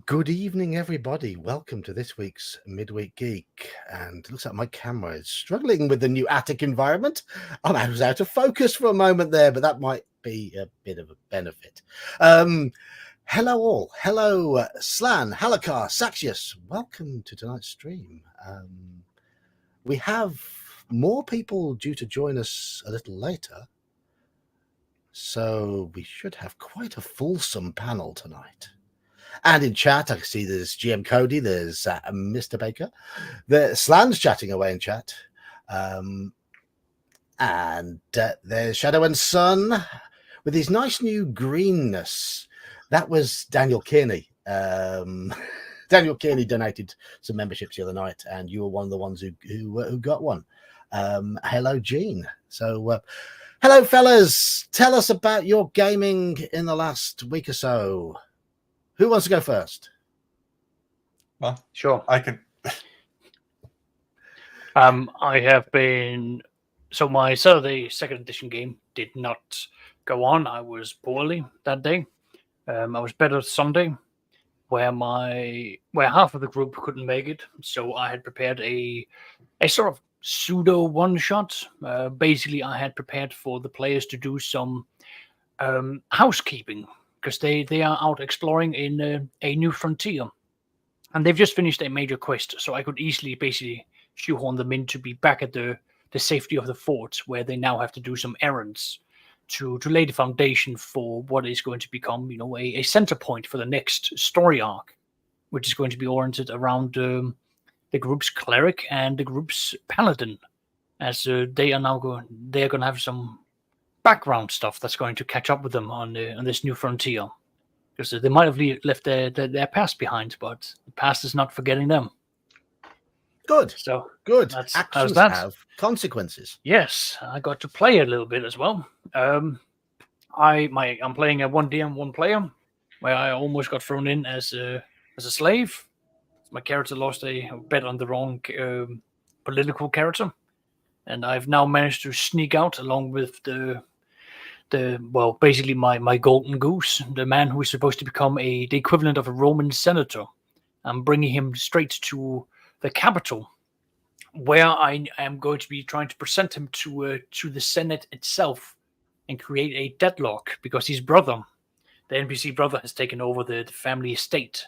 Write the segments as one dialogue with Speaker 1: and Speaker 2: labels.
Speaker 1: Good evening, everybody. Welcome to this week's Midweek Geek. And it looks like my camera is struggling with the new attic environment. I was out of focus for a moment there, but that might be a bit of a benefit. Hello, all. Hello, Slan, Halakar, Saxius. Welcome to tonight's stream. We have more people due to join us a little later, so we should have quite a fulsome panel tonight. And in chat, I can see there's GM Cody, there's Mr. Baker, the Slan's chatting away in chat, and there's Shadow and Sun with his nice new greenness. That was Daniel Kearney. Daniel Kearney donated some memberships the other night, and you were one of the ones who got one. Hello, Gene. So, hello, fellas. Tell us about your gaming in the last week or so. Who wants to go first?
Speaker 2: Well,
Speaker 3: sure.
Speaker 2: I can.
Speaker 3: I have been. So my Saturday second edition game did not go on. I was poorly that day. I was better Sunday, where half of the group couldn't make it. So I had prepared a sort of pseudo one shot. Basically, I had prepared for the players to do some housekeeping, because they are out exploring in a new frontier. And they've just finished a major quest, so I could easily basically shoehorn them in to be back at the safety of the fort, where they now have to do some errands to lay the foundation for what is going to become, a center point for the next story arc, which is going to be oriented around the group's cleric and the group's paladin, as they are going to have some background stuff that's going to catch up with them on this new frontier, because they might have left their past behind, but the past is not forgetting them.
Speaker 1: Good.
Speaker 3: So
Speaker 1: good.
Speaker 3: Actions
Speaker 1: have consequences.
Speaker 3: Yes, I got to play a little bit as well. I'm playing a 1DM 1 player, where I almost got thrown in as a slave. My character lost a bet on the wrong political character, and I've now managed to sneak out along with basically my golden goose, the man who is supposed to become the equivalent of a Roman senator. I'm bringing him straight to the capital, where I am going to be trying to present him to the Senate itself and create a deadlock, because his brother, the NPC brother, has taken over the family estate,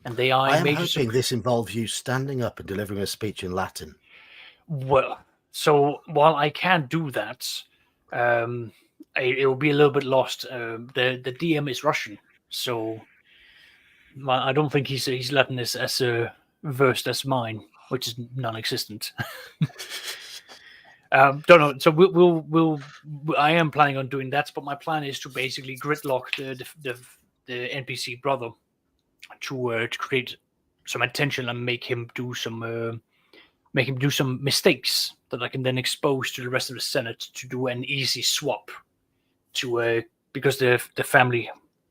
Speaker 3: and they are.
Speaker 1: I am hoping this involves you standing up and delivering a speech in Latin.
Speaker 3: Well, so while I can't do that, it will be a little bit lost. The DM is Russian, so I don't think his Latin is as versed as mine, which is non-existent. Don't know. So I am planning on doing that, but my plan is to basically gridlock the NPC brother to create some attention and make him do some mistakes that I can then expose to the rest of the Senate to do an easy swap. Because the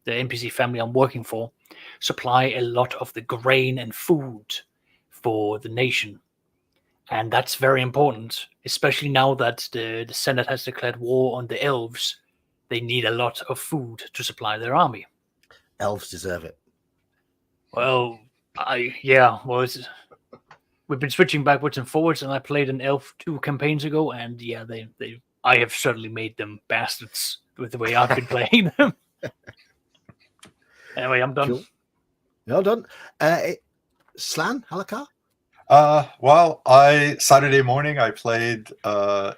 Speaker 3: NPC family I'm working for, supply a lot of the grain and food for the nation, and that's very important, especially now that the Senate has declared war on the elves. They need a lot of food to supply their army.
Speaker 1: Elves deserve it.
Speaker 3: Well, we've been switching backwards and forwards, and I played an elf 2 campaigns ago, and I have certainly made them bastards with the way I've been playing them. Anyway, I'm done.
Speaker 1: Cool. Well done. Slan, Halakar?
Speaker 2: Well, Saturday morning I played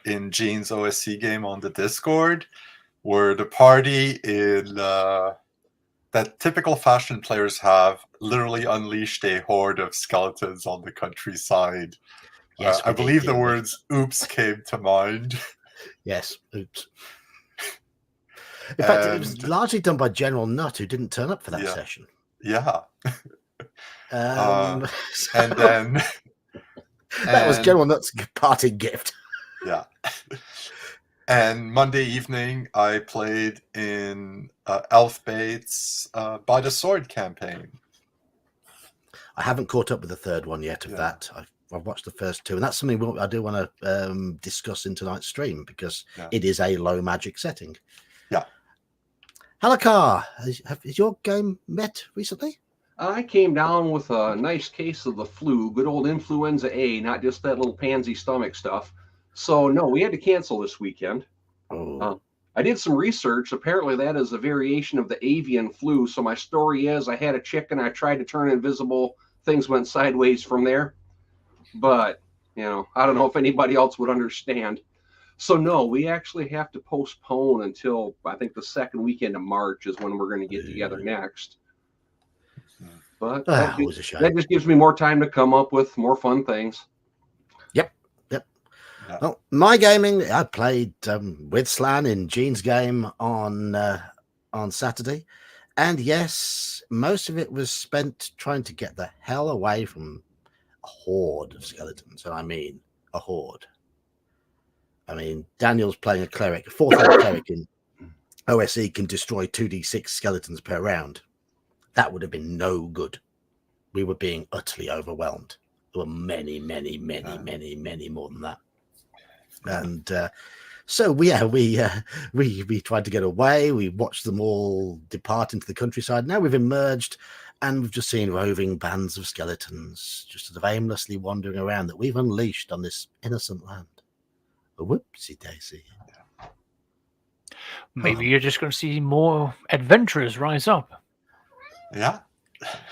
Speaker 2: in Gene's OSC game on the Discord, where the party in that typical fashion players have literally unleashed a horde of skeletons on the countryside.
Speaker 1: Yes,
Speaker 2: I believe the words "oops" came to mind.
Speaker 1: Yes, oops. In fact, it was largely done by General Nutt, who didn't turn up for that session.
Speaker 2: Yeah.
Speaker 1: And
Speaker 2: then
Speaker 1: that was General Nutt's parting gift.
Speaker 2: Yeah. And Monday evening, I played in Elfbait's By the Sword campaign.
Speaker 1: I haven't caught up with the third one yet of that. I've watched the first 2, and that's something I do want to discuss in tonight's stream, because it is a low magic setting.
Speaker 2: Yeah.
Speaker 1: Halakar, is your game met recently?
Speaker 4: I came down with a nice case of the flu, good old influenza A, not just that little pansy stomach stuff. So no, we had to cancel this weekend.
Speaker 1: Oh,
Speaker 4: I did some research. Apparently, that is a variation of the avian flu. So my story is, I had a chicken. I tried to turn invisible. Things went sideways from there. But I don't know if anybody else would understand. So no, we actually have to postpone until I think the second weekend of March is when we're going to get together next. But
Speaker 1: it was a shame.
Speaker 4: that just gives me more time to come up with more fun things.
Speaker 1: Yep.
Speaker 2: Yeah.
Speaker 1: Well, my gaming, I played with Slan in Gene's game on Saturday. And yes, most of it was spent trying to get the hell away from a horde of skeletons. And I mean a horde. I mean, Daniel's playing a cleric. A 4th level cleric in OSE can destroy 2d6 skeletons per round. That would have been no good. We were being utterly overwhelmed. There were many more than that. And so we tried to get away. We watched them all depart into the countryside. Now we've emerged, and we've just seen roving bands of skeletons just sort of aimlessly wandering around that we've unleashed on this innocent land. A whoopsie daisy.
Speaker 3: Maybe you're just going to see more adventurers rise up.
Speaker 2: Yeah.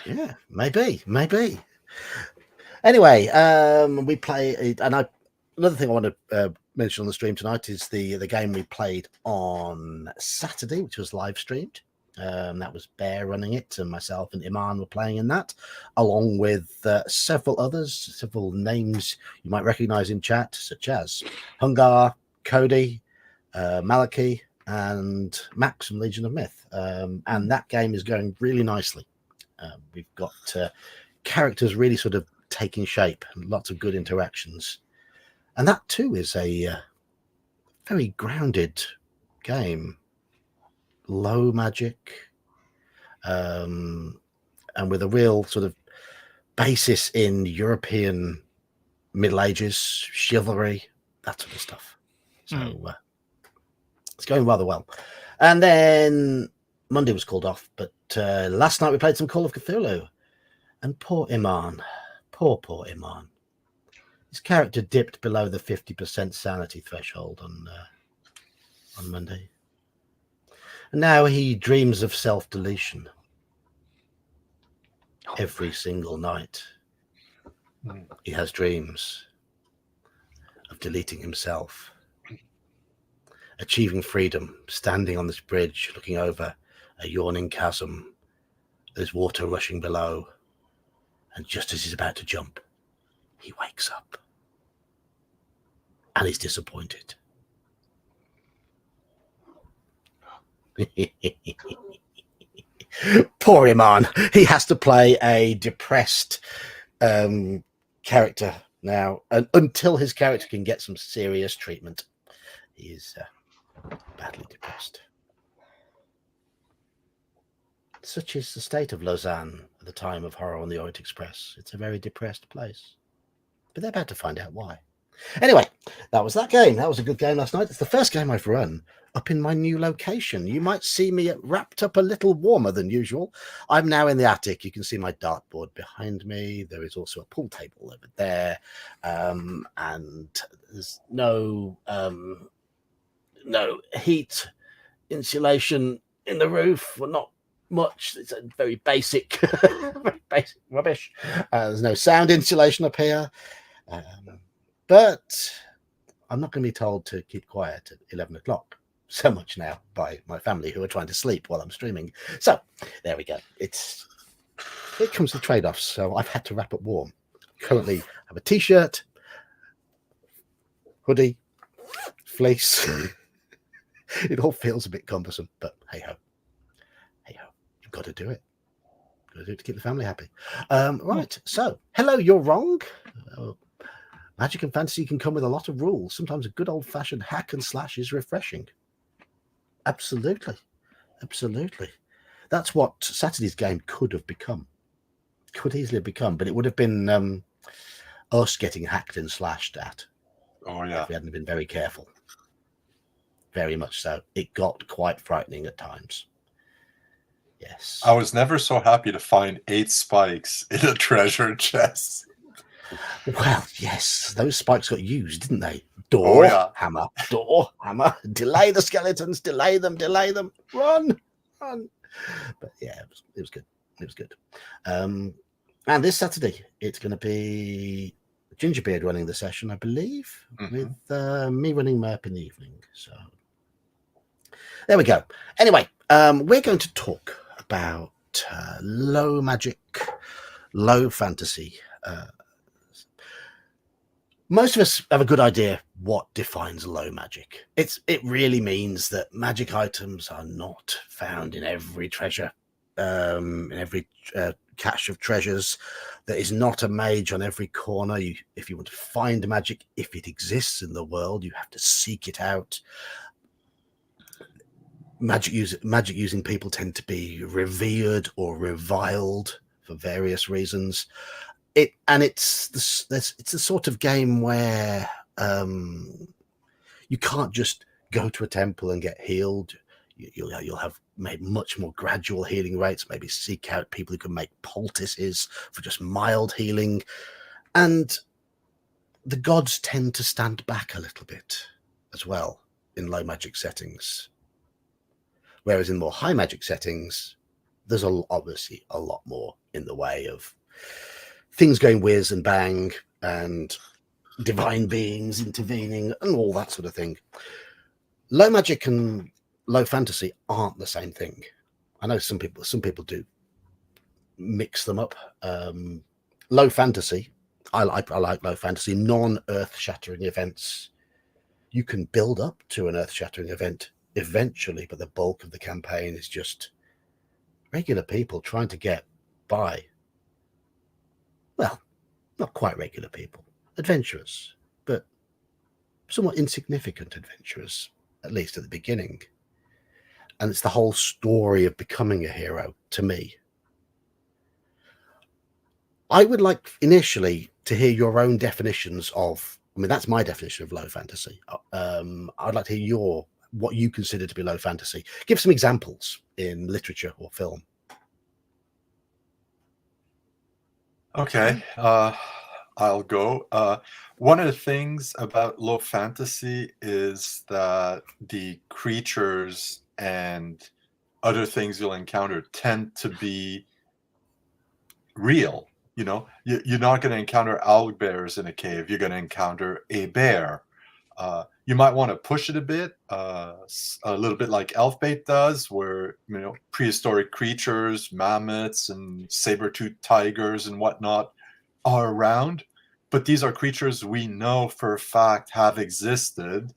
Speaker 1: Yeah, maybe. Anyway, we play, and another thing I want to mention on the stream tonight is the game we played on Saturday, which was live streamed. That was Bear running it, and myself and Iman were playing in that, along with several others, several names you might recognize in chat, such as Hungar, Cody, Malachi, and Max from Legion of Myth. And that game is going really nicely. We've got characters really sort of taking shape and lots of good interactions. And that too is a very grounded game. Low magic, and with a real sort of basis in European Middle Ages, chivalry, that sort of stuff. So it's going rather well. And then Monday was called off, but last night we played some Call of Cthulhu. And poor Iman. Poor Iman. His character dipped below the 50% sanity threshold on Monday. And now he dreams of self-deletion every single night. He has dreams of deleting himself, achieving freedom, standing on this bridge, looking over a yawning chasm. There's water rushing below. And just as he's about to jump, he wakes up. And he's disappointed. Poor Iman. He has to play a depressed character now, until his character can get some serious treatment. He is badly depressed. Such is the state of Lausanne at the time of Horror on the Orient Express. It's a very depressed place. But they're about to find out why. Anyway, that was that game. That was a good game last night. It's the first game I've run up in my new location. You might see me wrapped up a little warmer than usual. I'm now in the attic. You can see my dartboard behind me. There is also a pool table over there. And there's no heat insulation in the roof. Well, not much. It's a very basic, very basic rubbish. There's no sound insulation up here. But I'm not going to be told to keep quiet at 11 o'clock so much now by my family, who are trying to sleep while I'm streaming. So there we go. It comes with trade-offs. So I've had to wrap up warm. Currently I have a t-shirt, hoodie, fleece. It all feels a bit cumbersome, but hey ho. You've got to do it. Got to do it to keep the family happy. Right. So hello, you're wrong. Magic and fantasy can come with a lot of rules. Sometimes a good old-fashioned hack and slash is refreshing. Absolutely. That's what Saturday's game could have become. Could easily have become, but it would have been us getting hacked and slashed at.
Speaker 2: Oh, yeah.
Speaker 1: If we hadn't been very careful. Very much so. It got quite frightening at times. Yes.
Speaker 2: I was never so happy to find 8 spikes in a treasure chest.
Speaker 1: Well, yes, those spikes got used, didn't they? Door, hammer, door, hammer. Delay the skeletons, delay them, run. But yeah, it was good. It was good. And this Saturday, it's going to be Gingerbeard running the session, I believe, with me running Merp in the evening. So there we go. Anyway, we're going to talk about low magic, low fantasy. Most of us have a good idea what defines low magic. It really means that magic items are not found in every treasure, in every cache of treasures. There is not a mage on every corner. If you want to find magic, if it exists in the world, you have to seek it out. Magic using people tend to be revered or reviled for various reasons. It's the sort of game where you can't just go to a temple and get healed. You'll have made much more gradual healing rates. Maybe seek out people who can make poultices for just mild healing, and the gods tend to stand back a little bit as well in low magic settings. Whereas in more high magic settings, there's obviously a lot more in the way of things going whiz and bang and divine beings intervening and all that sort of thing. Low magic and low fantasy aren't the same thing. I know some people do mix them up. Low fantasy, I like low fantasy, non-earth shattering events. You can build up to an earth shattering event eventually, but the bulk of the campaign is just regular people trying to get by. Well, not quite regular people, adventurers, but somewhat insignificant adventurers, at least at the beginning. And it's the whole story of becoming a hero to me. I would like initially to hear your own definitions of, I mean, that's my definition of low fantasy. I'd like to hear what you consider to be low fantasy. Give some examples in literature or film.
Speaker 2: Okay, I'll go. One of the things about low fantasy is that the creatures and other things you'll encounter tend to be real. You know, you're not going to encounter owlbears in a cave. You're going to encounter a bear. You might want to push it a bit, a little bit like Elfbait does, where, you know, prehistoric creatures, mammoths and saber-toothed tigers and whatnot are around. But these are creatures we know for a fact have existed,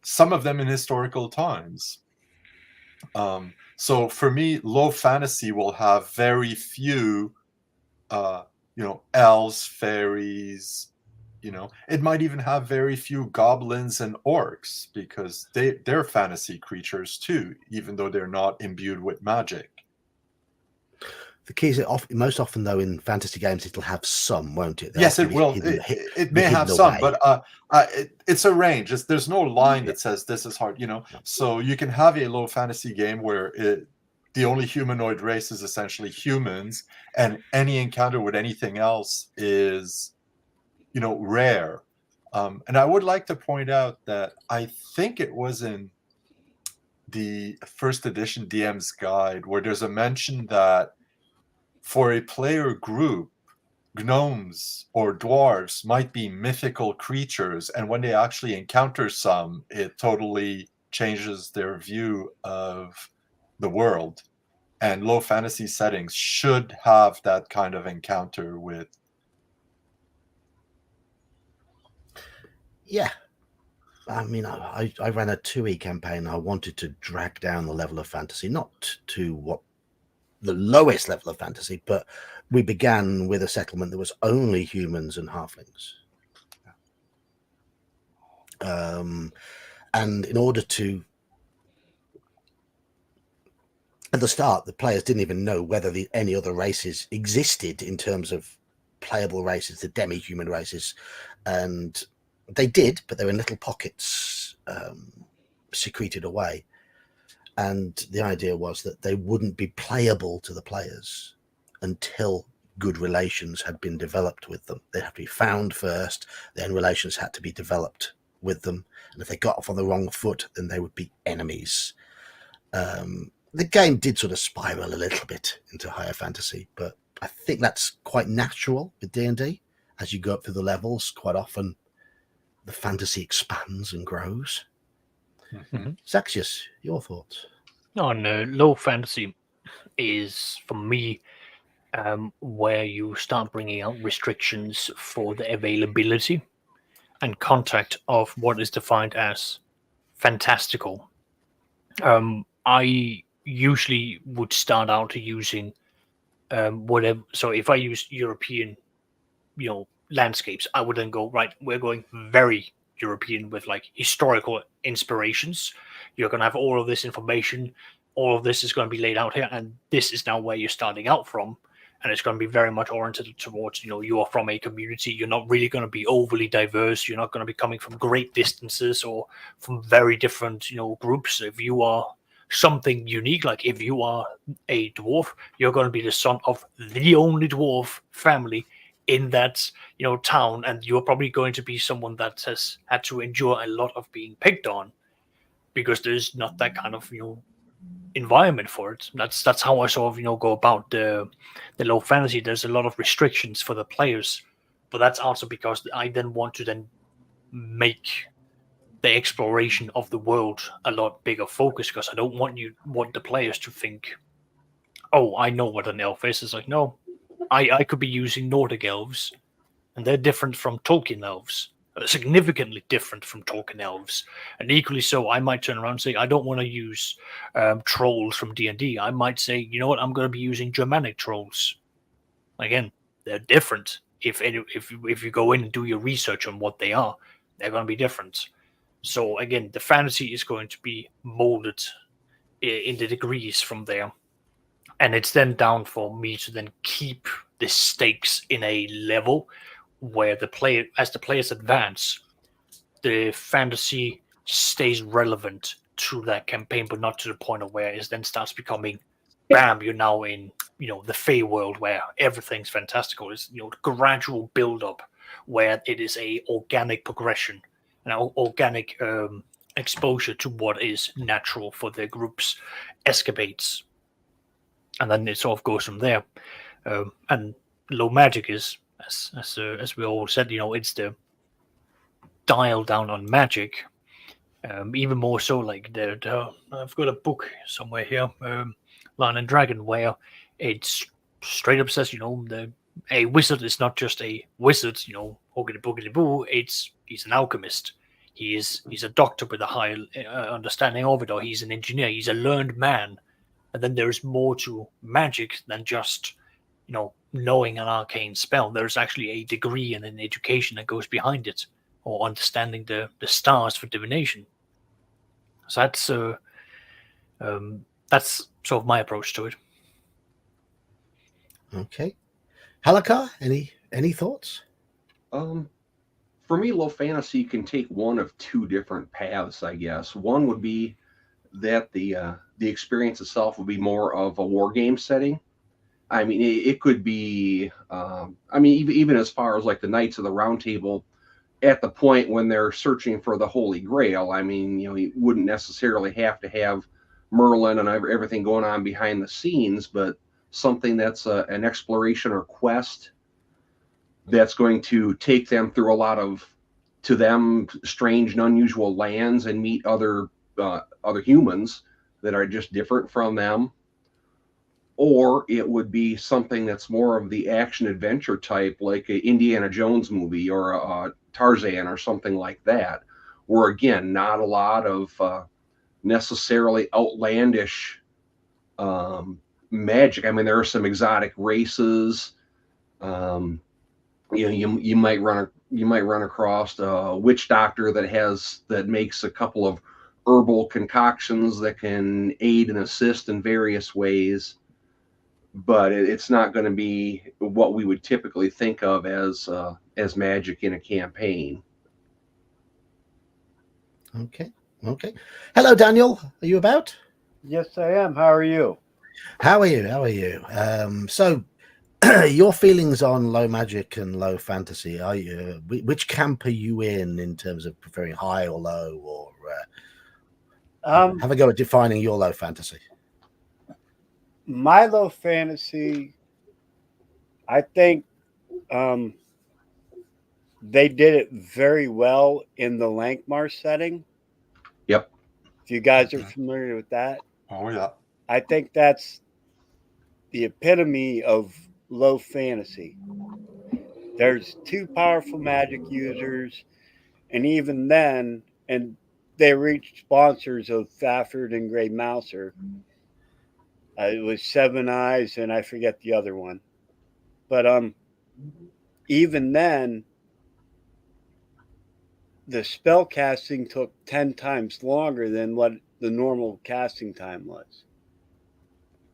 Speaker 2: some of them in historical times. So for me, low fantasy will have very few, elves, fairies. It might even have very few goblins and orcs, because they're fantasy creatures too, even though they're not imbued with magic.
Speaker 1: The key is most often, though, in fantasy games, it'll have some, won't it?
Speaker 2: Yes, it will. It may have some, but it's a range. There's no line that says this is hard, So you can have a low fantasy game where the only humanoid race is essentially humans, and any encounter with anything else is, rare. And I would like to point out that I think it was in the first edition DM's Guide where there's a mention that for a player group, gnomes or dwarves might be mythical creatures, and when they actually encounter some, it totally changes their view of the world. And low fantasy settings should have that kind of encounter with.
Speaker 1: Yeah. I mean, I ran a 2E campaign. I wanted to drag down the level of fantasy, not to what the lowest level of fantasy, but we began with a settlement that was only humans and halflings. And in order to, at the start, the players didn't even know whether any other races existed in terms of playable races, the demi-human races. And they did, but they were in little pockets secreted away. And the idea was that they wouldn't be playable to the players until good relations had been developed with them. They had to be found first, then relations had to be developed with them. And if they got off on the wrong foot, then they would be enemies. The game did sort of spiral a little bit into higher fantasy, but I think that's quite natural with D&D. As you go up through the levels, quite often the fantasy expands and grows.
Speaker 2: Mhm.
Speaker 1: Zaxius, your thoughts?
Speaker 3: On low fantasy is, for me, where you start bringing out restrictions for the availability and contact of what is defined as fantastical. I usually would start out using whatever. So if I use European, landscapes, I would then go, right, we're going very European with like historical inspirations. You're going to have all of this information. All of this is going to be laid out here, and this is now where you're starting out from. And it's going to be very much oriented towards, you are from a community. You're not really going to be overly diverse. You're not going to be coming from great distances or from very different, groups. If you are something unique, like if you are a dwarf, you're going to be the son of the only dwarf family in that town, and you're probably going to be someone that has had to endure a lot of being picked on because there's not that kind of environment for it. That's how I sort of go about the low fantasy. There's a lot of restrictions for the players, but that's also because I then want to then make the exploration of the world a lot bigger focus, because I don't want the players to think, oh, I know what an elf is. It's like, no, I could be using Nordic elves, and they're different from Tolkien elves, significantly different from Tolkien elves. And equally so, I might turn around and say, I don't want to use trolls from D&D. I might say, you know what, I'm going to be using Germanic trolls. Again, they're different. If you go in and do your research on what they are, they're going to be different. So again, the fantasy is going to be molded in the degrees from there. And it's then down for me to then keep the stakes in a level where as the players advance, the fantasy stays relevant to that campaign, but not to the point of where it then starts becoming, bam, you're now in, the Fey world where everything's fantastical. It's, gradual build up where it is a organic progression, an organic exposure to what is natural for the group's escapades. And then it sort of goes from there. And low magic is, as we all said, it's the dial down on magic. Even more so, like I've got a book somewhere here, Lion and Dragon, where it's straight up says, a wizard is not just a wizard, hoogity boogity boo. He's an alchemist. He's a doctor with a high understanding of it, or he's an engineer. He's a learned man. And then there's more to magic than just, knowing an arcane spell. There's actually a degree and an education that goes behind it, or understanding the stars for divination. So that's sort of my approach to it.
Speaker 1: Okay. Halakar, any thoughts?
Speaker 4: For me, low fantasy can take one of two different paths, I guess. One would be that the experience itself would be more of a war game setting. I mean, it could be, even as far as like the Knights of the Round Table, at the point when they're searching for the Holy Grail. I mean, you wouldn't necessarily have to have Merlin and everything going on behind the scenes, but something that's an exploration or quest that's going to take them through a lot of, to them, strange and unusual lands and meet other humans that are just different from them. Or it would be something that's more of the action adventure type, like a Indiana Jones movie or a Tarzan or something like that, where again, not a lot of necessarily outlandish magic. I mean, there are some exotic races. You might run across a witch doctor that makes a couple of herbal concoctions that can aid and assist in various ways, but it's not going to be what we would typically think of as magic in a campaign.
Speaker 1: Okay. Hello, Daniel. Are you about?
Speaker 5: Yes, I am. How are you?
Speaker 1: How are you? How are you? So, your feelings on low magic and low fantasy? Are you which camp are you in terms of preferring high or low, or have a go at defining your low fantasy?
Speaker 5: My low fantasy, I think they did it very well in the Lankmar setting.
Speaker 4: Yep.
Speaker 5: If you guys are familiar with that,
Speaker 2: Oh yeah.
Speaker 5: I think that's the epitome of low fantasy. There's two powerful magic users, and even then, and they reached sponsors of Fafford and Grey Mouser. It was Seven Eyes, and I forget the other one. But even then, the spell casting took 10 times longer than what the normal casting time was.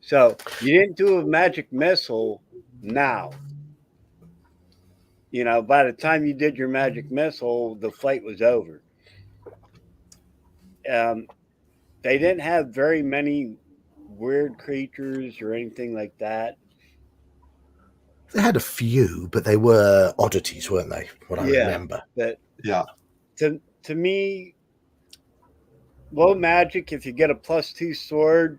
Speaker 5: So you didn't do a magic missile now. You know, by the time you did your magic missile, the fight was over. They didn't have very many weird creatures or anything like that.
Speaker 1: They had a few, but they were oddities, weren't they? What I remember.
Speaker 5: But
Speaker 2: Yeah.
Speaker 5: to me, low magic, if you get a +2 sword,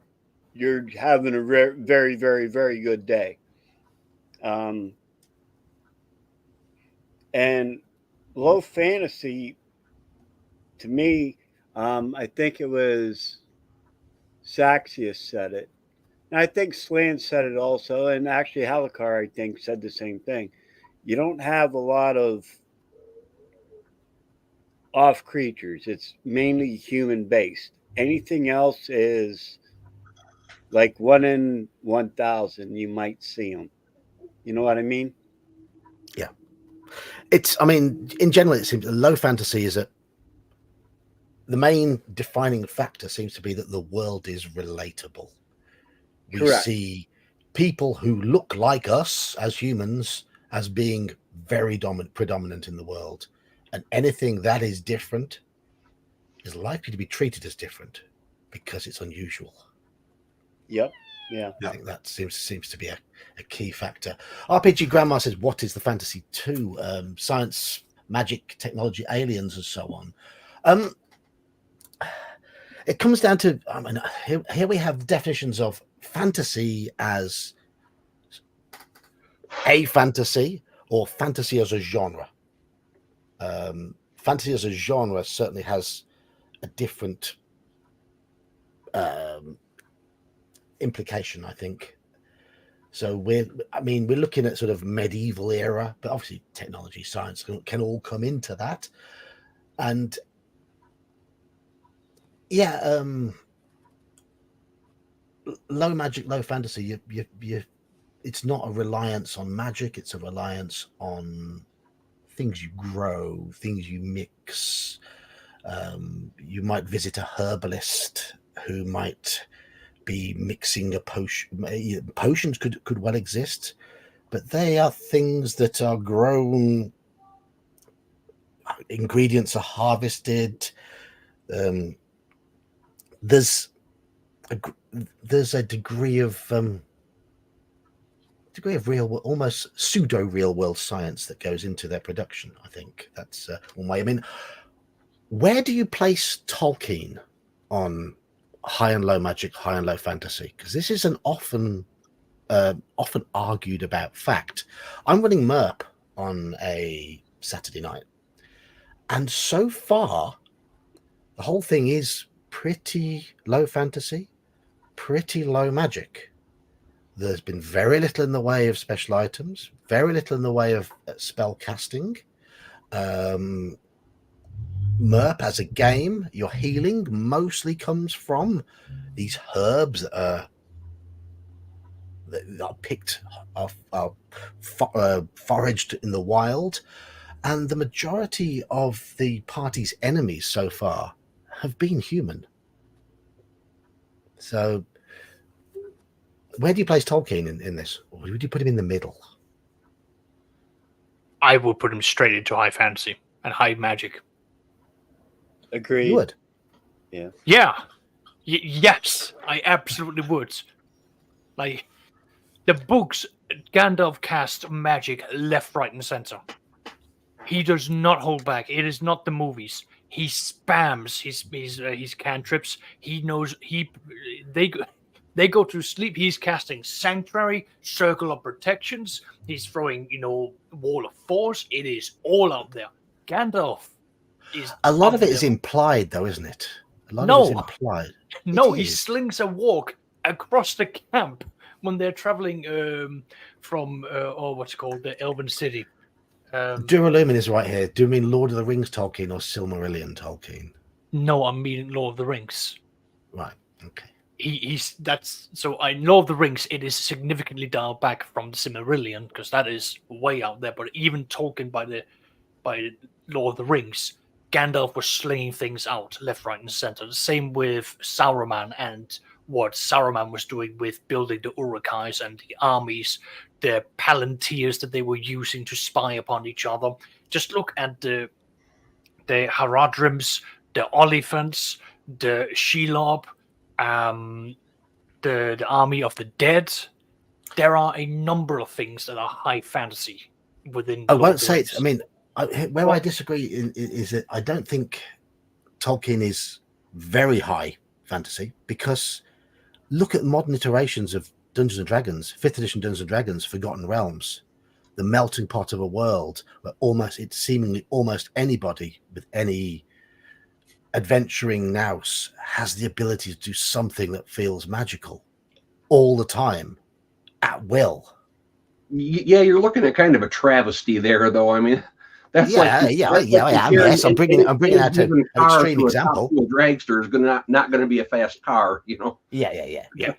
Speaker 5: you're having a very, very, very good day. And low fantasy, to me, I think it was Saxius said it. And I think Slan said it also. And actually, Halakar, I think, said the same thing. You don't have a lot of off creatures, it's mainly human based. Anything else is like 1 in 1,000, you might see them. You know what I mean?
Speaker 1: Yeah. I mean, in general, it seems low fantasy is the main defining factor seems to be that the world is relatable. We
Speaker 5: Correct.
Speaker 1: see people who look like us as humans as being very predominant in the world, and anything that is different is likely to be treated as different because it's unusual.
Speaker 5: Yep. Yeah.
Speaker 1: I think that seems to be a key factor. RPG Grandma says, "What is the fantasy 2? Science, magic, technology, aliens, and so on." It comes down to, I mean, here we have definitions of fantasy as a fantasy or fantasy as a genre. Fantasy as a genre certainly has a different implication, I think. So we're looking at sort of medieval era, but obviously technology, science can all come into that. And yeah, low magic, low fantasy, it's not a reliance on magic, it's a reliance on things you grow, things you mix. You might visit a herbalist who might be mixing a potion. Potions could well exist, but they are things that are grown. Ingredients are harvested. There's a degree of real, almost pseudo real world science that goes into their production. I think that's one way. I mean, where do you place Tolkien on high and low magic, high and low fantasy? Because this is an often argued about fact. I'm running MERP on a Saturday night, and so far the whole thing is pretty low fantasy, pretty low magic. There's been very little in the way of special items, very little in the way of spell casting. MERP as a game, your healing mostly comes from these herbs that are picked, are foraged in the wild, and the majority of the party's enemies so far have been human. So where do you place Tolkien in this? Or would you put him in the middle?
Speaker 3: I would put him straight into high fantasy and high magic.
Speaker 5: Agreed.
Speaker 1: You would?
Speaker 3: Yeah. Yes, I absolutely would. Like, the books, Gandalf casts magic left, right, and center. He does not hold back. It is not the movies. He spams his cantrips. He knows they go to sleep. He's casting Sanctuary, Circle of Protections. He's throwing, Wall of Force. It is all out there. Gandalf is
Speaker 1: A lot of it
Speaker 3: the
Speaker 1: is
Speaker 3: devil.
Speaker 1: implied, though, isn't it? A lot
Speaker 3: No.
Speaker 1: of it's implied.
Speaker 3: No,
Speaker 1: It
Speaker 3: he
Speaker 1: is.
Speaker 3: slings a walk across the camp when they're traveling from what's it called, the Elven City.
Speaker 1: Duralumin is right here. Do you mean Lord of the Rings Tolkien or Silmarillion Tolkien?
Speaker 3: No, I'm meaning Lord of the Rings.
Speaker 1: Right. Okay.
Speaker 3: He's that's so in Lord of the Rings it is significantly dialed back from the Silmarillion because that is way out there. But even Tolkien by Lord of the Rings, Gandalf was slinging things out left, right, and center. The same with Sauron and what Saruman was doing with building the Uruk-hais and the armies, the Palantirs that they were using to spy upon each other. Just look at the Haradrims, the Oliphants, the Shelob, the Army of the Dead. There are a number of things that are high fantasy within.
Speaker 1: I
Speaker 3: Lord
Speaker 1: won't
Speaker 3: of the
Speaker 1: say
Speaker 3: Rings.
Speaker 1: it's. I mean, where I disagree is that I don't think Tolkien is very high fantasy, because look at modern iterations of Dungeons and Dragons, 5th edition Dungeons and Dragons, Forgotten Realms, the melting pot of a world where it's seemingly almost anybody with any adventuring nous has the ability to do something that feels magical all the time at will.
Speaker 4: Yeah, you're looking at kind of a travesty there, though. I mean, that's
Speaker 1: Yeah,
Speaker 4: like
Speaker 1: I am. Yes, I'm bringing out an extreme example.
Speaker 4: A dragster is not going to be a fast car,
Speaker 1: Yeah.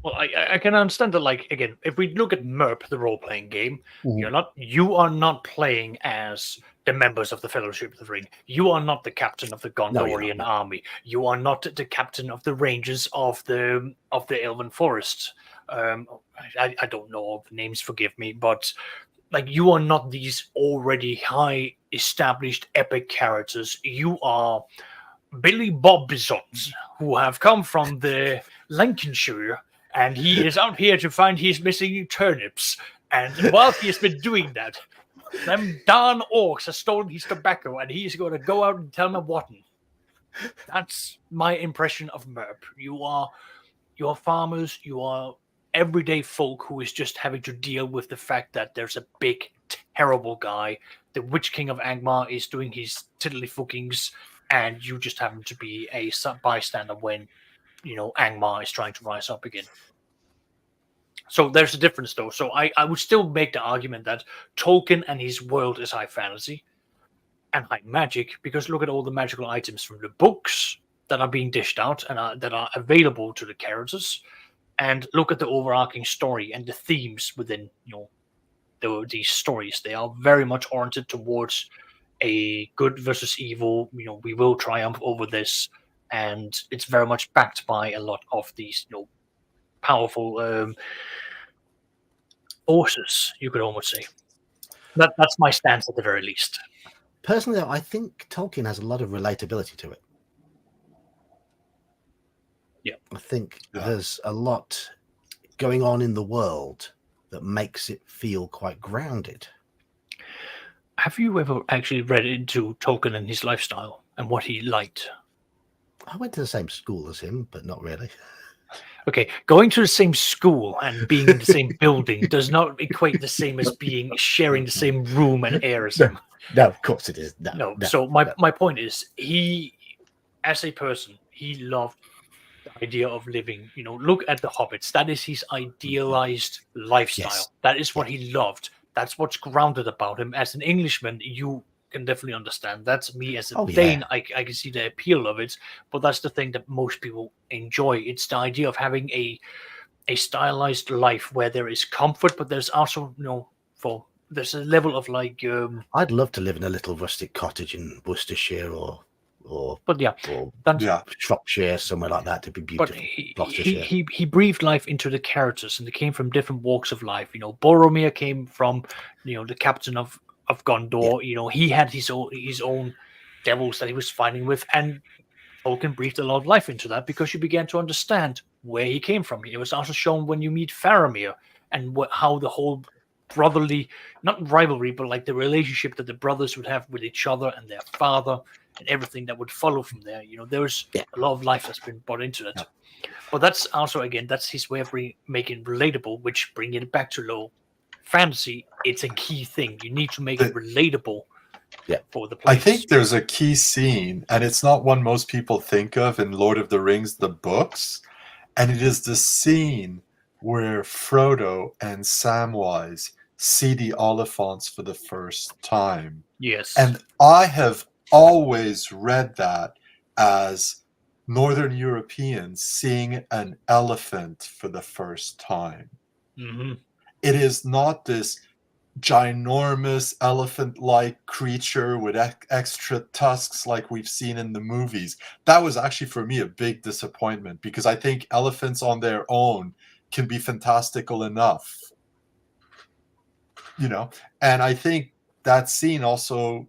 Speaker 3: Well, I can understand that. Like, again, if we look at MERP, the role-playing game, you are not playing as the members of the Fellowship of the Ring. You are not the captain of the Gondorian army. You are not the captain of the Rangers of the Elven Forest. I don't know all the names, forgive me, but like, you are not these already high established epic characters. You are Billy Bob Bisons, who have come from the Lancashire, and he is out here to find his missing turnips. And while he has been doing that, them darn orcs have stolen his tobacco, and he's going to go out and tell them what. That's my impression of MERP. You are farmers, you are everyday folk who is just having to deal with the fact that there's a big, terrible guy. The Witch King of Angmar is doing his tiddlyfookings, and you just happen to be a bystander when, Angmar is trying to rise up again. So there's a difference, though. So I would still make the argument that Tolkien and his world is high fantasy and high magic, because look at all the magical items from the books that are being dished out and that are available to the characters. And look at the overarching story and the themes within, these stories. They are very much oriented towards a good versus evil. We will triumph over this, and it's very much backed by a lot of these, powerful forces. You could almost say that's my stance at the very least.
Speaker 1: Personally, though, I think Tolkien has a lot of relatability to it.
Speaker 3: Yeah,
Speaker 1: I think there's a lot going on in the world that makes it feel quite grounded.
Speaker 3: Have you ever actually read into Tolkien and his lifestyle and what he liked?
Speaker 1: I went to the same school as him, but not really.
Speaker 3: Okay, going to the same school and being in the same building does not equate the same as sharing the same room and air as him.
Speaker 1: No, of course it is. No.
Speaker 3: So my point is, he, as a person, he loved the idea of living. Look at the hobbits. That is his idealized lifestyle.
Speaker 1: Yes.
Speaker 3: That is what he loved. That's what's grounded about him. As an Englishman, you can definitely understand. That's me as a Dane. I can see the appeal of it, but that's the thing that most people enjoy. It's the idea of having a stylized life where there is comfort, but there's also there's a level of like.
Speaker 1: I'd love to live in a little rustic cottage in Worcestershire or Shropshire, somewhere like that. To be beautiful.
Speaker 3: But he breathed life into the characters, and they came from different walks of life. Boromir came from the captain of Gondor. He had his own devils that he was fighting with, and Tolkien breathed a lot of life into that because you began to understand where he came from. It was also shown when you meet Faramir and how the whole brotherly, not rivalry, but like the relationship that the brothers would have with each other and their father and everything that would follow from there. There was a lot of life that's been brought into it.
Speaker 2: Yeah.
Speaker 3: But that's also, again, that's his way of making it relatable, which bringing it back to low fantasy, it's a key thing. You need to make it relatable for the players.
Speaker 2: I think there's a key scene, and it's not one most people think of in Lord of the Rings, the books, and it is the scene where Frodo and Samwise see the Oliphants for the first time.
Speaker 3: Yes.
Speaker 2: And I have always read that as Northern Europeans seeing an elephant for the first time.
Speaker 3: Mm-hmm.
Speaker 2: It is not this ginormous elephant-like creature with extra tusks like we've seen in the movies. That was actually for me a big disappointment, because I think elephants on their own can be fantastical enough, and I think that scene also,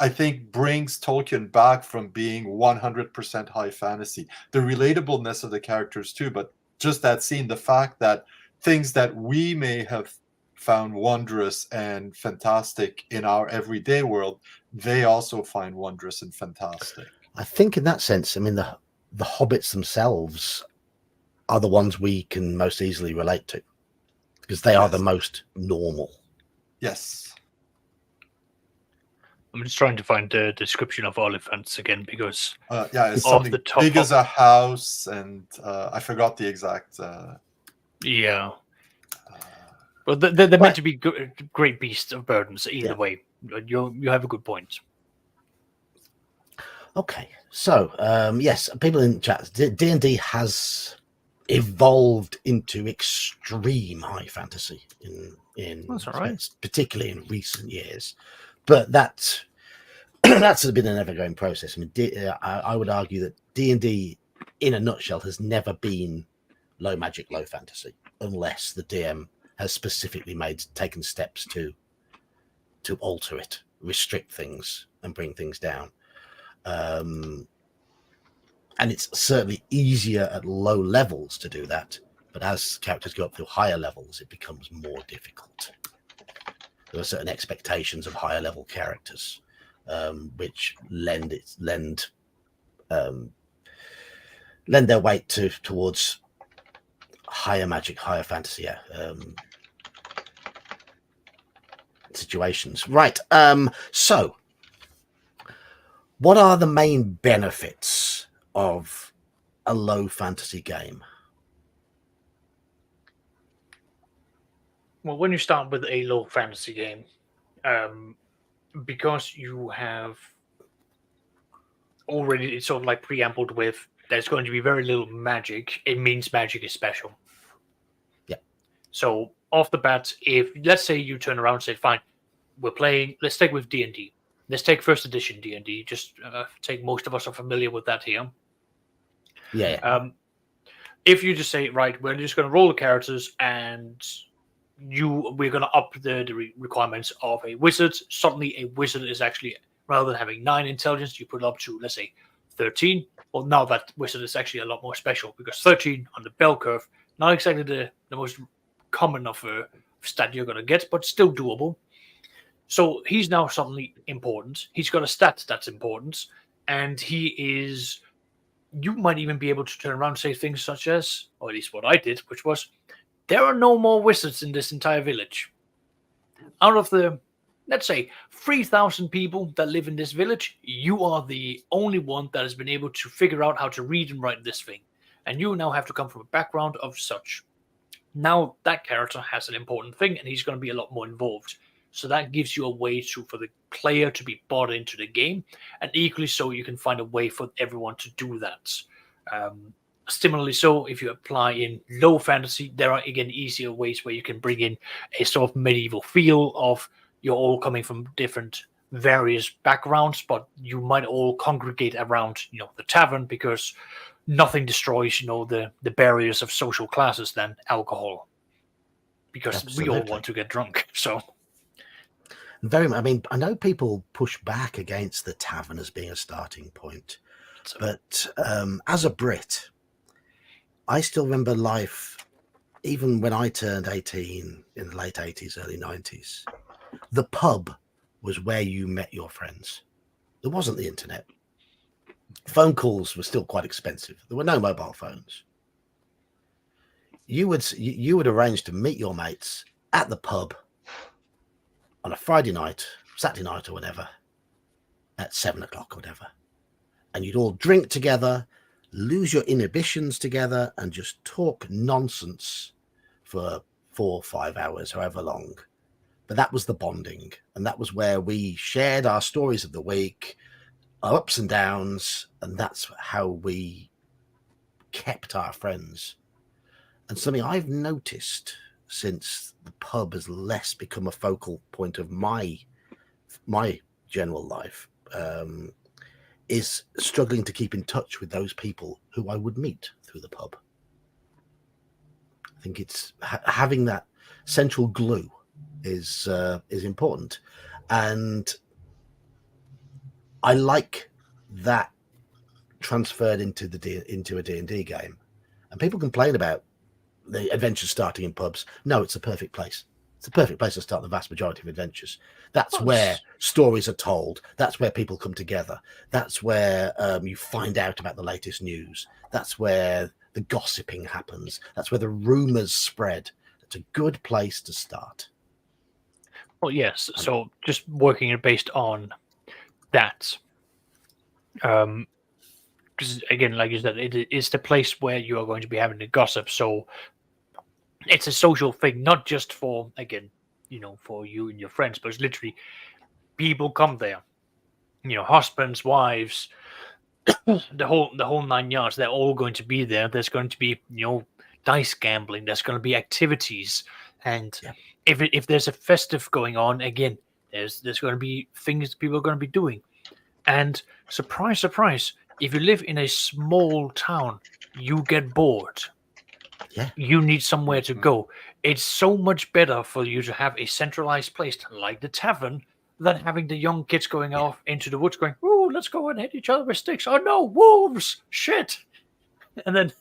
Speaker 2: I think, brings Tolkien back from being 100% high fantasy. The relatableness of the characters too, but just that scene, the fact that things that we may have found wondrous and fantastic in our everyday world, they also find wondrous and fantastic.
Speaker 1: I think in that sense, I mean, the hobbits themselves are the ones we can most easily relate to, because they are the most normal.
Speaker 2: Yes.
Speaker 3: I'm just trying to find the description of oliphants again, because
Speaker 2: it's
Speaker 3: off
Speaker 2: something
Speaker 3: the top
Speaker 2: big as a house, and I forgot the exact
Speaker 3: well, they're meant to be great beasts of burdens either way. You have a good point.
Speaker 1: Okay, so yes, people in chat, D&D has evolved into extreme high fantasy in
Speaker 3: That's all right.
Speaker 1: particularly in recent years, but that's been an ever-going process. I mean, I would argue that D&D in a nutshell has never been low magic, low fantasy, unless the DM has specifically taken steps to alter it, restrict things, and bring things down. And it's certainly easier at low levels to do that, but as characters go up to higher levels, it becomes more difficult. There are certain expectations of higher level characters, which lend their weight towards higher magic, higher fantasy situations. Right. So what are the main benefits of a low fantasy game?
Speaker 3: Well, when you start with a low fantasy game, because you have already, it's sort of like preambled with, there's going to be very little magic. It means magic is special.
Speaker 1: Yeah.
Speaker 3: So off the bat, if let's say you turn around and say, fine, we're playing, let's take with D&D. Let's take first edition D&D. Just take, most of us are familiar with that here.
Speaker 1: Yeah.
Speaker 3: If you just say, right, we're just going to roll the characters, and we're going to up the requirements of a wizard. Suddenly, a wizard is actually, rather than having 9 intelligence, you put it up to, let's say, 13. Well, now that wizard is actually a lot more special, because 13 on the bell curve, not exactly the most common of stat you're going to get, but still doable. So he's now suddenly important. He's got a stat that's important, and he is. You might even be able to turn around and say things such as, or at least what I did, which was, there are no more wizards in this entire village. Out of the, let's say, 3,000 people that live in this village, you are the only one that has been able to figure out how to read and write this thing. And you now have to come from a background of such. Now that character has an important thing, and he's going to be a lot more involved. So that gives you a way for the player to be bought into the game, and equally so, you can find a way for everyone to do that. Similarly, so if you apply in low fantasy, there are again easier ways where you can bring in a sort of medieval feel of you're all coming from different various backgrounds, but you might all congregate around the tavern, because nothing destroys the barriers of social classes than alcohol, because we all want to get drunk. So.
Speaker 1: I mean, I know people push back against the tavern as being a starting point,
Speaker 3: So,
Speaker 1: But as a Brit, I still remember life, even when I turned 18 in the late 80s, early 90s. The pub was where you met your friends. There wasn't the internet. Phone calls were still quite expensive. There were no mobile phones. You would arrange to meet your mates at the pub on a Friday night, Saturday night, or whatever, at 7 o'clock or whatever, and you'd all drink together, lose your inhibitions together, and just talk nonsense for 4 or 5 hours, however long. But that was the bonding, and that was where we shared our stories of the week, our ups and downs, and that's how we kept our friends. And something I've noticed since the pub has less become a focal point of my general life, is struggling to keep in touch with those people who I would meet through the pub. I think it's having that central glue is important, and I like that transferred into a D&D game. And people complain about the adventures starting in pubs. No, it's a perfect place. It's a perfect place to start the vast majority of adventures. That's where stories are told. That's where people come together. That's where you find out about the latest news. That's where the gossiping happens. That's where the rumors spread. It's a good place to start.
Speaker 3: well, yes. So just working it based on that. Because again, like you said, it is the place where you are going to be having the gossip. So it's a social thing, not just for, again, for you and your friends, but it's literally people come there. Husbands, wives, the whole 9 yards. They're all going to be there. There's going to be dice gambling. There's going to be activities, and if there's a festive going on, again, there's going to be things people are going to be doing. And surprise, surprise, if you live in a small town, you get bored.
Speaker 1: Yeah.
Speaker 3: You need somewhere to go. It's so much better for you to have a centralized place like the tavern than having the young kids going off into the woods going, "Ooh, let's go and hit each other with sticks. Oh no, wolves! Shit!" And then,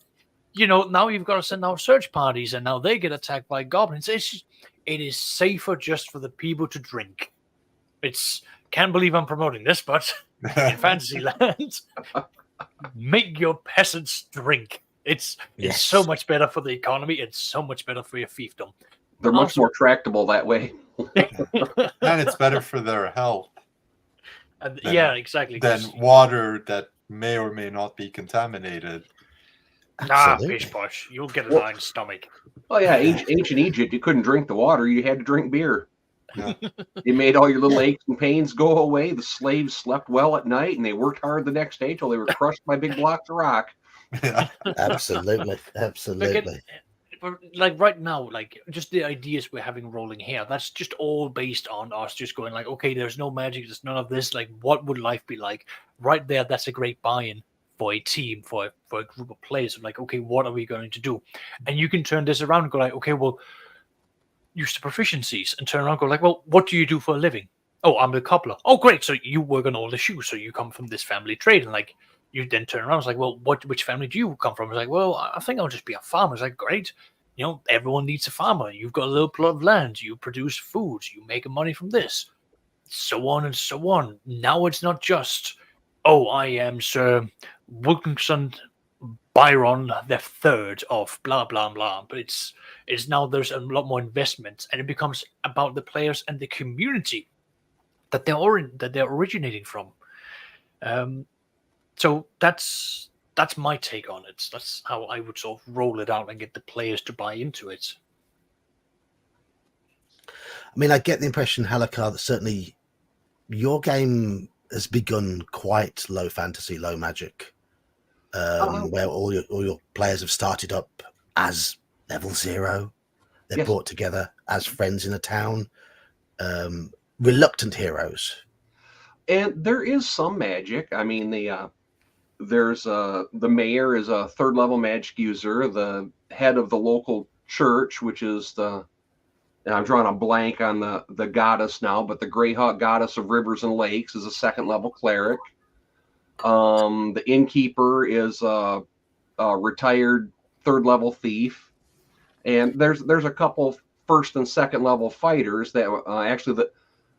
Speaker 3: now you've got to send out search parties, and now they get attacked by goblins. It is safer just for the people to drink. Can't believe I'm promoting this, but in Fantasyland, make your peasants drink. It's so much better for the economy. It's so much better for your fiefdom.
Speaker 4: They're much more tractable that way.
Speaker 2: And it's better for their health.
Speaker 3: Exactly.
Speaker 2: Than water that may or may not be contaminated.
Speaker 3: Pish posh. You'll get an iron stomach.
Speaker 4: Oh yeah, ancient Egypt, you couldn't drink the water. You had to drink beer.
Speaker 2: Yeah.
Speaker 4: It made all your little aches and pains go away. The slaves slept well at night, and they worked hard the next day till they were crushed by big blocks of rock.
Speaker 2: Yeah.
Speaker 1: Absolutely.
Speaker 3: Like right now, like just the ideas we're having rolling here, that's just all based on us just going like, okay, there's no magic, there's none of this. Like, what would life be like? Right there, that's a great buy-in for a team, for a group of players. Like, okay, what are we going to do? And you can turn this around and go like, okay, well, use the proficiencies and turn around and go like, well, what do you do for a living? Oh, I'm a cobbler. Oh, great. So you work on all the shoes. So you come from this family trade. And like, you then turn around. It's like, well, which family do you come from? It's like, well, I think I'll just be a farmer. It's like, great. Everyone needs a farmer. You've got a little plot of land. You produce food. You make money from this. So on and so on. Now it's not just, oh, I am Sir Wilkinson Byron the Third of blah blah blah. But it's now there's a lot more investment, and it becomes about the players and the community that they're originating from. So that's my take on it. That's how I would sort of roll it out and get the players to buy into it.
Speaker 1: I mean, I get the impression, Halakar, that certainly your game has begun quite low fantasy, low magic, where all your players have started up as level 0. They're brought together as friends in a town, reluctant heroes.
Speaker 4: And there is some magic. I mean, there's the mayor is a 3rd level magic user. The head of the local church, which is I'm drawing a blank on the goddess now, but the Greyhawk goddess of rivers and lakes is a 2nd level cleric. The innkeeper is a retired third-level thief, and there's a couple first and second level fighters that actually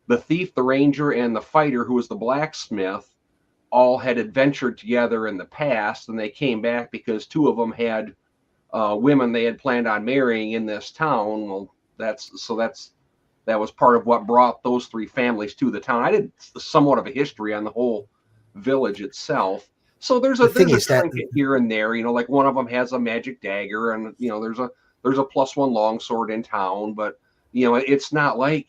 Speaker 4: the thief, the ranger, and the fighter, who was the blacksmith, all had adventured together in the past, and they came back because two of them had women they had planned on marrying in this town. Well, that was part of what brought those three families to the town. I did somewhat of a history on the whole village itself. So there's a trinket here and there, like one of them has a magic dagger, and there's a +1 longsword in town, but it's not like,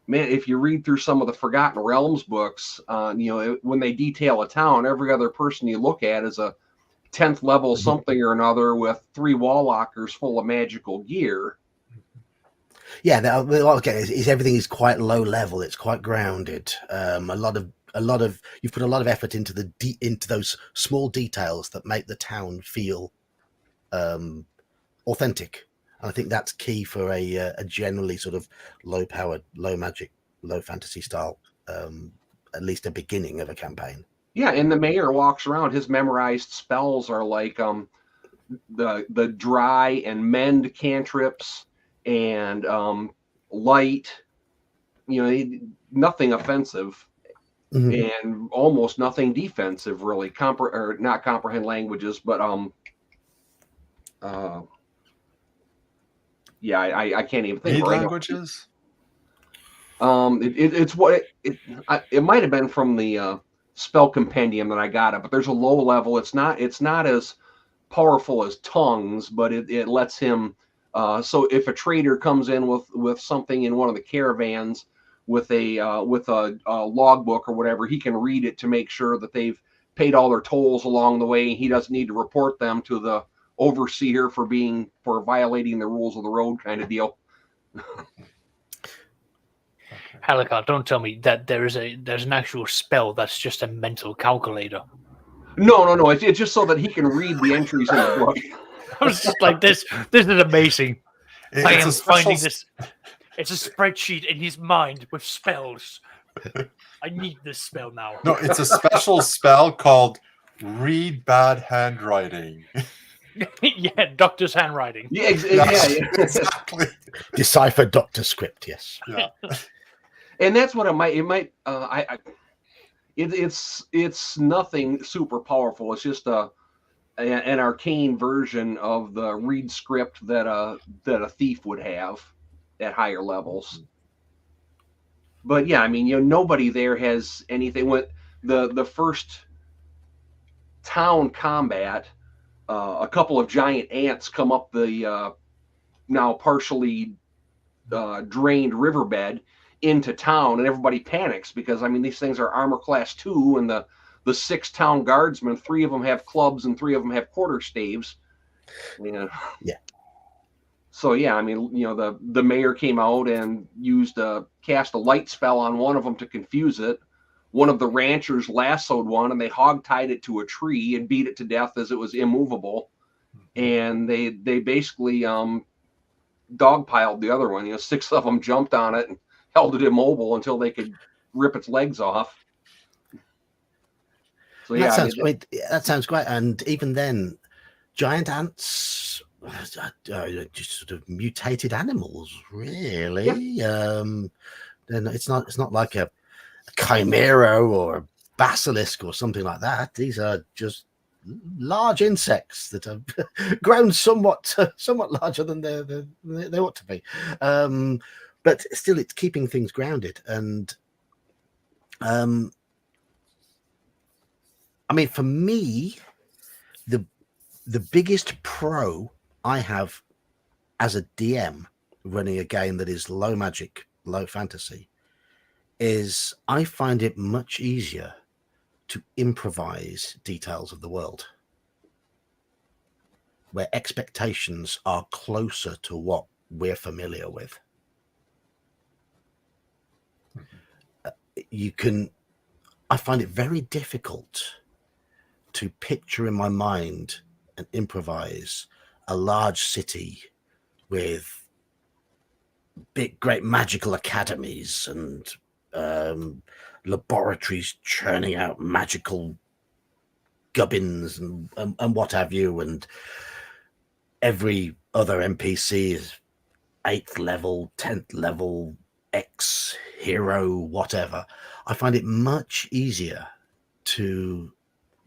Speaker 4: man, if you read through some of the Forgotten Realms books, when they detail a town, every other person you look at is a 10th level something or another with 3 wall lockers full of magical gear.
Speaker 1: Yeah, everything is quite low level. It's quite grounded. A lot of you've put a lot of effort into those small details that make the town feel authentic. And I think that's key for a generally sort of low-powered, low magic, low fantasy style, at least a beginning of a campaign.
Speaker 4: Yeah, and the mayor walks around. His memorized spells are like the dry and mend cantrips and light. Nothing offensive. And almost nothing defensive, really. Not comprehend languages, but yeah, I can't even think.
Speaker 2: Read languages.
Speaker 4: It's what it might have been from the spell compendium that I got it, but there's a low level. It's not as powerful as tongues, but it lets him. So if a trader comes in with something in one of the caravans, with a logbook or whatever, he can read it to make sure that they've paid all their tolls along the way. He doesn't need to report them to the overseer for violating the rules of the road, kind of deal.
Speaker 3: Halakar, don't tell me that there's an actual spell that's just a mental calculator.
Speaker 4: No. It's just so that he can read the entries in the book.
Speaker 3: I was just like, this is amazing. I am finding this. It's a spreadsheet in his mind with spells. I need this spell now.
Speaker 2: No, it's a special spell called Read Bad Handwriting.
Speaker 3: Yeah, doctor's handwriting.
Speaker 4: Yeah, exactly.
Speaker 1: Decipher doctor script, yes.
Speaker 2: Yeah.
Speaker 4: And that's what it might. It's nothing super powerful. It's just an arcane version of the read script that a thief would have at higher levels. But yeah, I mean, nobody there has anything. When the first town combat, a couple of giant ants come up the now partially drained riverbed into town, and everybody panics because these things are armor class 2, and the 6 town guardsmen, 3 of them have clubs and 3 of them have quarterstaves. Yeah. So yeah, the mayor came out and cast a light spell on one of them to confuse it. One of the ranchers lassoed one, and they hogtied it to a tree and beat it to death as it was immovable. And they basically dogpiled the other one. 6 of them jumped on it and held it immobile until they could rip its legs off. So yeah,
Speaker 1: that sounds great. And even then, giant ants, just sort of mutated animals, really. Yeah. It's not like a chimera or a basilisk or something like that. These are just large insects that have grown somewhat larger than they ought to be. But still, it's keeping things grounded. And for me, the biggest pro I have as a DM running a game that is low magic, low fantasy, is I find it much easier to improvise details of the world, where expectations are closer to what we're familiar with. I find it very difficult to picture in my mind and improvise a large city with great magical academies and laboratories churning out magical gubbins and what have you, and every other NPC is 8th level, 10th level, X hero, whatever. I find it much easier to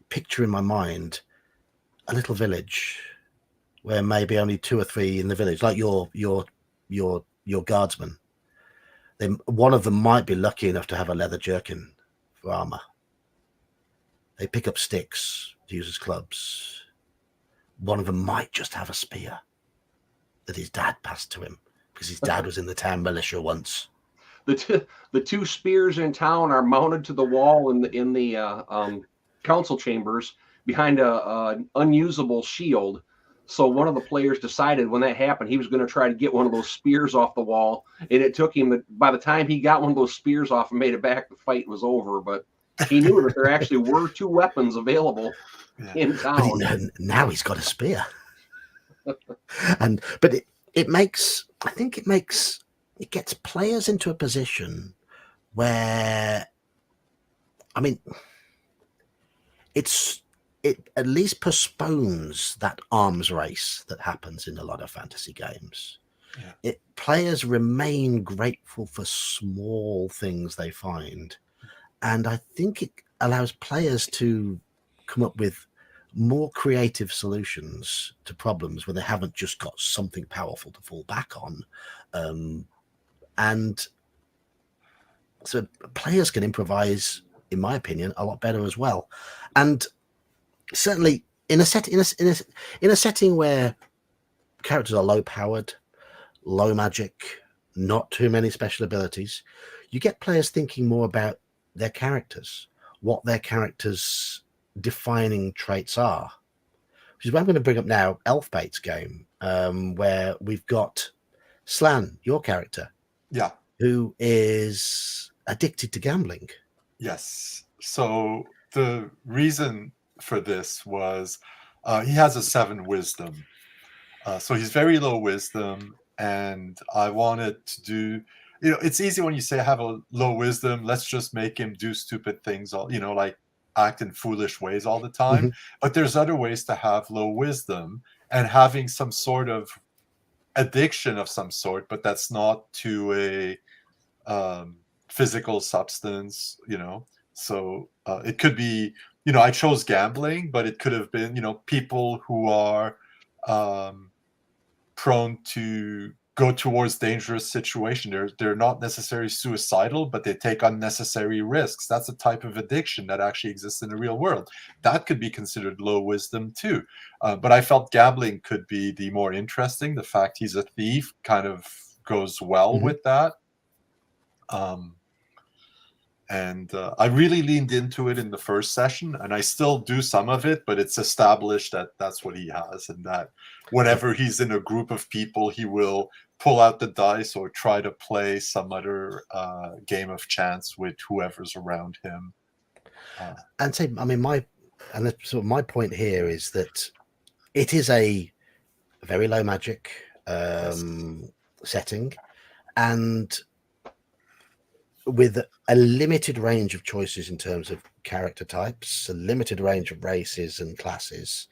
Speaker 1: picture in my mind a little village where maybe only 2 or 3 in the village, like your guardsmen. Then one of them might be lucky enough to have a leather jerkin for armor. They pick up sticks to use as clubs. One of them might just have a spear that his dad passed to him because his dad was in the town militia once.
Speaker 4: The 2 spears in town are mounted to the wall in the council chambers behind a unusable shield. So one of the players decided when that happened, he was going to try to get one of those spears off the wall. And it took him, by the time he got one of those spears off and made it back, the fight was over. But he knew that there actually were 2 weapons available in town.
Speaker 1: But now he's got a spear. But it gets players into a position where, I mean, it at least postpones that arms race that happens in a lot of fantasy games. Yeah. Players remain grateful for small things they find. And I think it allows players to come up with more creative solutions to problems when they haven't just got something powerful to fall back on. And so players can improvise, in my opinion, a lot better as well. And certainly in a setting where characters are low powered, low magic, not too many special abilities, you get players thinking more about their characters, what their characters' defining traits are, which is what I'm going to bring up now. Elfbait's game, where we've got Slan, your character, who is addicted to gambling.
Speaker 2: Yes. So the reason for this was he has a 7 wisdom, so he's very low wisdom, and I wanted to do, it's easy when you say I have a low wisdom, let's just make him do stupid things, all like act in foolish ways all the time. But there's other ways to have low wisdom and having some sort of addiction of some sort, but that's not to a physical substance, so it could be, I chose gambling, but it could have been, people who are prone to go towards dangerous situations. They're not necessarily suicidal, but they take unnecessary risks. That's a type of addiction that actually exists in the real world. That could be considered low wisdom too. But I felt gambling could be the more interesting. The fact he's a thief kind of goes well with that. And I really leaned into it in the first session, and I still do some of it, but it's established that that's what he has, and that whenever he's in a group of people, he will pull out the dice or try to play some other game of chance with whoever's around him.
Speaker 1: And say, I mean, my point here is that it is a very low magic setting, and with a limited range of choices in terms of character types, a limited range of races and classes,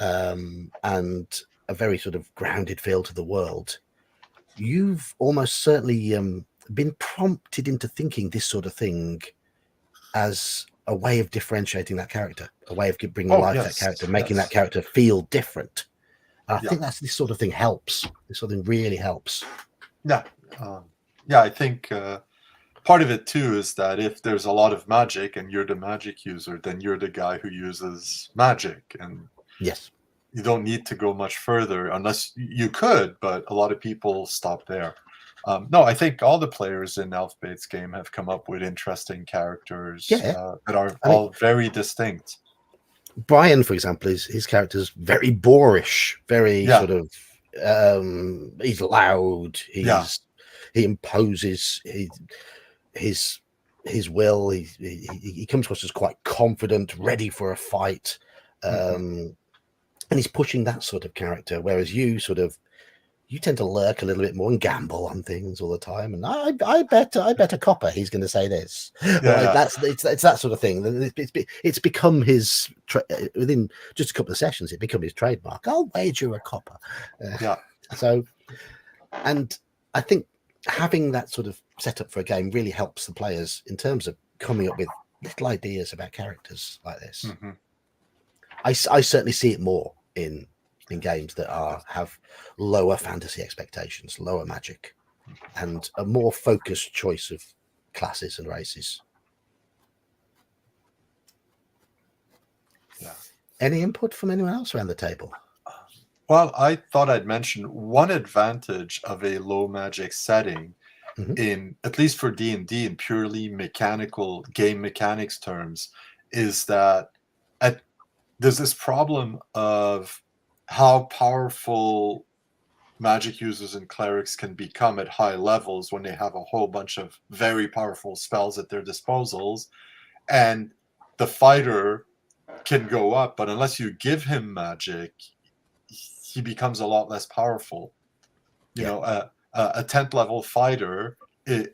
Speaker 1: and a very sort of grounded feel to the world, you've almost certainly been prompted into thinking this sort of thing as a way of differentiating that character, a way of bringing life to that character, making that character feel different. And I think this sort of thing helps. This sort of thing really helps.
Speaker 2: Yeah. I think part of it too is that if there's a lot of magic and you're the magic user, then you're the guy who uses magic. And
Speaker 1: yes,
Speaker 2: you don't need to go much further unless you could, but a lot of people stop there. No, I think all the players in Elfbait's game have come up with interesting characters that are all very distinct.
Speaker 1: Brian, for example, his character's very boorish, very sort of he's loud, he imposes his will, he comes across as quite confident, ready for a fight, and he's pushing that sort of character, whereas you sort of you tend to lurk a little bit more and gamble on things all the time. And I bet a copper he's going to say this. It's that sort of thing. It's become his within just a couple of sessions. It become his trademark. I'll wager a copper. So, and I think having that sort of setup for a game really helps the players in terms of coming up with little ideas about characters like this.
Speaker 2: Mm-hmm.
Speaker 1: I certainly see it more in games that have lower fantasy expectations, lower magic, and a more focused choice of classes and races.
Speaker 2: Yeah.
Speaker 1: Any input from anyone else around the table?
Speaker 2: Well, I thought I'd mention one advantage of a low magic setting in, at least for D&D in purely mechanical game mechanics terms, is that there's this problem of how powerful magic users and clerics can become at high levels when they have a whole bunch of very powerful spells at their disposals, and the fighter can go up, but unless you give him magic, he becomes a lot less powerful. You know, a 10th level fighter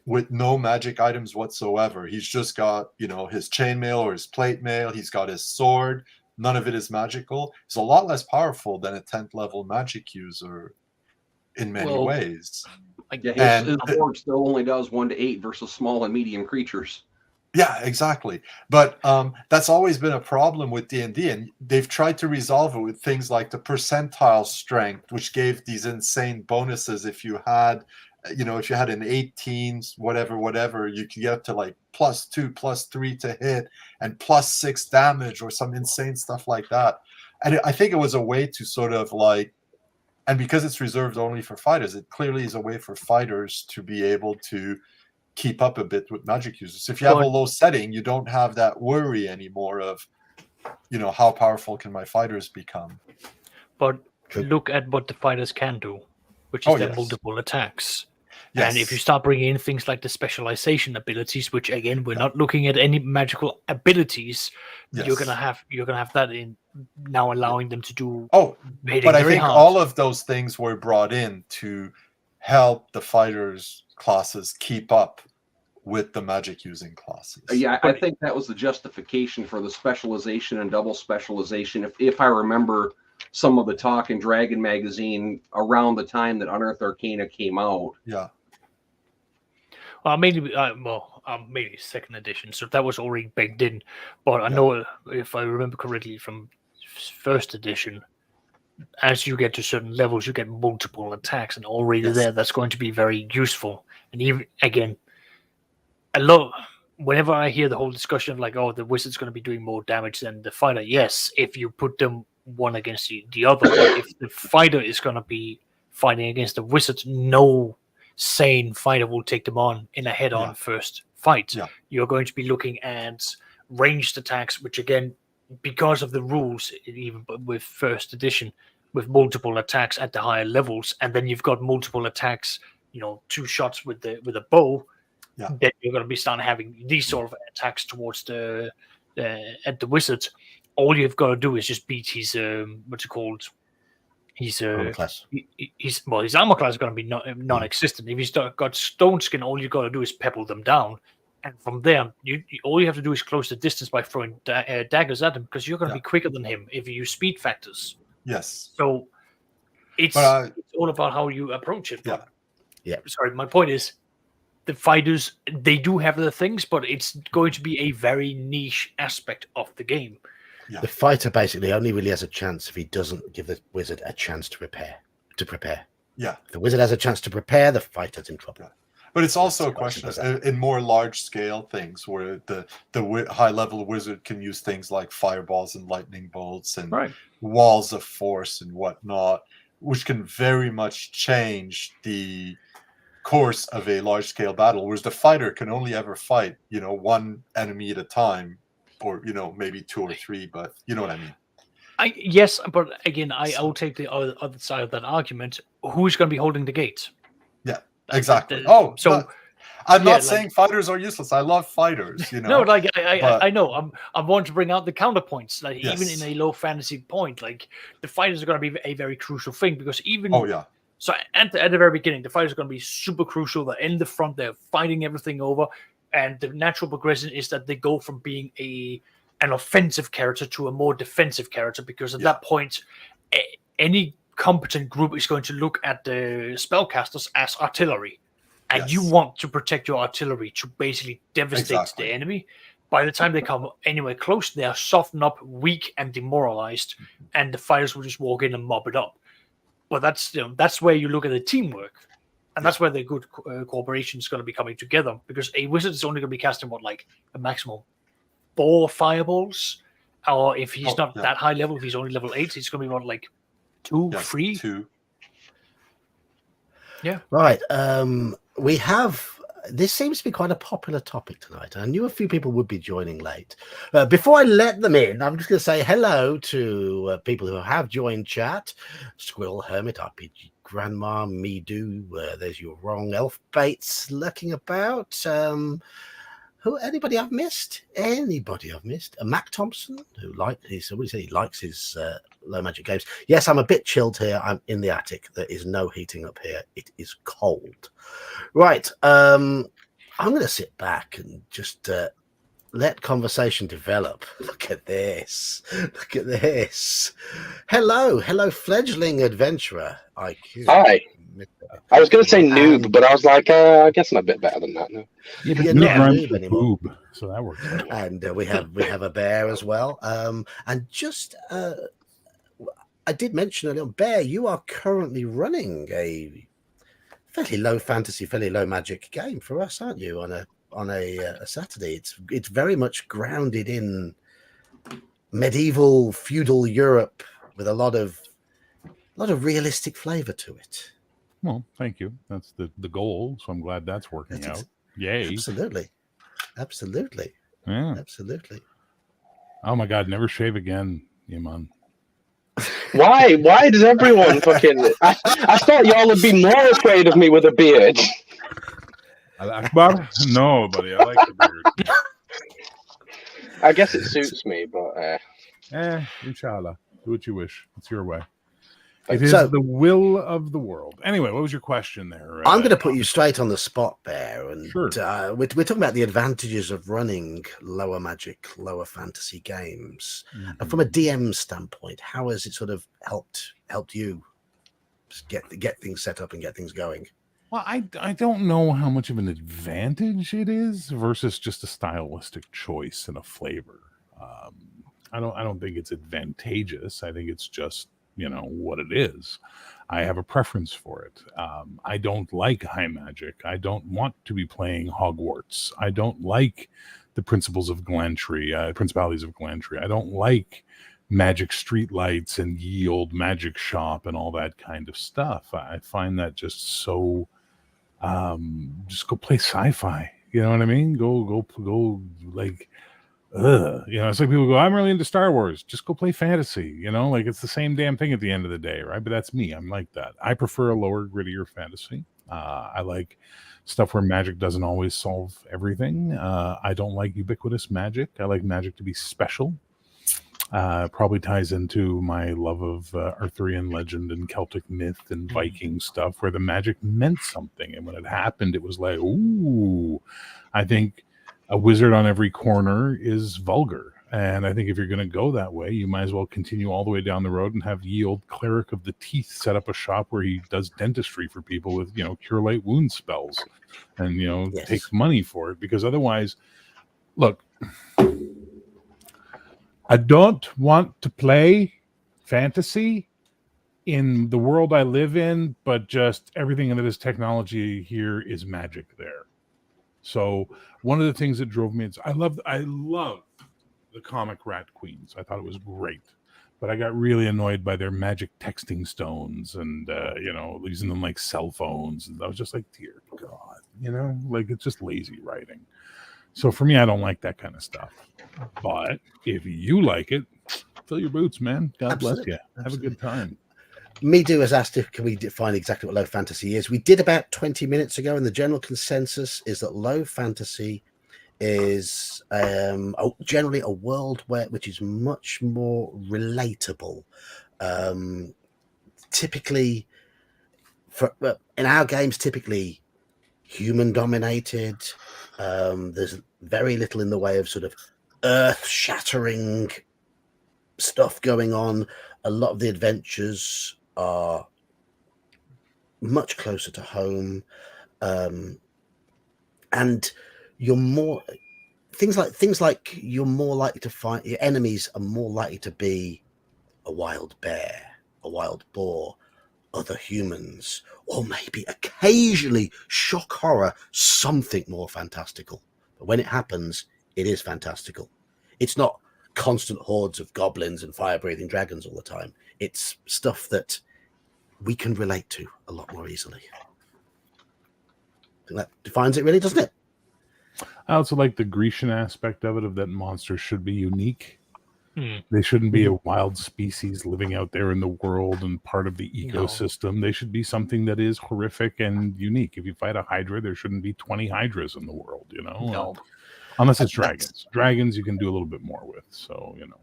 Speaker 2: with no magic items whatsoever. He's just got, you know, his chainmail or his plate mail. He's got his sword. None of it is magical. He's a lot less powerful than a 10th level magic user in many ways.
Speaker 4: Yeah, his board still only does 1 to 8 versus small and medium creatures.
Speaker 2: Yeah, exactly. But that's always been a problem with D&D, and they've tried to resolve it with things like the percentile strength, which gave these insane bonuses. If you had, you know, if you had an 18, whatever, you could get up to like +2, +3 to hit, and +6 damage, or some insane stuff like that. And I think it was a way to sort of like, and because it's reserved only for fighters, it clearly is a way for fighters to be able to keep up a bit with magic users. If you have a low setting, you don't have that worry anymore of, you know, how powerful can my fighters become.
Speaker 3: But look at what the fighters can do, which is their multiple attacks. Yes. And if you start bringing in things like the specialization abilities, which again we're not looking at any magical abilities, you're gonna have that in now, allowing them to do.
Speaker 2: But I think all of those things were brought in to help the fighters classes keep up with the magic using classes.
Speaker 4: Yeah, I think that was the justification for the specialization and double specialization. If I remember some of the talk in Dragon Magazine around the time that Unearthed Arcana came out.
Speaker 2: Yeah.
Speaker 3: Maybe second edition, so that was already baked in. But I know, if I remember correctly, from first edition, as you get to certain levels, you get multiple attacks, and already there, that's going to be very useful. And even again, whenever I hear the whole discussion of like, oh, the wizard's going to be doing more damage than the fighter, yes, if you put them one against the other, but if the fighter is going to be fighting against the wizard, no sane fighter will take them on in a head-on first fight. You're going to be looking at ranged attacks, which again, because of the rules, even with first edition, with multiple attacks at the higher levels, and then you've got multiple attacks, you know, 2 shots with a bow, then you're going to be starting having these sort of attacks towards the wizard. All you've got to do is just beat his what's it called? His
Speaker 1: armor class.
Speaker 3: His armor class is going to be non-existent. If he's got stone skin, all you've got to do is pebble them down. And from there, all you have to do is close the distance by throwing daggers at him, because you're going to be quicker than him if you use speed factors.
Speaker 2: Yes.
Speaker 3: So it's all about how you approach it. But, sorry, my point is, the fighters, they do have the things, but it's going to be a very niche aspect of the game.
Speaker 1: The fighter basically only really has a chance if he doesn't give the wizard a chance to prepare.
Speaker 2: Yeah.
Speaker 1: If the wizard has a chance to prepare, the fighter's in trouble.
Speaker 2: But it's also a question in more large-scale things where the high-level wizard can use things like fireballs and lightning bolts and walls of force and whatnot, which can very much change the course of a large-scale battle, whereas the fighter can only ever fight, you know, one enemy at a time, or, you know, maybe 2 or 3, but you know what I mean.
Speaker 3: Yes, but again, I'll take the other side of that argument. Who's going to be holding the gate?
Speaker 2: Yeah. Exactly.
Speaker 3: So
Speaker 2: I'm not saying fighters are useless. I love fighters. You know.
Speaker 3: No, like I know. I want to bring out the counterpoints. Like even in a low fantasy point, like the fighters are going to be a very crucial thing, because even So at the very beginning, the fighters are going to be super crucial. They're in the front, they're fighting everything over, and the natural progression is that they go from being an offensive character to a more defensive character, because at that point, any competent group is going to look at the spellcasters as artillery, and you want to protect your artillery to basically devastate the enemy. By the time they come anywhere close, they are softened up, weak, and demoralized, and the fighters will just walk in and mop it up. But that's where you look at the teamwork, and that's where the good cooperation is going to be coming together. Because a wizard is only going to be casting a maximum 4 fireballs, or if he's not that high level, if he's only level 8, he's going to be 2, 3.
Speaker 2: 2.
Speaker 3: Yeah.
Speaker 1: Right. We have. This seems to be quite a popular topic tonight. I knew a few people would be joining late. Before I let them in, I'm just going to say hello to people who have joined chat. Squirrel Hermit, RPG Grandma, Me Do. There's your wrong Elf Bates lurking about. Anybody I've missed? Anybody I've missed? Mac Thompson, who he likes his low magic games. Yes, I'm a bit chilled here. I'm in the attic. There is no heating up here. It is cold. Right. I'm going to sit back and just let conversation develop. Look at this. Look at this. Hello, fledgling adventurer IQ.
Speaker 6: Hi. I was going to say noob, but I was like, I guess I'm a bit better than that now.
Speaker 1: Yeah, but you're not a noob anymore.
Speaker 7: Boob, so that works.
Speaker 1: And we have a bear as well. And just I did mention a little Bear. You are currently running a fairly low fantasy, fairly low magic game for us, aren't you? On a Saturday. It's very much grounded in medieval feudal Europe with a lot of realistic flavor to it.
Speaker 7: Well, thank you. That's the goal. So I'm glad that's working out. Yay.
Speaker 1: Absolutely.
Speaker 7: Yeah.
Speaker 1: Absolutely.
Speaker 7: Oh my God, never shave again, Iman.
Speaker 6: Why? Why does everyone fucking... I thought y'all would be more afraid of me with a beard.
Speaker 7: Akbar? No, buddy, I like the beard.
Speaker 6: I guess it suits me, but...
Speaker 7: Inshallah. Do what you wish. It's your way. It is the will of the world. Anyway, what was your question there?
Speaker 1: I'm going to put you straight on the spot, Bear. And
Speaker 7: sure.
Speaker 1: We're talking about the advantages of running lower magic, lower fantasy games.
Speaker 7: Mm-hmm.
Speaker 1: And from a DM standpoint, how has it sort of helped you get things set up and get things going?
Speaker 7: Well, I don't know how much of an advantage it is versus just a stylistic choice and a flavor. I don't think it's advantageous. I think it's just what it is. I have a preference for it. I don't like high magic. I don't want to be playing Hogwarts. I don't like the principles of Glantry, principalities of Glantry. I don't like magic streetlights and ye old magic shop and all that kind of stuff. I find that just so just go play sci-fi. You know what I mean? Go like it's like people go, I'm really into Star Wars. Just go play fantasy. It's the same damn thing at the end of the day, right? But that's me. I'm like that. I prefer a lower, grittier fantasy. I like stuff where magic doesn't always solve everything. I don't like ubiquitous magic. I like magic to be special. Probably ties into my love of Arthurian legend and Celtic myth and Viking stuff, where the magic meant something, and when it happened, it was like, ooh. I think a wizard on every corner is vulgar. And I think if you're going to go that way, you might as well continue all the way down the road and have ye old cleric of the teeth set up a shop where he does dentistry for people with, cure light wound spells and,
Speaker 1: Yes.
Speaker 7: takes money for it. Because otherwise, look, I don't want to play fantasy in the world I live in, but just everything that is technology here is magic there. So one of the things that drove me, I love the comic Rat Queens. I thought it was great, but I got really annoyed by their magic texting stones and using them like cell phones. And I was just like, dear God, it's just lazy writing. So for me, I don't like that kind of stuff. But if you like it, fill your boots, man. God bless you. Have a good time.
Speaker 1: Midu has asked can we define exactly what low fantasy is. We did about 20 minutes ago, and the general consensus is that low fantasy is generally a world which is much more relatable. Typically, in our games, typically human dominated. There's very little in the way of sort of earth shattering stuff going on. A lot of the adventures are much closer to home, and you're more things like you're more likely to find your enemies are more likely to be a wild bear, a wild boar, other humans, or maybe occasionally shock horror, something more fantastical. But when it happens, it is fantastical. It's not constant hordes of goblins and fire-breathing dragons all the time. It's stuff that we can relate to a lot more easily. I think that defines it really, doesn't it?
Speaker 7: I also like the Grecian aspect of it, of that monsters should be unique. They shouldn't be a wild species living out there in the world and part of the ecosystem. No. They should be something that is horrific and unique. If you fight a Hydra, there shouldn't be 20 Hydras in the world, you know?
Speaker 3: No.
Speaker 7: Unless it's dragons. Dragons you can do a little bit more with, so, you know.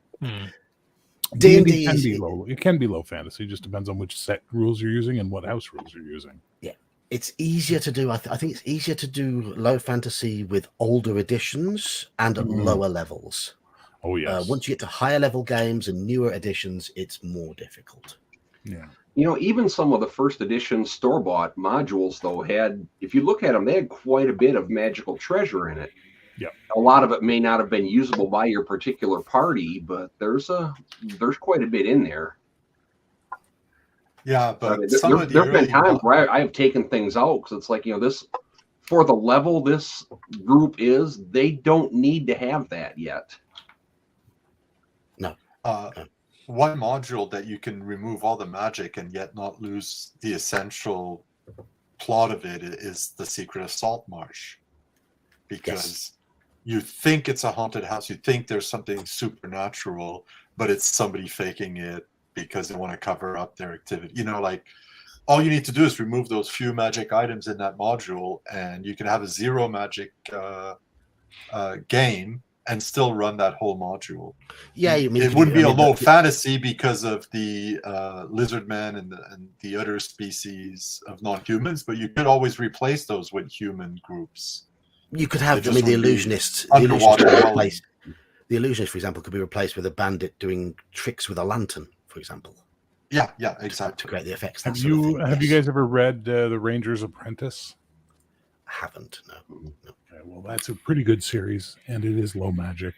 Speaker 1: D&D
Speaker 7: can be low. It can be low fantasy. It just depends on which set rules you're using and what house rules you're using.
Speaker 1: Yeah. It's easier to do. I think it's easier to do low fantasy with older editions and at lower levels.
Speaker 7: Oh, yes.
Speaker 1: Once you get to higher level games and newer editions, it's more difficult.
Speaker 7: Yeah.
Speaker 4: You know, even some of the first edition store-bought modules, though, had, if you look at them, they had quite a bit of magical treasure in it.
Speaker 7: Yeah.
Speaker 4: A lot of it may not have been usable by your particular party, but there's quite a bit in there.
Speaker 2: Yeah, but
Speaker 4: there have been times where I have taken things out because it's like, you know, this, for the level this group is, they don't need to have that yet.
Speaker 1: No.
Speaker 2: One module that you can remove all the magic and yet not lose the essential plot of it is the Secret Assault Marsh. Because you think it's a haunted house, you think there's something supernatural, but it's somebody faking it because they want to cover up their activity. You know, like, all you need to do is remove those few magic items in that module, and you can have a zero magic game and still run that whole module.
Speaker 1: Yeah, you mean
Speaker 2: it wouldn't be a low fantasy because of the lizard men and the other species of non-humans, but you could always replace those with human groups.
Speaker 1: You could have, I mean, the illusionists. The illusionist, for example, could be replaced with a bandit doing tricks with a lantern, for example.
Speaker 2: Yeah, exactly.
Speaker 1: To create the effects.
Speaker 7: Have you guys ever read The Ranger's Apprentice?
Speaker 1: I haven't, no.
Speaker 7: Okay, well, that's a pretty good series, and it is low magic.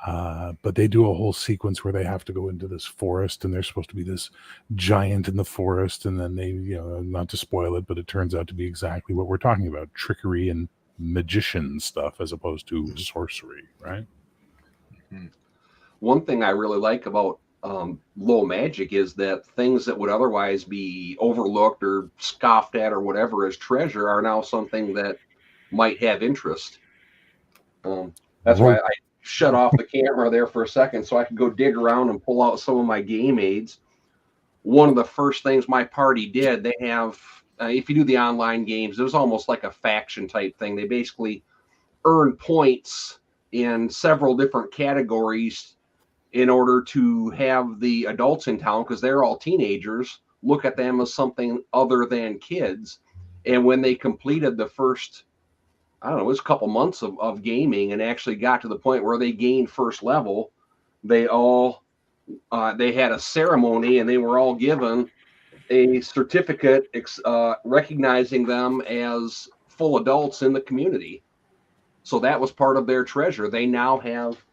Speaker 7: But they do a whole sequence where they have to go into this forest, and there's supposed to be this giant in the forest, and then they, you know, not to spoil it, but it turns out to be exactly what we're talking about, trickery and magician stuff as opposed to sorcery, right?
Speaker 4: Mm-hmm. One thing I really like about low magic is that things that would otherwise be overlooked or scoffed at or whatever as treasure are now something that might have interest. That's why I shut off the camera there for a second so I could go dig around and pull out some of my game aids. One of the first things my party did, they have, if you do the online games, it was almost like a faction type thing. They basically earn points in several different categories in order to have the adults in town, because they're all teenagers, look at them as something other than kids. And when they completed the first, I don't know, it was a couple months of gaming and actually got to the point where they gained first level, they all, they had a ceremony and they were all given a certificate recognizing them as full adults in the community. So that was part of their treasure. They now have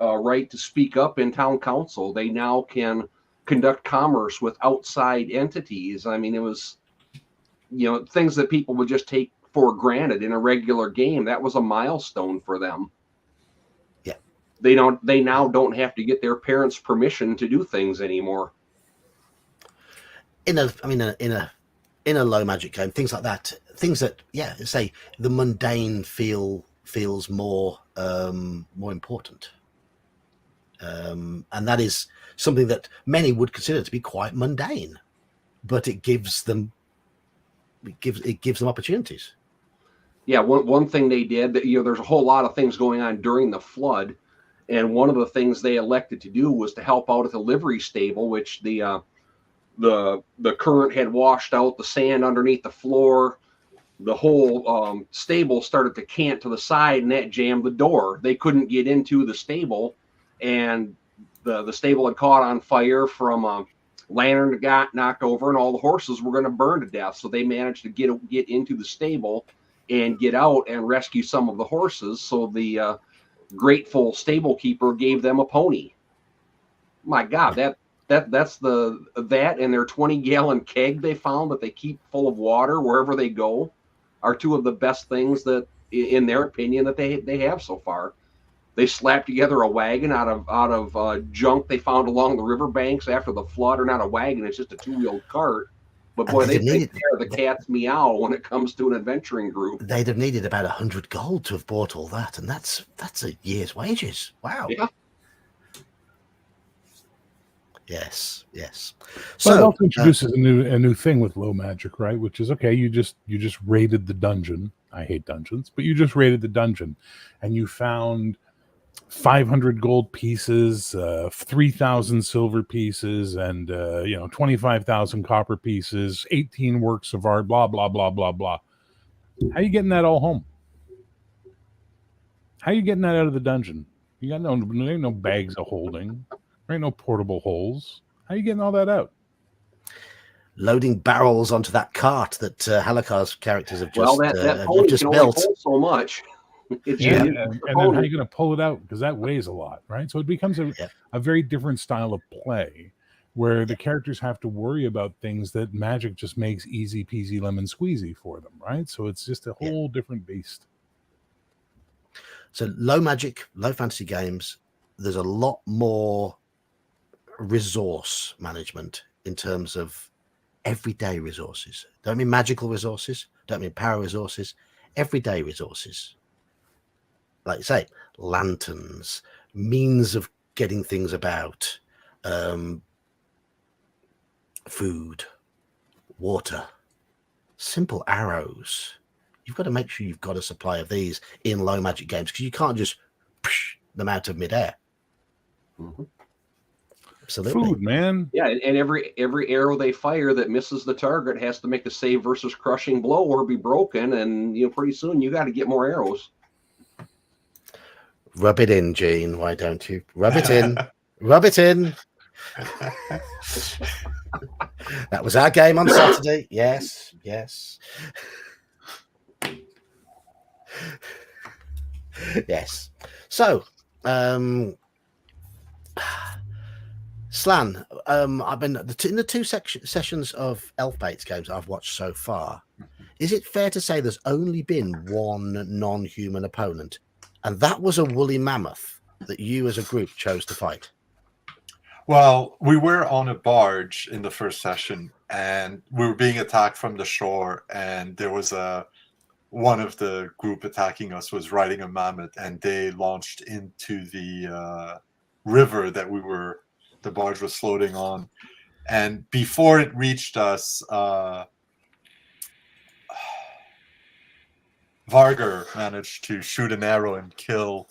Speaker 4: a right to speak up in town council. They now can conduct commerce with outside entities. I mean, it was, you know, things that people would just take for granted in a regular game. That was a milestone for them.
Speaker 1: Yeah.
Speaker 4: They now don't have to get their parents' permission to do things anymore.
Speaker 1: In a low magic game, things like that, things that, say the mundane feels more important, and that is something that many would consider to be quite mundane, but it gives them opportunities.
Speaker 4: Yeah, one thing they did, that, you know, there's a whole lot of things going on during the flood, and one of the things they elected to do was to help out at the livery stable, which the the current had washed out the sand underneath the floor. The whole stable started to cant to the side, and that jammed the door. They couldn't get into the stable, and the stable had caught on fire from a lantern that got knocked over, and all the horses were going to burn to death. So they managed to get into the stable and get out and rescue some of the horses. So the grateful stable keeper gave them a pony. My God, that's that and their 20-gallon keg they found that they keep full of water wherever they go are two of the best things that, in their opinion, that they have so far. They slapped together a wagon out of junk they found along the riverbanks after the flood, or not a wagon, it's just a two-wheeled cart. But boy, they take care of the cat's meow when it comes to an adventuring group.
Speaker 1: They'd have needed about 100 gold to have bought all that, and that's a year's wages. Wow.
Speaker 4: Yeah.
Speaker 1: Yes.
Speaker 7: So it also introduces a new thing with low magic, right? Which is okay. You just raided the dungeon. I hate dungeons, but you just raided the dungeon, and you found 500 gold pieces, 3,000 silver pieces, and 25,000 copper pieces, 18 works of art, blah blah blah blah blah. How are you getting that all home? How are you getting that out of the dungeon? You got no bags of holding. There ain't no portable holes. How are you getting all that out?
Speaker 1: Loading barrels onto that cart that Halakar's characters have just,
Speaker 4: that pony
Speaker 1: just
Speaker 4: can
Speaker 1: built.
Speaker 4: only hold so much.
Speaker 7: And then how are you going to pull it out? Because that weighs a lot, right? So it becomes a very different style of play where the characters have to worry about things that magic just makes easy peasy lemon squeezy for them, right? So it's just a whole different beast.
Speaker 1: So low magic, low fantasy games, there's a lot more resource management in terms of everyday resources. Don't mean magical resources, don't mean power resources, everyday resources. Like you say, lanterns, means of getting things about, food, water, simple arrows. You've got to make sure you've got a supply of these in low magic games, because you can't just push them out of midair.
Speaker 4: Mm-hmm.
Speaker 1: Absolutely.
Speaker 7: Food, man.
Speaker 4: Yeah, and every arrow they fire that misses the target has to make a save versus crushing blow or be broken, and pretty soon you got to get more arrows.
Speaker 1: Rub it in, Gene. Why don't you? Rub it in. Rub it in. That was our game on Saturday. Yes. Yes. So, Slan, I've been in the two sessions of Elfbait's games I've watched so far. Is it fair to say there's only been one non-human opponent, and that was a woolly mammoth that you as a group chose to fight?
Speaker 2: Well, we were on a barge in the first session, and we were being attacked from the shore, and there was one of the group attacking us was riding a mammoth, and they launched into the river that the barge was floating on. And before it reached us, Vargar managed to shoot an arrow and kill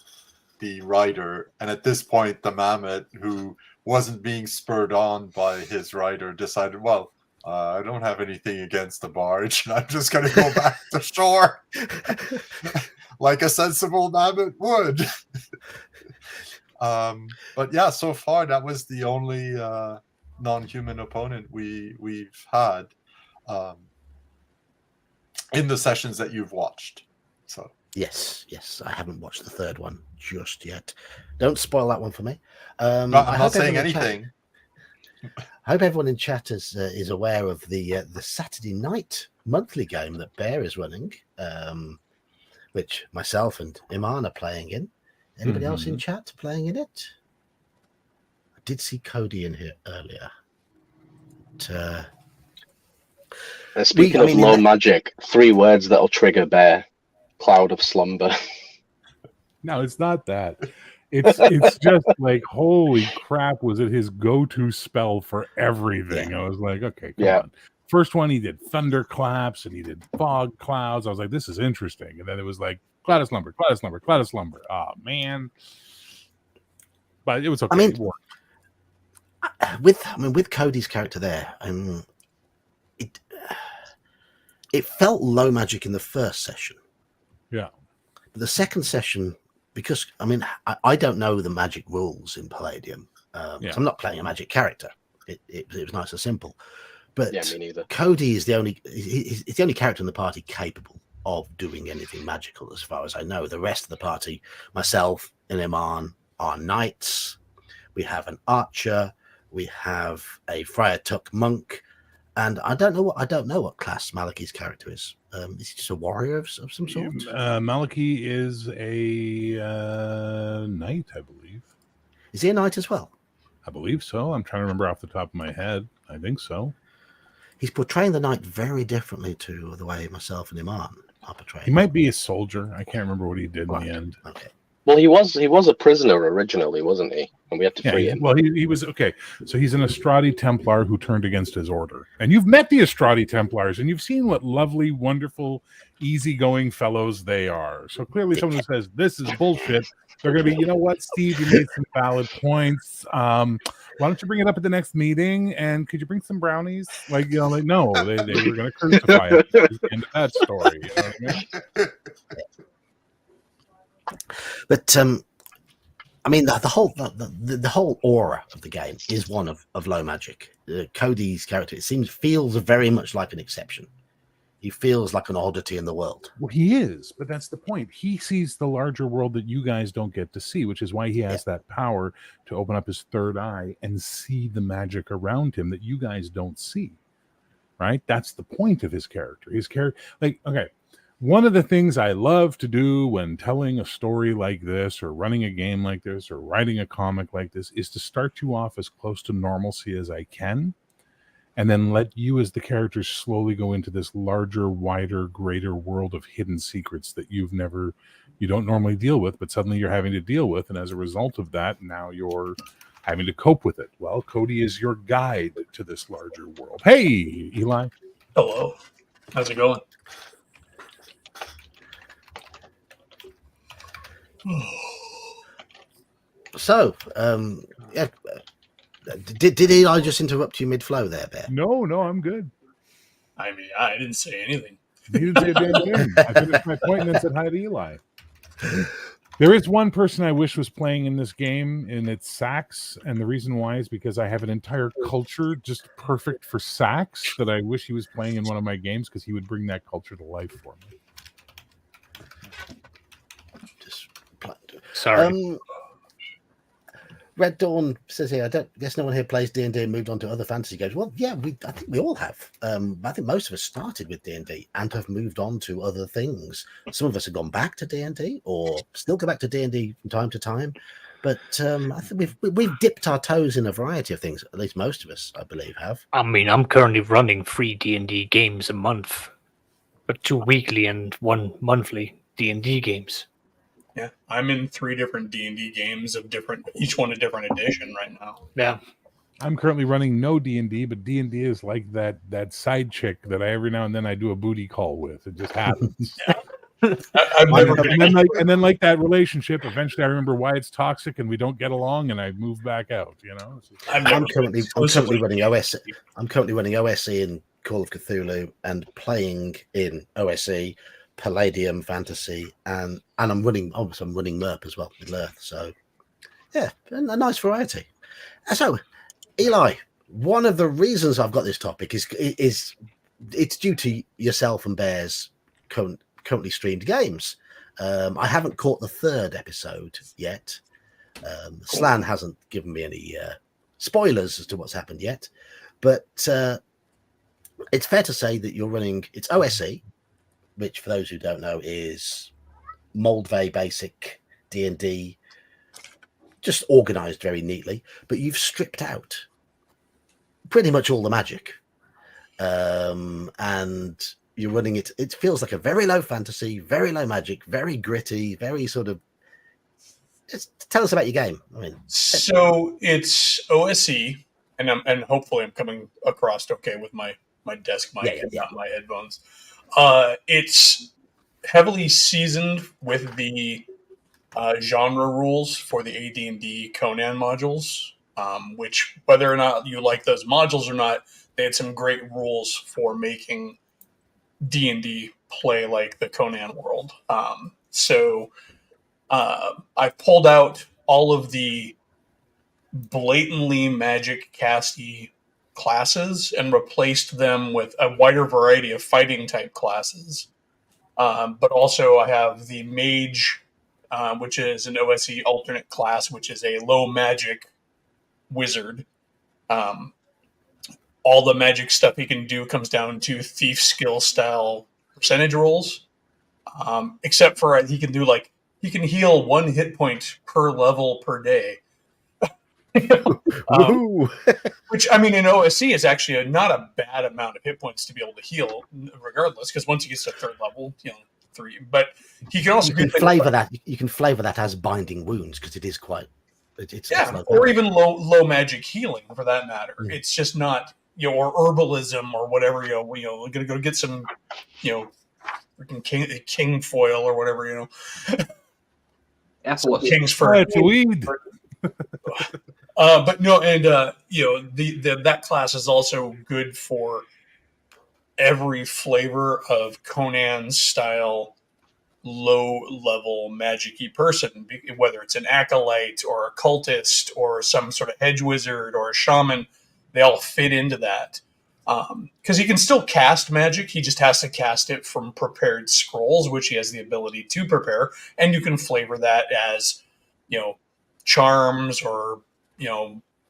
Speaker 2: the rider. And at this point, the mammoth, who wasn't being spurred on by his rider, decided, well, I don't have anything against the barge, and I'm just going to go back to shore like a sensible mammoth would. But yeah, so far that was the only non-human opponent we've had in the sessions that you've watched. So
Speaker 1: yes, I haven't watched the third one just yet. Don't spoil that one for me.
Speaker 2: I'm not saying anything.
Speaker 1: I hope everyone in chat is aware of the Saturday night monthly game that Bear is running, which myself and Iman are playing in. Anybody else in chat playing in it? I did see Cody in here earlier.
Speaker 6: Speaking of low magic, 3 words that'll trigger Bear: cloud of slumber.
Speaker 7: No, it's not that. It's just like, holy crap, was it his go-to spell for everything? Yeah. I was like, okay, come on. First one, he did thunderclaps and he did fog clouds. I was like, this is interesting. And then it was like, cloud of slumber, cloud of slumber, cloud of slumber. Oh, man. But it was okay.
Speaker 1: I mean,
Speaker 7: it worked.
Speaker 1: with Cody's character there, it felt low magic in the first session.
Speaker 7: Yeah.
Speaker 1: But the second session, because I don't know the magic rules in Palladium. So I'm not playing a magic character. It was nice and simple. But
Speaker 6: Yeah, me neither.
Speaker 1: Cody is the only character in the party capable of doing anything magical, as far as I know. The rest of the party, myself and Iman, are knights. We have an archer. We have a Friar Tuck monk, and I don't know what class Malachi's character is. Is he just a warrior of some sort?
Speaker 7: Malachi is a knight, I believe.
Speaker 1: Is he a knight as well?
Speaker 7: I believe so. I'm trying to remember off the top of my head. I think so.
Speaker 1: He's portraying the knight very differently to the way myself and Iman are portraying.
Speaker 7: He might be a soldier. I can't remember what he did in the end.
Speaker 1: Okay.
Speaker 6: Well, he was a prisoner originally, wasn't he? And we had to free him.
Speaker 7: Well, he was okay. So he's an Estradi Templar who turned against his order. And you've met the Estradi Templars, and you've seen what lovely, wonderful, easygoing fellows they are. So clearly, someone who says this is bullshit, they're going to be, you know what, Steve, you made some valid points. Why don't you bring it up at the next meeting? And could you bring some brownies? No, they were going to crucify him. End of that story. You know what I mean?
Speaker 1: But the whole aura of the game is one of low magic. Cody's character feels very much like an exception. He feels like an oddity in the world.
Speaker 7: Well, he is, but that's the point. He sees the larger world that you guys don't get to see, which is why he has that power to open up his third eye and see the magic around him that you guys don't see. Right? That's the point of his character. One of the things I love to do when telling a story like this or running a game like this or writing a comic like this is to start you off as close to normalcy as I can, and then let you as the characters slowly go into this larger, wider, greater world of hidden secrets that you don't normally deal with, but suddenly you're having to deal with. And as a result of that, now you're having to cope with it. Well, Cody is your guide to this larger world. Hey, Eli.
Speaker 8: Hello. How's it going?
Speaker 1: So, did Eli just interrupt you mid-flow there, Bear?
Speaker 7: No, I'm good.
Speaker 8: I mean, I didn't say anything.
Speaker 7: You didn't say a damn thing. I finished my point and then said hi to Eli. There is one person I wish was playing in this game, and it's Sax. And the reason why is because I have an entire culture just perfect for Sax that I wish he was playing in one of my games because he would bring that culture to life for me.
Speaker 3: Sorry.
Speaker 1: Red Dawn says here, I guess no one here plays D&D and moved on to other fantasy games. Well, yeah, I think we all have. I think most of us started with D&D and have moved on to other things. Some of us have gone back to D&D or still go back to D&D from time to time. But I think we've dipped our toes in a variety of things. At least most of us, I believe, have.
Speaker 3: I mean, I'm currently running 3 D&D games a month, but 2 weekly and 1 monthly D&D games.
Speaker 8: Yeah, I'm in 3 different D&D games of each one a different edition right now.
Speaker 3: Yeah.
Speaker 7: I'm currently running no D&D, but D&D is like that side chick that I every now and then I do a booty call with. It just happens.
Speaker 8: I've never been.
Speaker 7: And then like that relationship, eventually I remember why it's toxic and we don't get along, and I move back out. You know,
Speaker 1: I'm currently running OSE. I'm currently running OSE in Call of Cthulhu and playing in OSE, Palladium Fantasy, and I'm running MERP as well with Lurth. So yeah, a nice variety. So Eli, one of the reasons I've got this topic is it's due to yourself and Bear's currently streamed games. I haven't caught the 3rd episode yet. Slan hasn't given me any spoilers as to what's happened yet, but it's fair to say that you're running. It's OSE, which for those who don't know is Moldvay basic D&D, just organized very neatly, but you've stripped out pretty much all the magic. And you're running it. It feels like a very low fantasy, very low magic, very gritty, very sort of. Just tell us about your game. I mean,
Speaker 8: so it's OSE, and hopefully I'm coming across okay with my desk mic and not my headphones. It's heavily seasoned with the genre rules for the AD&D Conan modules. which, whether or not you like those modules or not, they had some great rules for making D&D play like the Conan world. So I pulled out all of the blatantly magic casty classes and replaced them with a wider variety of fighting type classes. But also I have the mage, which is an OSE alternate class, which is a low magic wizard. All the magic stuff he can do comes down to thief skill style percentage rolls, except for he can do he can heal 1 hit point per level per day. Which, I mean, in OSC is actually not a bad amount of hit points to be able to heal, regardless, because once he gets to 3rd level, 3. But he can also
Speaker 1: flavor that. You can flavor that as binding wounds because it is quite. It's
Speaker 8: or even low magic healing for that matter. It's just not or herbalism or whatever. We're gonna go get some freaking king foil or whatever. King's fur. But no, and that class is also good for every flavor of Conan style low level magic-y person, whether it's an acolyte or a cultist or some sort of hedge wizard or a shaman. They all fit into that because he can still cast magic. He just has to cast it from prepared scrolls, which he has the ability to prepare, and you can flavor that as charms or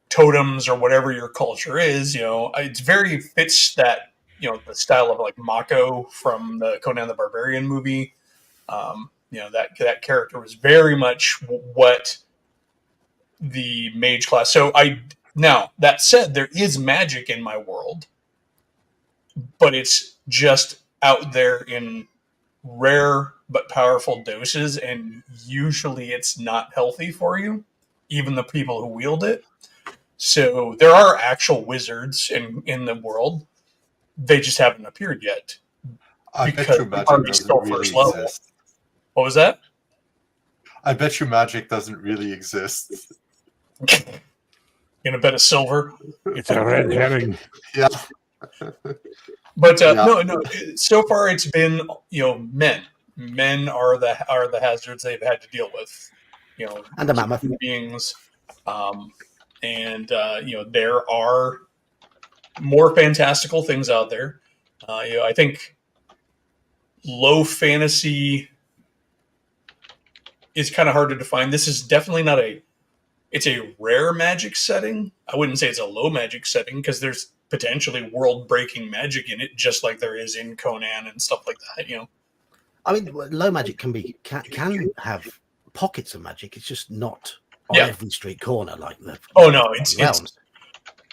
Speaker 8: totems or whatever your culture is. It's very fits that the style of like Mako from the Conan the Barbarian movie. That character was very much what the mage class. So now that said, there is magic in my world, but it's just out there in rare but powerful doses, and usually it's not healthy for you, even the people who wield it. So there are actual wizards in the world. They just haven't appeared yet.
Speaker 2: I bet you magic doesn't really exist.
Speaker 8: What was that?
Speaker 2: I bet you magic doesn't really exist.
Speaker 8: In a bit of silver.
Speaker 7: It's a red herring.
Speaker 2: Yeah.
Speaker 8: But no. So far, it's been men. Men are the hazards they've had to deal with.
Speaker 1: And the mammoth
Speaker 8: beings, and there are more fantastical things out there. I think low fantasy is kind of hard to define. This is definitely not it's a rare magic setting. I wouldn't say it's a low magic setting because there's potentially world-breaking magic in it, just like there is in Conan and stuff like that.
Speaker 1: I mean, low magic can have pockets of magic. It's just not on every street corner like the.
Speaker 8: Oh no, it's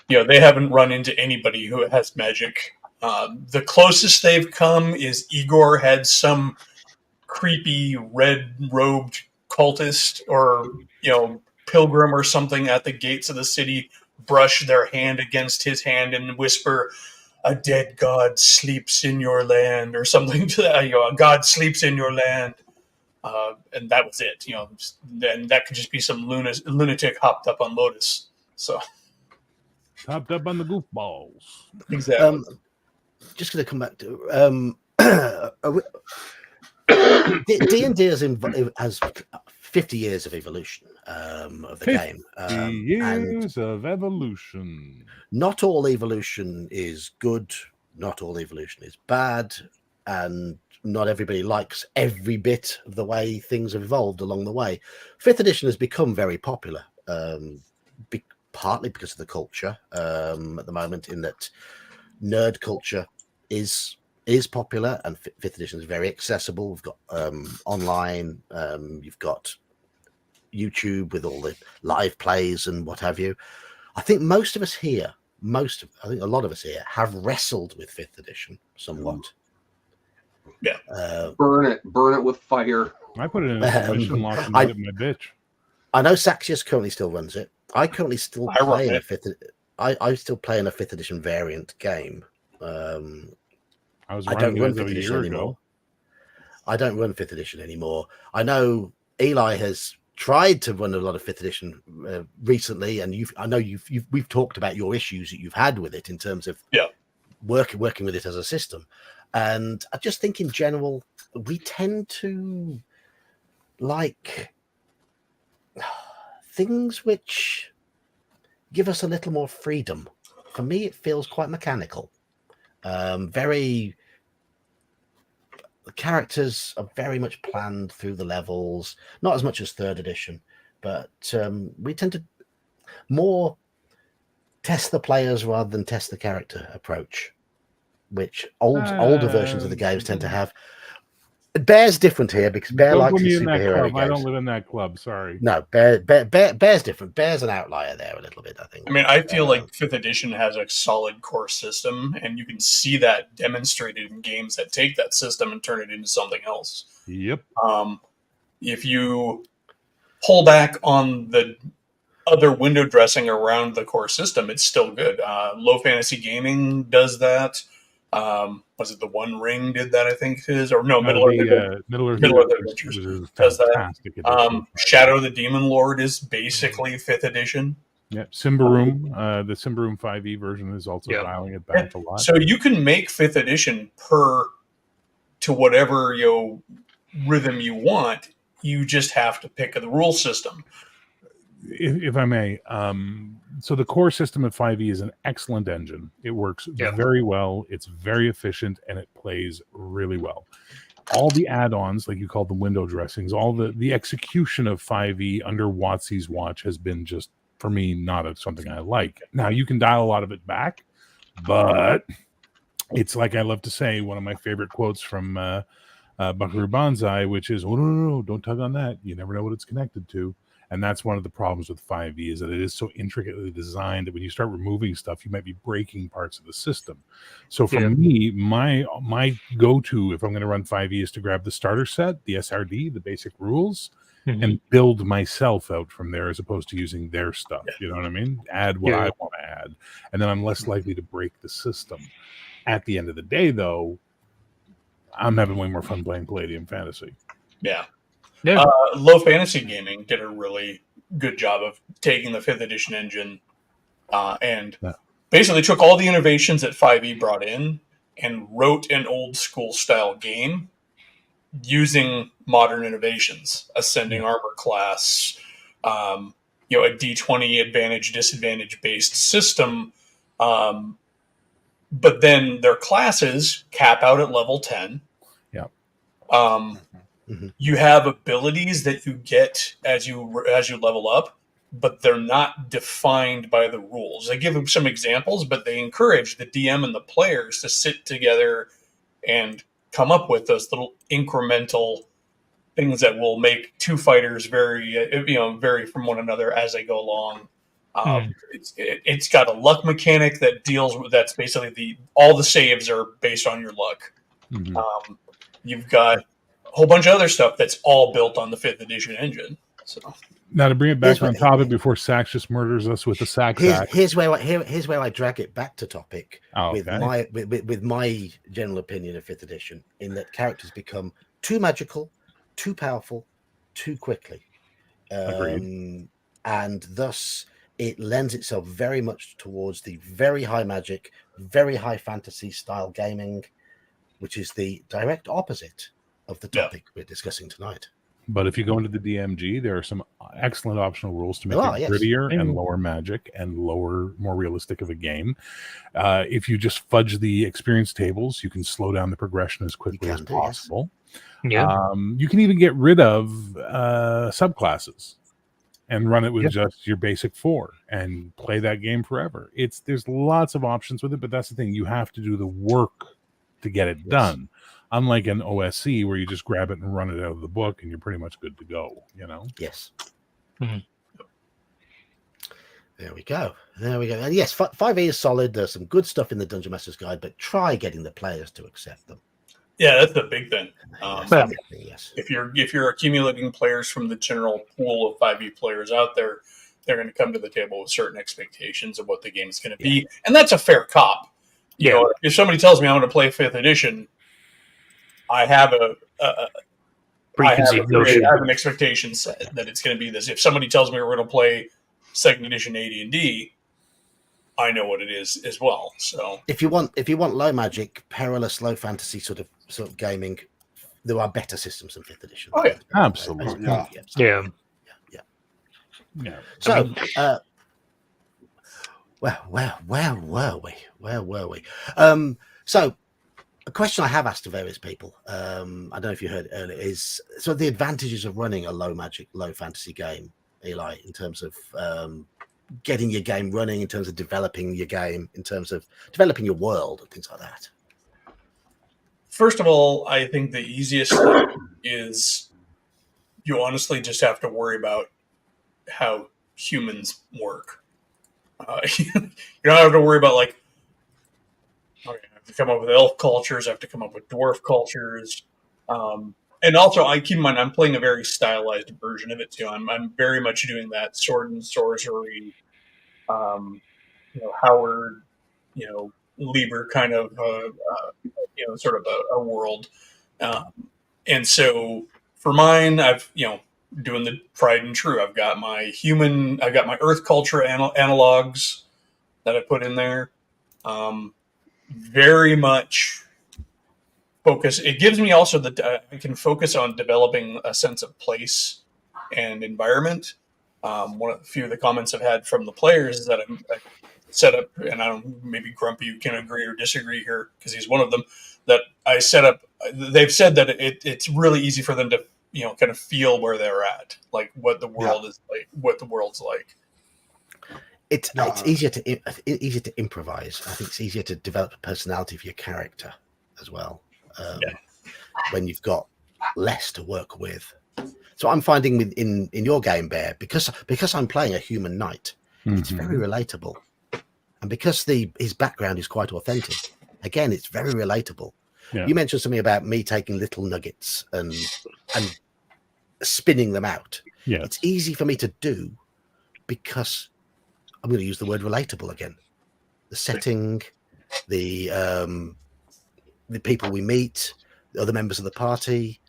Speaker 8: they haven't run into anybody who has magic. The closest they've come is Igor had some creepy red-robed cultist or pilgrim or something at the gates of the city brush their hand against his hand and whisper, "A dead god sleeps in your land," or something to that. A god sleeps in your land, and that was it. Then that could just be some lunatic hopped up on Lotus. So
Speaker 7: hopped up on the goofballs.
Speaker 8: Exactly.
Speaker 1: Just going to come back to D&D has 50 years of evolution of the game.
Speaker 7: 50 years of evolution.
Speaker 1: Not all evolution is good. Not all evolution is bad. And not everybody likes every bit of the way things have evolved along the way. 5th edition has become very popular, partly because of the culture at the moment, in that nerd culture is popular, and 5th edition is very accessible. We've got online, you've got YouTube with all the live plays and what have you. I think most of us here, I think a lot of us here have wrestled with 5th edition somewhat.
Speaker 8: Yeah.
Speaker 4: Burn it with fire.
Speaker 7: I put it in a mission lock and let my bitch.
Speaker 1: I know Saxius currently still runs it. I currently still play in a 5th. I still play in a 5th edition variant game. I don't run 5th edition anymore. I don't run 5th edition anymore. I know Eli has tried to run a lot of 5th edition recently, and we've talked about your issues that you've had with it in terms of working with it as a system. And I just think in general, we tend to like things which give us a little more freedom. For me, it feels quite mechanical. The characters are very much planned through the levels, not as much as 3rd edition, but we tend to more test the players rather than test the character approach, which older versions of the games tend to have. Bear's different here because Bear
Speaker 7: Don't
Speaker 1: likes
Speaker 7: put me
Speaker 1: his
Speaker 7: in that
Speaker 1: superhero
Speaker 7: club.
Speaker 1: games.
Speaker 7: I don't live in that club. Sorry.
Speaker 1: No, Bear's different. Bear's an outlier there a little bit, I think.
Speaker 8: I mean, I feel like 5th edition has a solid core system, and you can see that demonstrated in games that take that system and turn it into something else.
Speaker 7: Yep.
Speaker 8: If you pull back on the other window dressing around the core system, it's still good. Low Fantasy Gaming does that. Was it the One Ring did that? I think it is, or no, Middle Earth Adventures does that. Shadow the Demon Lord is basically 5th edition.
Speaker 7: Yeah, Simbaroom, the Simbaroom 5e version is also dialing it back a lot.
Speaker 8: So you can make 5th edition to whatever rhythm you want. You just have to pick the rule system.
Speaker 7: If I may, so the core system of 5e is an excellent engine. It works very well. It's very efficient, and it plays really well. All the add-ons, like you called them window dressings, all the execution of 5e under WotC's watch has been just, for me, not something I like. Now, you can dial a lot of it back, but it's like I love to say, one of my favorite quotes from Buckaroo Banzai, which is, oh, no, don't tug on that. You never know what it's connected to. And that's one of the problems with 5e, is that it is so intricately designed that when you start removing stuff, you might be breaking parts of the system. So for me, my go-to, if I'm going to run 5e, is to grab the starter set, the SRD, the basic rules, and build myself out from there, as opposed to using their stuff. You know what I mean? Add what I want to add. And then I'm less likely to break the system. At the end of the day, though, I'm having way more fun playing Palladium Fantasy.
Speaker 8: Yeah. Low Fantasy Gaming did a really good job of taking the 5th edition engine and basically took all the innovations that 5e brought in and wrote an old school style game using modern innovations, ascending armor class, a D20 advantage disadvantage based system. But then their classes cap out at level 10.
Speaker 7: Yeah.
Speaker 8: You have abilities that you get as you level up, but they're not defined by the rules. They give them some examples, but they encourage the DM and the players to sit together and come up with those little incremental things that will make two fighters vary from one another as they go along. It's got a luck mechanic that deals with that's basically all the saves are based on your luck. You've got a whole bunch of other stuff that's all built on the 5th edition engine. So
Speaker 7: now to bring it back on topic before Sax just murders us with the sack.
Speaker 1: Here's where I drag it back to topic
Speaker 7: okay.
Speaker 1: with my general opinion of 5th edition, in that characters become too magical, too powerful, too quickly,
Speaker 7: Agreed.
Speaker 1: And thus it lends itself very much towards the very high magic, very high fantasy style gaming, which is the direct opposite of the topic we're discussing tonight.
Speaker 7: But if you go into the DMG, there are some excellent optional rules to make it grittier and lower magic and more realistic of a game. If you just fudge the experience tables, you can slow down the progression as quickly as possible. You can even get rid of subclasses and run it with just your basic 4 and play that game forever. There's lots of options with it, but that's the thing. You have to do the work to get it done. Unlike an OSC where you just grab it and run it out of the book and you're pretty much good to go,
Speaker 1: Yes. There we go. And yes, 5e is solid. There's some good stuff in the Dungeon Master's Guide, but try getting the players to accept them.
Speaker 8: Yeah, that's the big thing.
Speaker 1: Yes.
Speaker 8: If you're accumulating players from the general pool of 5e players out there, they're going to come to the table with certain expectations of what the game is going to be, and that's a fair cop. You know, if somebody tells me I'm going to play 5th edition, I have
Speaker 3: preconceived notion.
Speaker 8: I have an expectation set that it's going to be this. If somebody tells me we're going to play second edition AD&D, I know what it is as well. So
Speaker 1: if you want low magic, perilous, low fantasy sort of gaming, there are better systems than 5th edition.
Speaker 8: Oh, yeah.
Speaker 7: Absolutely.
Speaker 2: Yeah.
Speaker 7: Yeah.
Speaker 1: So, where were we? So, a question I have asked to various people, I don't know if you heard it earlier, is so the advantages of running a low magic, low fantasy game, Eli, in terms of getting your game running, in terms of developing your game, in terms of developing your world and things like that.
Speaker 8: First of all, I think the easiest thing is you honestly just have to worry about how humans work. You don't have to worry about I have to come up with elf cultures, I have to come up with dwarf cultures. And also, I keep in mind, I'm playing a very stylized version of it too. I'm very much doing that sword and sorcery, Howard, Lieber kind of, sort of a world. And so for mine, I've, doing the tried and true. I've got my earth culture analogs that I put in there. Very much focus. It gives me also I can focus on developing a sense of place and environment. One of the few of the comments I've had from the players is that I set up, and I don't, maybe Grumpy can agree or disagree here because he's one of them, that I set up. They've said that it's really easy for them to, kind of feel where they're at, like what the world is like, what the world's like.
Speaker 1: It's easier to improvise. I think it's easier to develop a personality for your character as well. When you've got less to work with. So I'm finding in your game, Bear, because I'm playing a human knight, it's very relatable. And because his background is quite authentic, again, it's very relatable. Yeah. You mentioned something about me taking little nuggets and spinning them out. Yeah. It's easy for me to do because I'm going to use the word relatable again. The setting, the people we meet, the other members of the party,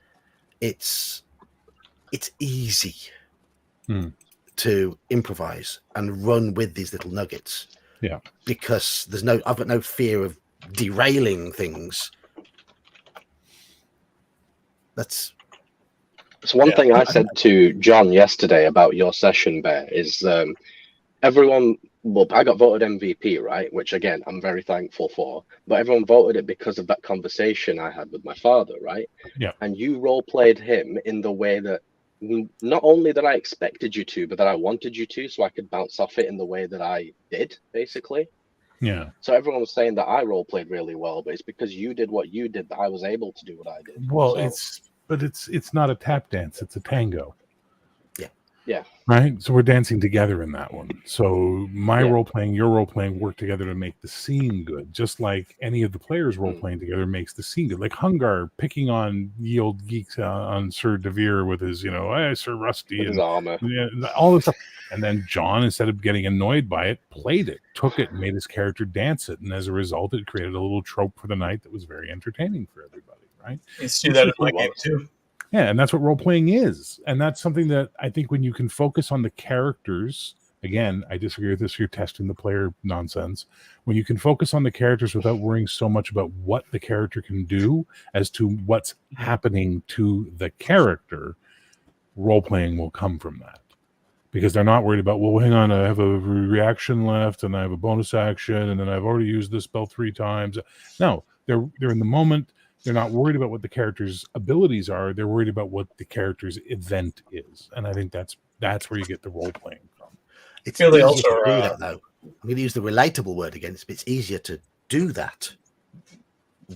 Speaker 1: it's easy to improvise and run with these little nuggets. Yeah, because I've got no fear of derailing things. So
Speaker 6: one thing I said to John yesterday about your session, Bear, is everyone. Well, I got voted MVP, right? Which again, I'm very thankful for. But everyone voted it because of that conversation I had with my father, right? Yeah. And you role played him in the way that not only that I expected you to, but that I wanted you to, so I could bounce off it in the way that I did, basically. Yeah. So everyone was saying that I role played really well, but it's because you did what you did that I was able to do what I did.
Speaker 7: Well, it's not a tap dance; it's a tango.
Speaker 6: Yeah.
Speaker 7: Right. So we're dancing together in that one. So my role playing, your role playing work together to make the scene good. Just like any of the players role playing together makes the scene good. Like Hungar picking on ye old geeks on Sir Devere with his, hey, Sir Rusty
Speaker 6: with
Speaker 7: and
Speaker 6: his armor.
Speaker 7: All this stuff. And then John, instead of getting annoyed by it, played it, took it, and made his character dance it. And as a result, it created a little trope for the night that was very entertaining for everybody. Right.
Speaker 8: Let's do that in my game too.
Speaker 7: Yeah, and that's what role-playing is. And that's something that I think when you can focus on the characters, again, I disagree with this, you're testing the player nonsense. When you can focus on the characters without worrying so much about what the character can do as to what's happening to the character, role-playing will come from that. Because they're not worried about, well, hang on, I have a reaction left, and I have a bonus action, and then I've already used this spell 3 times. No, they're in the moment. They're not worried about what the character's abilities are. They're worried about what the character's event is, and I think that's where you get the role playing from.
Speaker 1: It's easier to do that, though. I'm going to use the relatable word again. It's easier to do that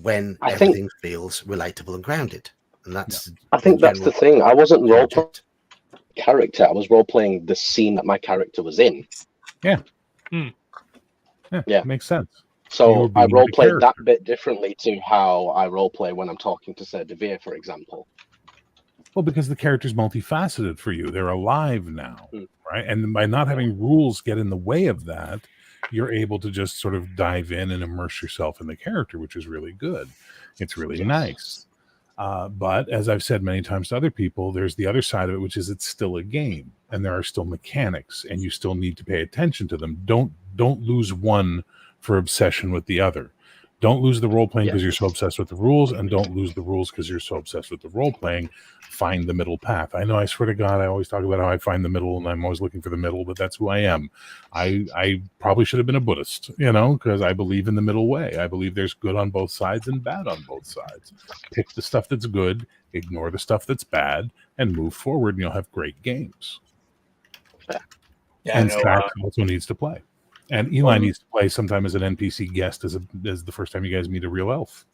Speaker 1: when everything feels relatable and grounded, and that's.
Speaker 6: I think that's the thing. I wasn't role playing character. I was role playing the scene that my character was in.
Speaker 7: Yeah. Yeah, makes sense.
Speaker 6: So I role played that bit differently to how I role play when I'm talking to Sir Devere, for example.
Speaker 7: Well, because the character's multifaceted for you. They're alive now, right? And by not having rules get in the way of that, you're able to just sort of dive in and immerse yourself in the character, which is really good. It's really nice. But as I've said many times to other people, there's the other side of it, which is it's still a game, and there are still mechanics, and you still need to pay attention to them. Don't lose one for obsession with the other. Don't lose the role playing because you're so obsessed with the rules, and don't lose the rules because you're so obsessed with the role playing. Find the middle path. I know, I swear to God, I always talk about how I find the middle, and I'm always looking for the middle, but that's who I am. I probably should have been a Buddhist, because I believe in the middle way. I believe there's good on both sides and bad on both sides. Pick the stuff that's good, ignore the stuff that's bad, and move forward, and you'll have great games.
Speaker 8: Yeah,
Speaker 7: And Stax also needs to play. And Eli needs to play sometime as an NPC guest as the first time you guys meet a real elf.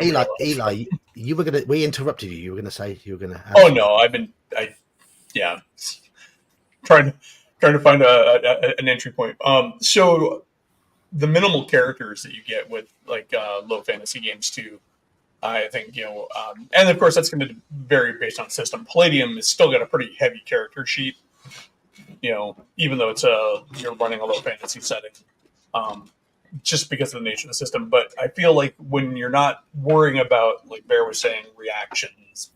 Speaker 1: Eli, you were gonna. We interrupted you. You were gonna say you were gonna.
Speaker 8: Oh no, trying to find an entry point. So the minimal characters that you get with like low fantasy games too, I think and of course that's going to vary based on system. Palladium has still got a pretty heavy character sheet. Even though it's you're running a low fantasy setting, just because of the nature of the system. But I feel like when you're not worrying about, like Bear was saying, reactions,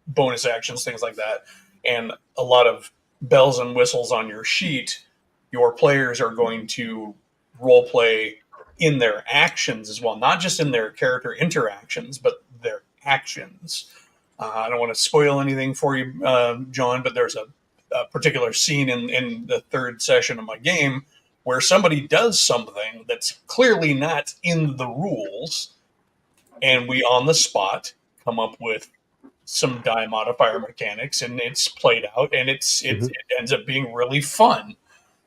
Speaker 8: bonus actions, things like that, and a lot of bells and whistles on your sheet, your players are going to role play in their actions as well, not just in their character interactions, but their actions. I don't want to spoil anything for you, John, but there's a particular scene in the third session of my game where somebody does something that's clearly not in the rules, and we on the spot come up with some die modifier mechanics, and it's played out, and it ends up being really fun,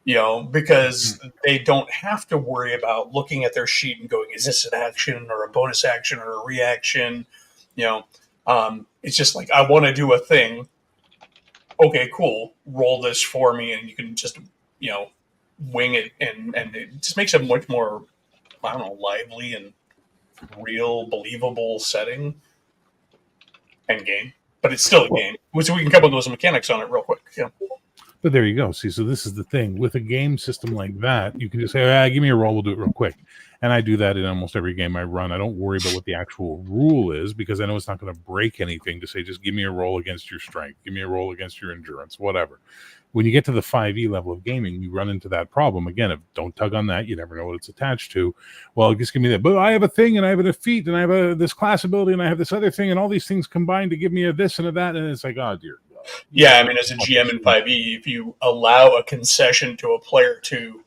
Speaker 8: because they don't have to worry about looking at their sheet and going, is this an action or a bonus action or a reaction? It's just like, I want to do a thing. Okay, cool. Roll this for me, and you can just, wing it, and it just makes it much more, I don't know, lively and real, believable setting and game. But it's still a game, so we can come up with those mechanics on it real quick.
Speaker 7: But there you go. See, so this is the thing. With a game system like that, you can just say, give me a roll, we'll do it real quick. And I do that in almost every game I run. I don't worry about what the actual rule is, because I know it's not going to break anything to say, just give me a roll against your strength, give me a roll against your endurance, whatever. When you get to the 5e level of gaming, you run into that problem. Again, don't tug on that. You never know what it's attached to. Well, just give me that. But I have a thing, and I have a defeat, and I have this class ability, and I have this other thing, and all these things combine to give me a this and a that. And it's like, oh, dear God.
Speaker 8: Yeah, I mean, as a GM in 5e, if you allow a concession to a player to,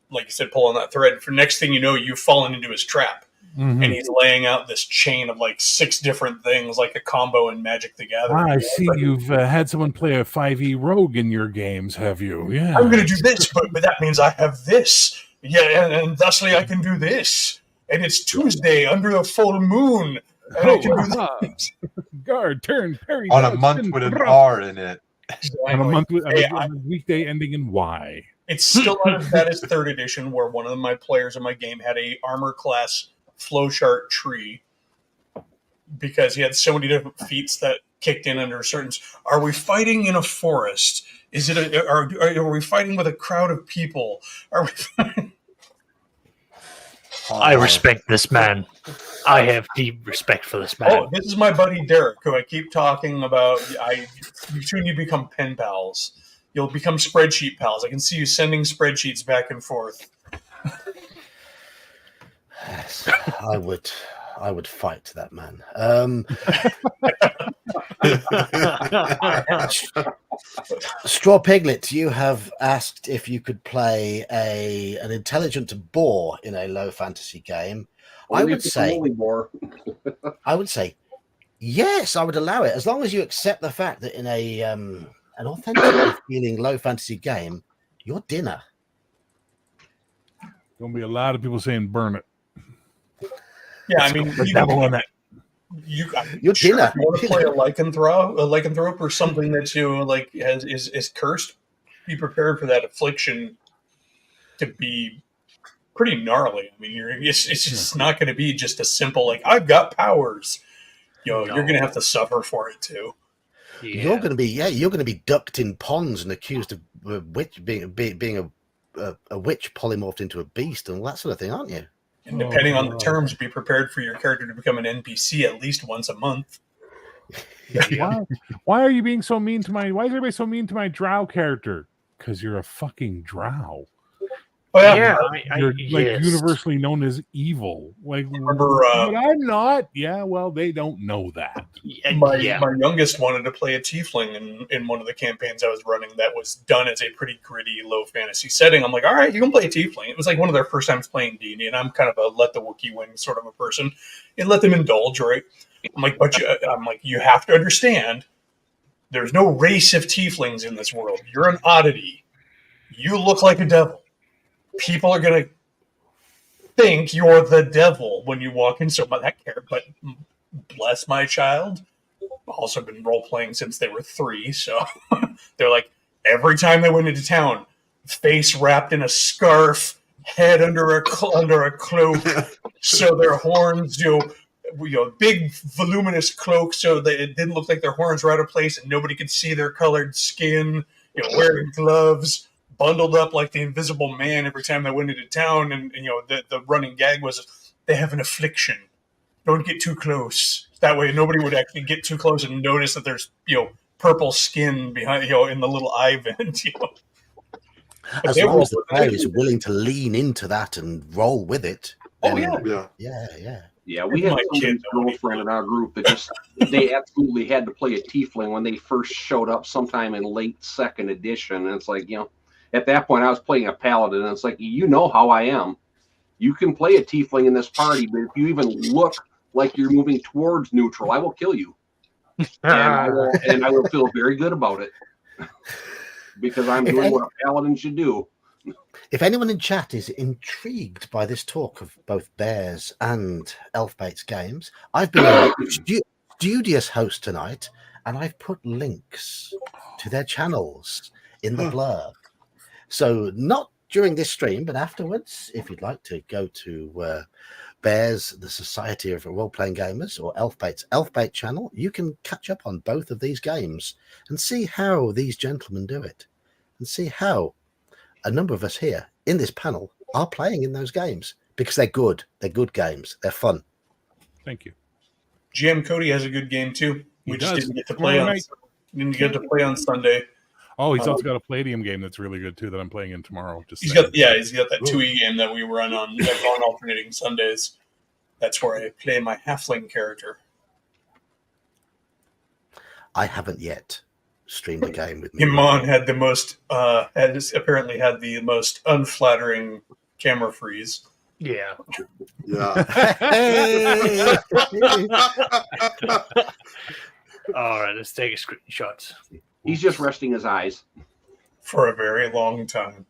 Speaker 8: like you said, pull on that thread, for next thing you know, you've fallen into his trap. Mm-hmm. And he's laying out this chain of like 6 different things, like a combo in Magic the Gathering.
Speaker 7: I see you've had someone play a 5e rogue in your games, have you? Yeah.
Speaker 8: I'm going to do this, but that means I have this. Yeah, and thusly I can do this. And it's Tuesday under the full moon. And I can do this.
Speaker 7: Guard, turn, parry.
Speaker 2: On a month with an R in it.
Speaker 7: On a month with a weekday ending in Y.
Speaker 8: It's still out of that is 3rd edition, where one of my players in my game had a armor class flowchart tree because he had so many different feats that kicked in under certain. Are we fighting in a forest? Is it are we fighting with a crowd of people? Are we?
Speaker 3: I respect this man. I have deep respect for this man.
Speaker 8: Oh, this is my buddy Derek, who I keep talking about. Soon you become pen pals. You'll become spreadsheet pals. I can see you sending spreadsheets back and forth.
Speaker 1: Yes, I would fight that man. Straw Piglet, you have asked if you could play an intelligent boar in a low fantasy game. I would say yes, I would allow it, as long as you accept the fact that in an authentic feeling low fantasy game, you're dinner.
Speaker 7: Gonna be a lot of people saying burn it.
Speaker 8: Yeah, I mean,
Speaker 1: you're dinner.
Speaker 8: You want to play a lycanthrope or something that is cursed. Be prepared for that affliction to be pretty gnarly. I mean, it's just not going to be just a simple like I've got powers. You're going to have to suffer for it too.
Speaker 1: Yeah. You're going to be ducked in ponds and accused of being a witch polymorphed into a beast and all that sort of thing, aren't you?
Speaker 8: And depending on the terms, be prepared for your character to become an NPC at least once a month.
Speaker 7: Why are you being so mean to my? Why is everybody so mean to my drow character? Because you're a fucking drow.
Speaker 8: Oh yeah,
Speaker 3: Yeah,
Speaker 7: You're like
Speaker 3: yes.
Speaker 7: universally known as evil. Like,
Speaker 8: Remember,
Speaker 7: but I'm not. Yeah, well, they don't know that.
Speaker 8: my
Speaker 3: Yeah.
Speaker 8: youngest wanted to play a tiefling in one of the campaigns I was running that was done as a pretty gritty low fantasy setting. I'm like, all right, you can play a tiefling. It was like one of their first times playing D&D, and I'm kind of a let the Wookiee win sort of a person and let them indulge, right? I'm like, you have to understand, there's no race of tieflings in this world. You're an oddity. You look like a devil. People are gonna think you're the devil when you walk in. So, but bless my child. Also been role playing since they were 3, so they're like every time they went into town, face wrapped in a scarf, head under a cloak, so their horns, big voluminous cloak, so that it didn't look like their horns were out of place, and nobody could see their colored skin. Wearing gloves, bundled up like the Invisible Man every time they went into town, and the running gag was they have an affliction. Don't get too close. That way, nobody would actually get too close and notice that there's purple skin behind in the little eye vent.
Speaker 1: As long as the player is willing to lean into that and roll with it.
Speaker 8: Oh
Speaker 1: then,
Speaker 8: yeah.
Speaker 4: Yeah, we had somebody's girlfriend in our group that they absolutely had to play a tiefling when they first showed up sometime in late 2nd edition. And it's like, at that point I was playing a paladin, and it's like, how I am. You can play a tiefling in this party, but if you even look like you're moving towards neutral, I will kill you. And I will feel very good about it. Because I'm doing what a paladin should do.
Speaker 1: If anyone in chat is intrigued by this talk of both Bears and Elfbait's games, I've been a studious host tonight, and I've put links to their channels in the blurb. So not during this stream, but afterwards, if you'd like to go to Bears, the Society of Role-Playing Gamers, or Elfbait's Elfbait channel, you can catch up on both of these games and see how these gentlemen do it, and see how a number of us here in this panel are playing in those games, because they're good. They're good games. They're fun.
Speaker 7: Thank you.
Speaker 8: GM Cody has a good game too. We just didn't get to play on Sunday.
Speaker 7: Oh, he's also got a Palladium game that's really good too that I'm playing in tomorrow.
Speaker 8: He's got that 2E game that we run on alternating Sundays. That's where I play my halfling character.
Speaker 1: I haven't yet streamed a game with me.
Speaker 8: Iman had the most apparently had the most unflattering camera freeze.
Speaker 3: Yeah. All right, let's take a screenshot.
Speaker 4: He's just resting his eyes
Speaker 8: for a very long time.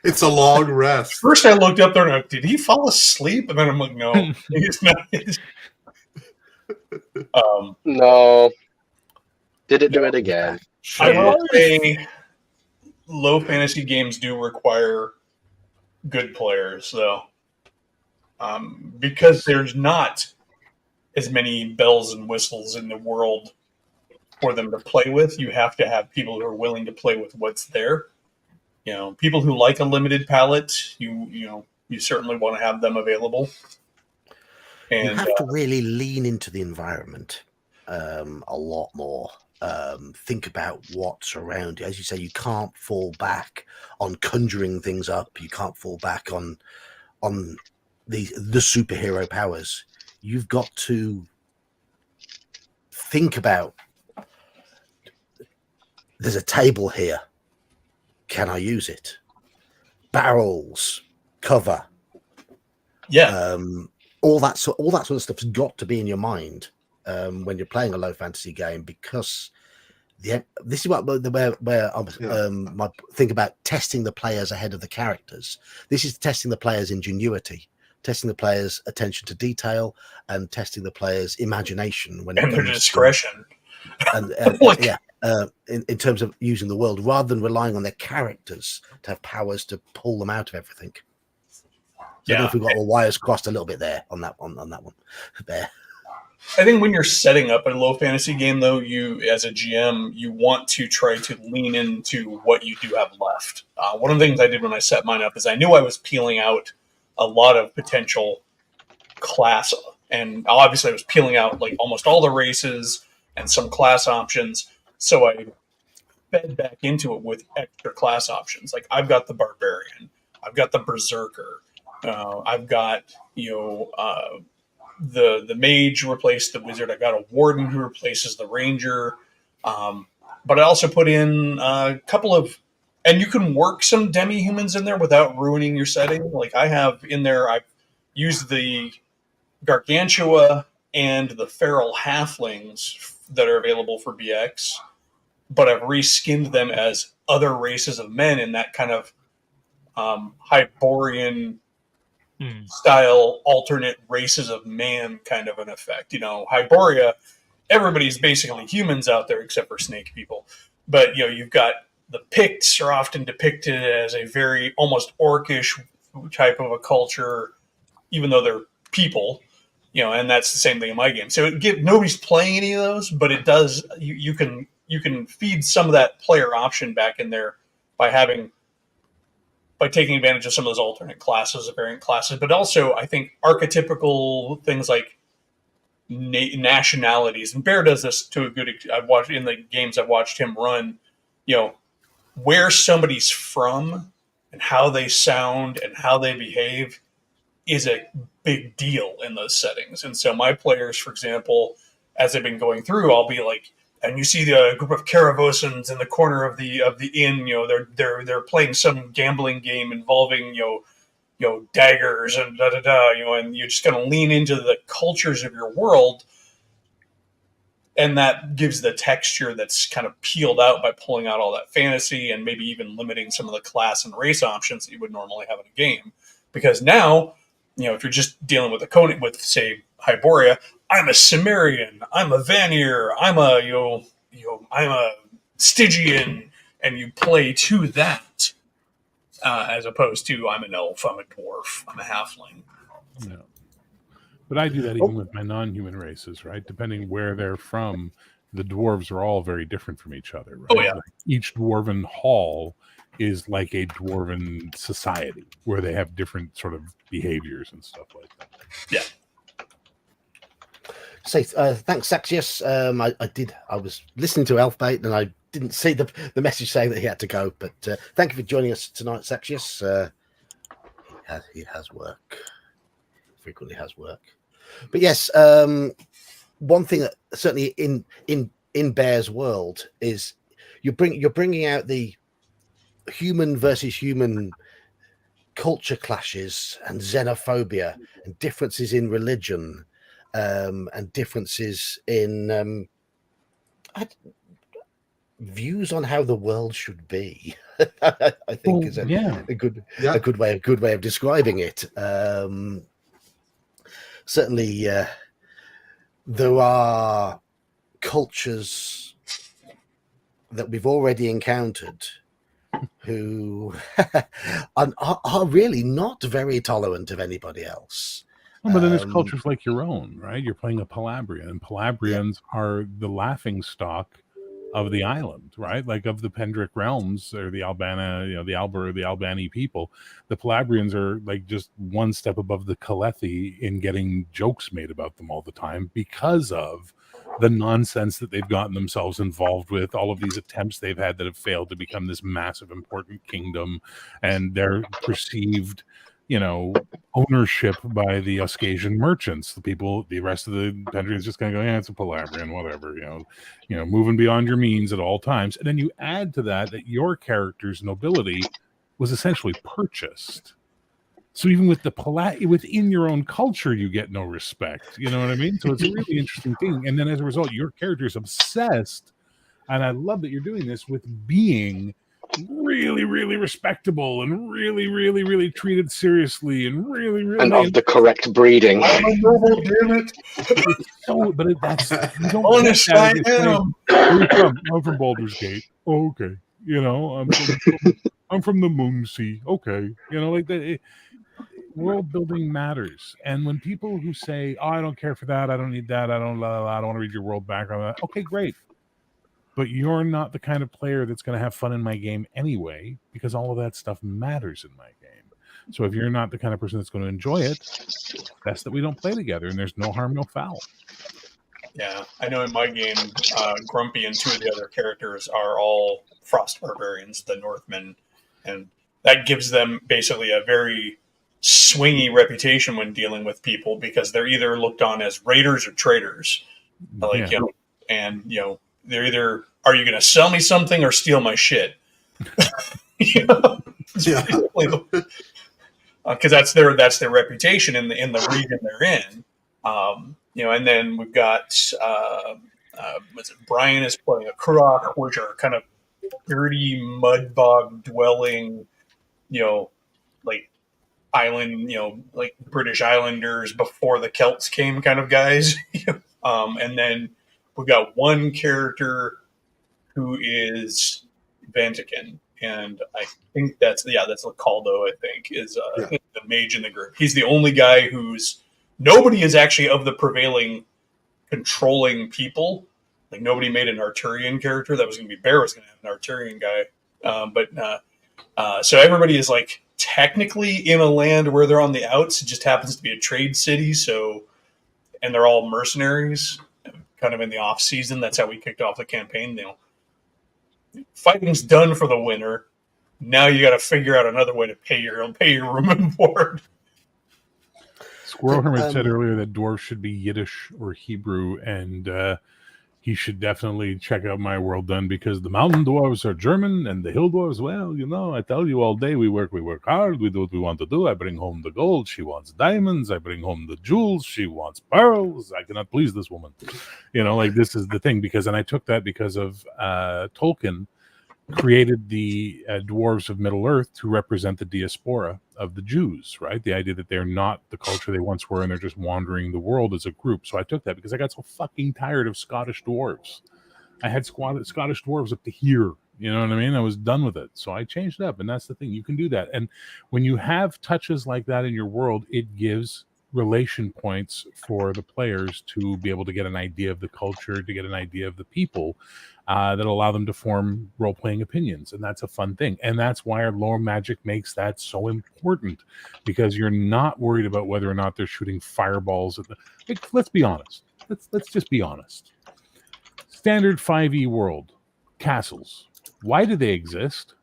Speaker 2: It's a long rest.
Speaker 8: First, I looked up there and I'm like, did he fall asleep? And then I'm like, no, he's not.
Speaker 6: No. Did it do it again?
Speaker 8: I will say low fantasy games do require good players, though. Because there's not as many bells and whistles in the world for them to play with. You have to have people who are willing to play with what's there. People who like a limited palette, you certainly want to have them available. And
Speaker 1: you have to really lean into the environment a lot more. Think about what's around you. As you say, you can't fall back on conjuring things up. You can't fall back on the superhero powers. You've got to think about, there's a table here. Can I use it? Barrels, cover.
Speaker 8: Yeah.
Speaker 1: All that sort of stuff's got to be in your mind when you're playing a low fantasy game, because this is where I think about testing the players ahead of the characters. This is testing the players' ingenuity, testing the players' attention to detail, and testing the players' imagination and
Speaker 8: their discretion.
Speaker 1: In terms of using the world, rather than relying on their characters to have powers to pull them out of everything. So I don't know if we've got the wires crossed a little bit there on that one there.
Speaker 8: I think when you're setting up a low fantasy game, though, you as a GM, you want to try to lean into what you do have left. One of the things I did when I set mine up is I knew I was peeling out a lot of potential class, and obviously I was peeling out like almost all the races and some class options, so I fed back into it with extra class options. Like I've got the barbarian, I've got the berserker, I've got the mage replaced the wizard. I got a warden who replaces the ranger, but I also put in a couple of, and you can work some demi-humans in there without ruining your setting. Like I have in there, I've used the Gargantua and the feral halflings that are available for BX, but I've reskinned them as other races of men in that kind of Hyborian style, alternate races of man kind of an effect. Hyboria, everybody's basically humans out there except for snake people. But, you've got the Picts are often depicted as a very almost orcish type of a culture, even though they're people. And that's the same thing in my game. So nobody's playing any of those, but it does. You can feed some of that player option back in there by taking advantage of some of those alternate classes, variant classes, but also I think archetypical things like nationalities. And Bear does this to a good. I've watched in the games I've watched him run. Where somebody's from and how they sound and how they behave is a big deal in those settings. And so my players, for example, as they've been going through, I'll be like, and you see the group of Caravosans in the corner of the inn. They're playing some gambling game involving daggers and and you're just going to lean into the cultures of your world, and that gives the texture that's kind of peeled out by pulling out all that fantasy and maybe even limiting some of the class and race options that you would normally have in a game. Because now, if you're just dealing with say Hyboria, I'm a Cimmerian, I'm a Vanir, I'm a I'm a Stygian, and you play to that as opposed to I'm an elf, I'm a dwarf, I'm a halfling.
Speaker 7: Yeah. But I do that even with my non-human races, right? Depending where they're from, the dwarves are all very different from each other, right?
Speaker 8: Oh yeah.
Speaker 7: Like each dwarven hall is like a dwarven society where they have different sort of behaviors and stuff like that.
Speaker 8: Yeah.
Speaker 1: Say thanks, Saxius. I was listening to Elfbait and I didn't see the message saying that he had to go, but thank you for joining us tonight, Saxius. He has work. Frequently has work. But yes, one thing that certainly in Bear's world is you're bringing out the human versus human culture clashes and xenophobia and differences in religion, and differences in views on how the world should be. I think is a good way of describing it. Certainly, there are cultures that we've already encountered who are really not very tolerant of anybody else.
Speaker 7: Well, but then there's cultures like your own, right? You're playing a Palabrian, and Palabrians are the laughing stock of the island, right? Like of the Pendric realms or the Albana, the Alba or the Albani people. The Palabrians are like just one step above the Kalethi in getting jokes made about them all the time because of the nonsense that they've gotten themselves involved with, all of these attempts they've had that have failed to become this massive, important kingdom, and their perceived, ownership by the Oscasian merchants. The rest of the country is just going to go, yeah, it's a Palabrian, whatever, moving beyond your means at all times. And then you add to that your character's nobility was essentially purchased. So even with within your own culture, you get no respect. You know what I mean? So it's a really interesting thing. And then as a result, your character is obsessed. And I love that you're doing this with being really, really respectable and really, really, really treated seriously and really, really.
Speaker 6: And of the correct breeding.
Speaker 2: I'm a noble, damn it.
Speaker 7: That's
Speaker 8: honest I am.
Speaker 7: Where are you from? I'm from Baldur's Gate. Oh, okay. I'm from the Moonsea. Okay. Like that. World building matters. And when people who say, "Oh, I don't care for that. I don't need that. I don't want to read your world background." Okay, great. But you're not the kind of player that's going to have fun in my game anyway, because all of that stuff matters in my game. So if you're not the kind of person that's going to enjoy it, best that we don't play together, and there's no harm, no foul.
Speaker 8: Yeah, I know in my game, Grumpy and two of the other characters are all Frost Barbarians, the Northmen, and that gives them basically a very swingy reputation when dealing with people because they're either looked on as raiders or traitors. Like,
Speaker 7: Yeah.
Speaker 8: and they're either, are you going to sell me something or steal my shit? Because that's their reputation in the region they're in. And then we've got Brian is playing a Kurok, which are kind of dirty mud bog dwelling, like island, like British Islanders before the Celts came kind of guys. And then we've got one character who is Vantican, and I think that's Caldo. I think is the mage in the group. He's the only guy who's nobody is actually of the prevailing controlling people. Like nobody made an Arturian character. That was going to be Bear was going to have an Arturian guy, so everybody is like technically in a land where they're on the outs. It just happens to be a trade city. So, and they're all mercenaries, kind of in the off season. That's how we kicked off the campaign. Fighting's done for the winter. Now you got to figure out another way to pay your room and board.
Speaker 7: Squirrel Hermit said earlier that dwarves should be Yiddish or Hebrew, and he should definitely check out My World Done because the mountain dwarves are German and the hill dwarves, well, I tell you all day we work hard, we do what we want to do. I bring home the gold, she wants diamonds. I bring home the jewels, she wants pearls. I cannot please this woman. This is the thing and I took that because of Tolkien created the dwarves of Middle Earth to represent the diaspora of the Jews, right? The idea that they're not the culture they once were and they're just wandering the world as a group. So I took that because I got so fucking tired of Scottish dwarves. I had Scottish dwarves up to here. You know what I mean? I was done with it. So I changed it up, and that's the thing. You can do that. And when you have touches like that in your world, it gives relation points for the players to be able to get an idea of the culture, to get an idea of the people, that allow them to form role-playing opinions. And that's a fun thing. And that's why our lore magic makes that so important, because you're not worried about whether or not they're shooting fireballs at let's be honest. Let's just be honest. Standard 5e world, castles. Why do they exist?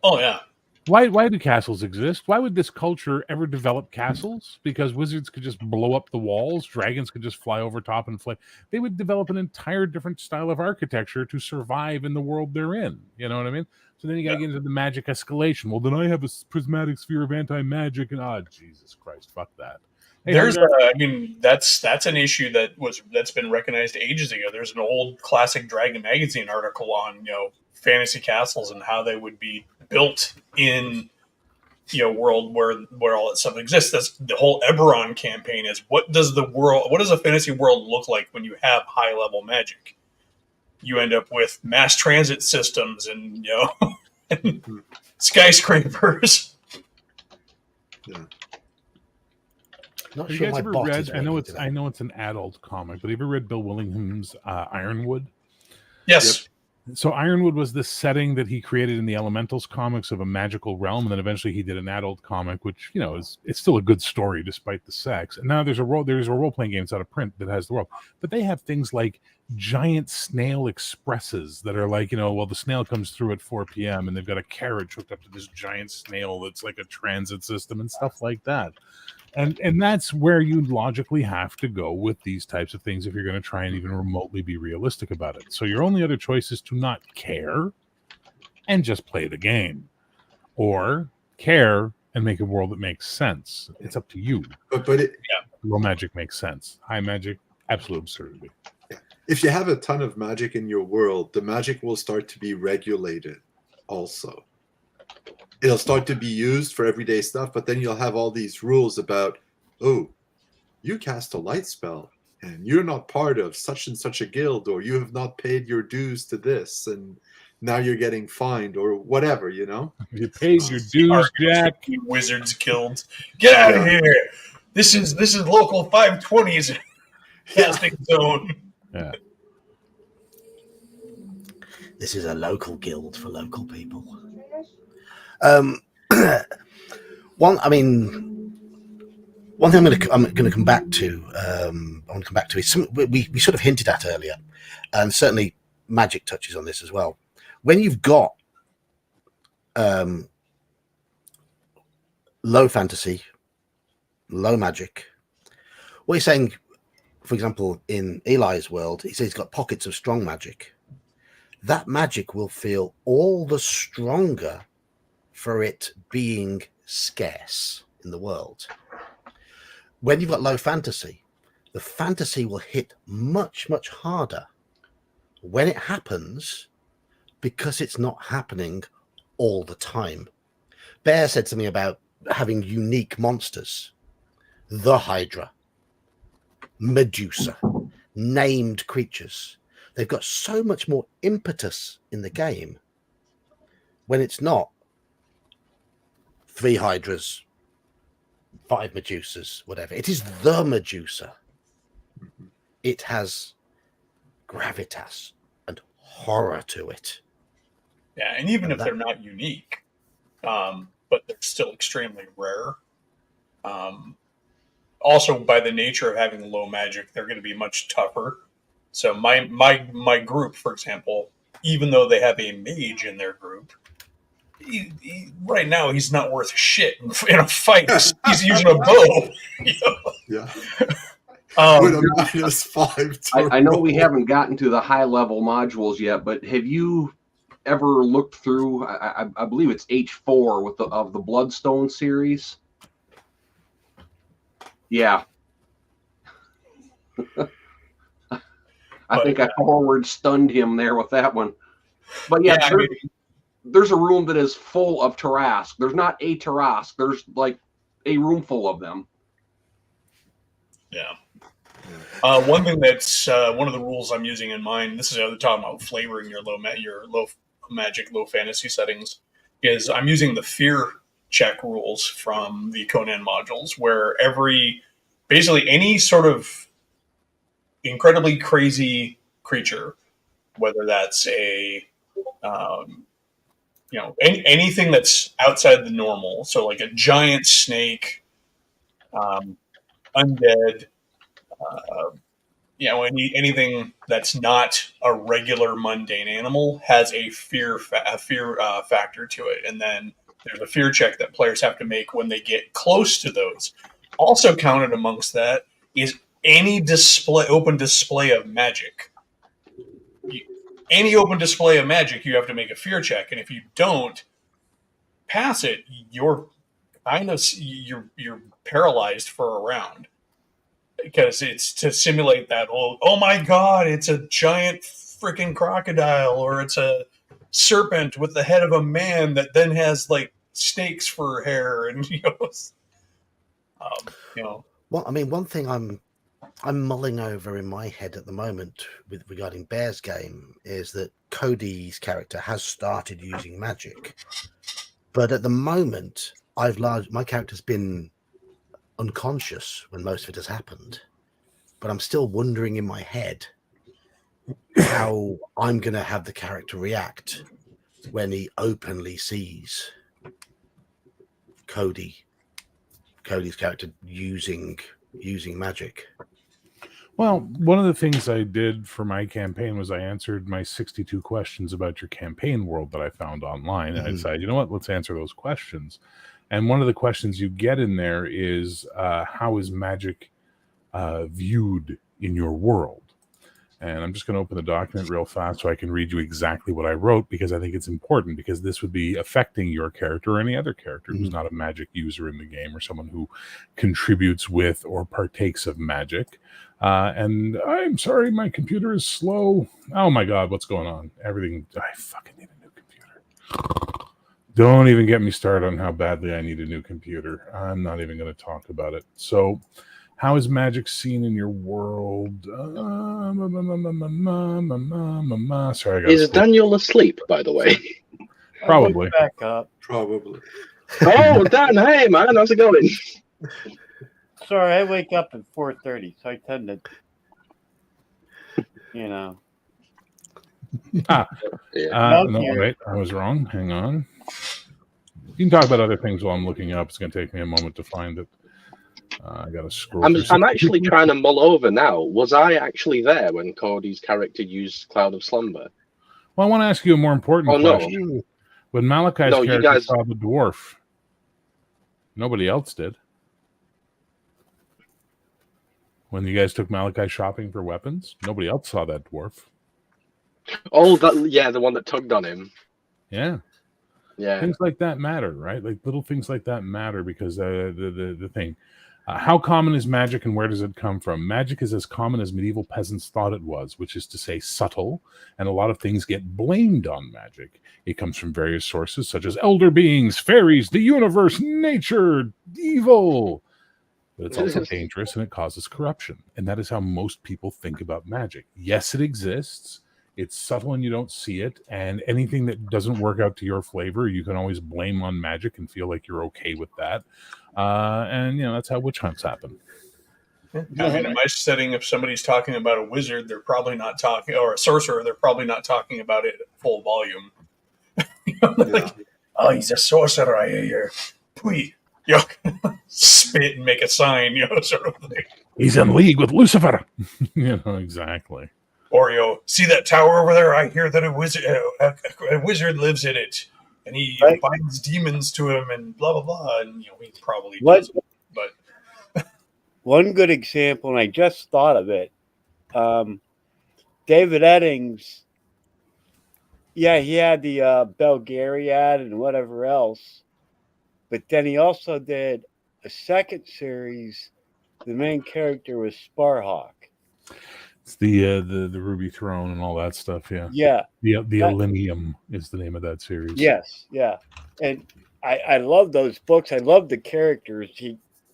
Speaker 8: Oh, yeah.
Speaker 7: Why do castles exist? Why would this culture ever develop castles? Because wizards could just blow up the walls, dragons could just fly over top and fly. They would develop an entire different style of architecture to survive in the world they're in. You know what I mean? So then you got to get into the magic escalation. Well, then I have a prismatic sphere of anti-magic, and Jesus Christ, fuck that. Hey,
Speaker 8: that's an issue that's been recognized ages ago. There's an old classic Dragon magazine article on fantasy castles and how they would be built in world where all that stuff exists. That's the whole Eberron campaign is what does a fantasy world look like when you have high level magic? You end up with mass transit systems and and skyscrapers.
Speaker 2: Yeah.
Speaker 1: Not
Speaker 7: Have
Speaker 1: sure
Speaker 7: you guys
Speaker 1: my
Speaker 7: ever
Speaker 1: bot
Speaker 7: read?
Speaker 1: is
Speaker 7: I know
Speaker 1: ready
Speaker 7: it's
Speaker 1: today.
Speaker 7: I know it's an adult comic, but have you ever read Bill Willingham's Ironwood?
Speaker 8: Yes.
Speaker 7: So Ironwood was this setting that he created in the Elementals comics of a magical realm, and then eventually he did an adult comic, which it's still a good story despite the sex. And now there's a role playing game that's out of print that has the world, but they have things like giant snail expresses that are like the snail comes through at 4 p.m. and they've got a carriage hooked up to this giant snail that's like a transit system and stuff like that. And that's where you logically have to go with these types of things if you're going to try and even remotely be realistic about it. So your only other choice is to not care and just play the game, or care and make a world that makes sense. It's up to you.
Speaker 2: But
Speaker 7: Low magic makes sense. High magic, absolute absurdity.
Speaker 2: if you have a ton of magic in your world, the magic will start to be regulated also. It'll start to be used for everyday stuff, but then you'll have all these rules about, oh, you cast a light spell and you're not part of such and such a guild, or you have not paid your dues to this, and now you're getting fined or whatever,
Speaker 7: You paid your dues, Jack.
Speaker 8: Wizards Guild. Get out of here. This is local 520's casting zone.
Speaker 7: Yeah.
Speaker 1: This is a local guild for local people. one thing I'm going to come back to. I want to come back to is something we sort of hinted at earlier, and certainly Magic touches on this as well. When you've got low fantasy, low magic, what you're saying, for example, in Eli's world, he says he's got pockets of strong magic. That magic will feel all the stronger for it being scarce in the world. When you've got low fantasy, the fantasy will hit much, much harder when it happens because it's not happening all the time. Bear said something about having unique monsters. The Hydra, Medusa, named creatures. They've got so much more impetus in the game when it's not 3 Hydras, 5 Medusas, whatever. It is the Medusa. It has gravitas and horror to it.
Speaker 8: Yeah, and even if they're not unique, but they're still extremely rare. Also, by the nature of having low magic, they're going to be much tougher. So my group, for example, even though they have a mage in their group, right now he's not worth shit in a fight. He's using a bow.
Speaker 2: Yeah.
Speaker 8: With
Speaker 2: a -5.
Speaker 4: I know we haven't gotten to the high level modules yet, but have you ever looked through? I believe it's H4 with the Bloodstone series. Yeah. I think I forward stunned him there with that one. But yeah, there's a room that is full of Tarask. There's not a Tarask. There's like a room full of them.
Speaker 8: Yeah. One thing that's one of the rules I'm using in mine, this is the other talking about flavoring your low magic, low fantasy settings, is I'm using the fear check rules from the Conan modules, where basically any sort of incredibly crazy creature, whether that's anything that's outside the normal, so like a giant snake, undead, anything that's not a regular mundane animal has a fear factor to it, and then there's a fear check that players have to make when they get close to those. Also counted amongst that is any open display of magic. Any open display of magic, you have to make a fear check, and if you don't pass it, you're paralyzed for a round, because it's to simulate that oh my god, it's a giant freaking crocodile, or it's a serpent with the head of a man that then has like snakes for hair, and
Speaker 1: Well, I mean, one thing I'm mulling over in my head at the moment regarding Bear's game is that Cody's character has started using magic, but at the moment my character's been unconscious when most of it has happened, but I'm still wondering in my head how I'm going to have the character react when he openly sees Cody's character using magic.
Speaker 7: Well, one of the things I did for my campaign was I answered my 62 questions about your campaign world that I found online. And I decided, you know what, let's answer those questions. And one of the questions you get in there is, how is magic viewed in your world? And I'm just going to open the document real fast so I can read you exactly what I wrote, because I think it's important, because this would be affecting your character or any other character who's not a magic user in the game, or someone who contributes with or partakes of magic. And I'm sorry, my computer is slow. Oh my God, what's going on? I fucking need a new computer. Don't even get me started on how badly I need a new computer. I'm not even going to talk about it. So, how is magic seen in your world? Sorry,
Speaker 6: is Daniel asleep, by the way?
Speaker 7: Probably.
Speaker 5: Back up.
Speaker 2: Probably.
Speaker 6: Oh, Dan, hey man, how's it going?
Speaker 5: Sorry, I wake up at 4:30, so I tend to,
Speaker 6: Yeah.
Speaker 7: No, wait, I was wrong. Hang on. You can talk about other things while I'm looking up. It's going to take me a moment to find it. I got to scroll through.
Speaker 6: I'm actually trying to mull over now. Was I actually there when Cody's character used Cloud of Slumber?
Speaker 7: Well, I want to ask you a more important question.
Speaker 6: No.
Speaker 7: When Malachi's
Speaker 6: No, you
Speaker 7: character
Speaker 6: guys-
Speaker 7: saw the dwarf, nobody else did. When you guys took Malachi shopping for weapons, nobody else saw that dwarf.
Speaker 6: Oh, the one that tugged on him.
Speaker 7: Yeah.
Speaker 6: Yeah.
Speaker 7: Things like that matter, right? Like little things like that matter because the thing. How common is magic and where does it come from? Magic is as common as medieval peasants thought it was, which is to say subtle, and a lot of things get blamed on magic. It comes from various sources such as elder beings, fairies, the universe, nature, evil. But it's also dangerous and it causes corruption. And that is how most people think about magic. Yes, it exists. It's subtle and you don't see it. And anything that doesn't work out to your flavor, you can always blame on magic and feel like you're okay with that. And that's how witch hunts happen.
Speaker 8: I mean, in my setting, if somebody's talking about a wizard, they're probably not talking, or a sorcerer, they're probably not talking about it at full volume. Like, oh, he's a sorcerer, I hear. Pui. Spit and make a sign, sort of thing.
Speaker 7: He's in league with Lucifer. Exactly.
Speaker 8: Or, see that tower over there? I hear that a wizard lives in it. And he binds demons to him and blah, blah, blah. And, he probably does. But
Speaker 5: one good example, and I just thought of it, David Eddings, he had the Belgariad and whatever else. But then he also did a second series. The main character was Sparhawk.
Speaker 7: It's the Ruby Throne and all that stuff. Yeah.
Speaker 5: Yeah.
Speaker 7: The Elenium is the name of that series.
Speaker 5: Yes. Yeah. And I love those books. I love the characters.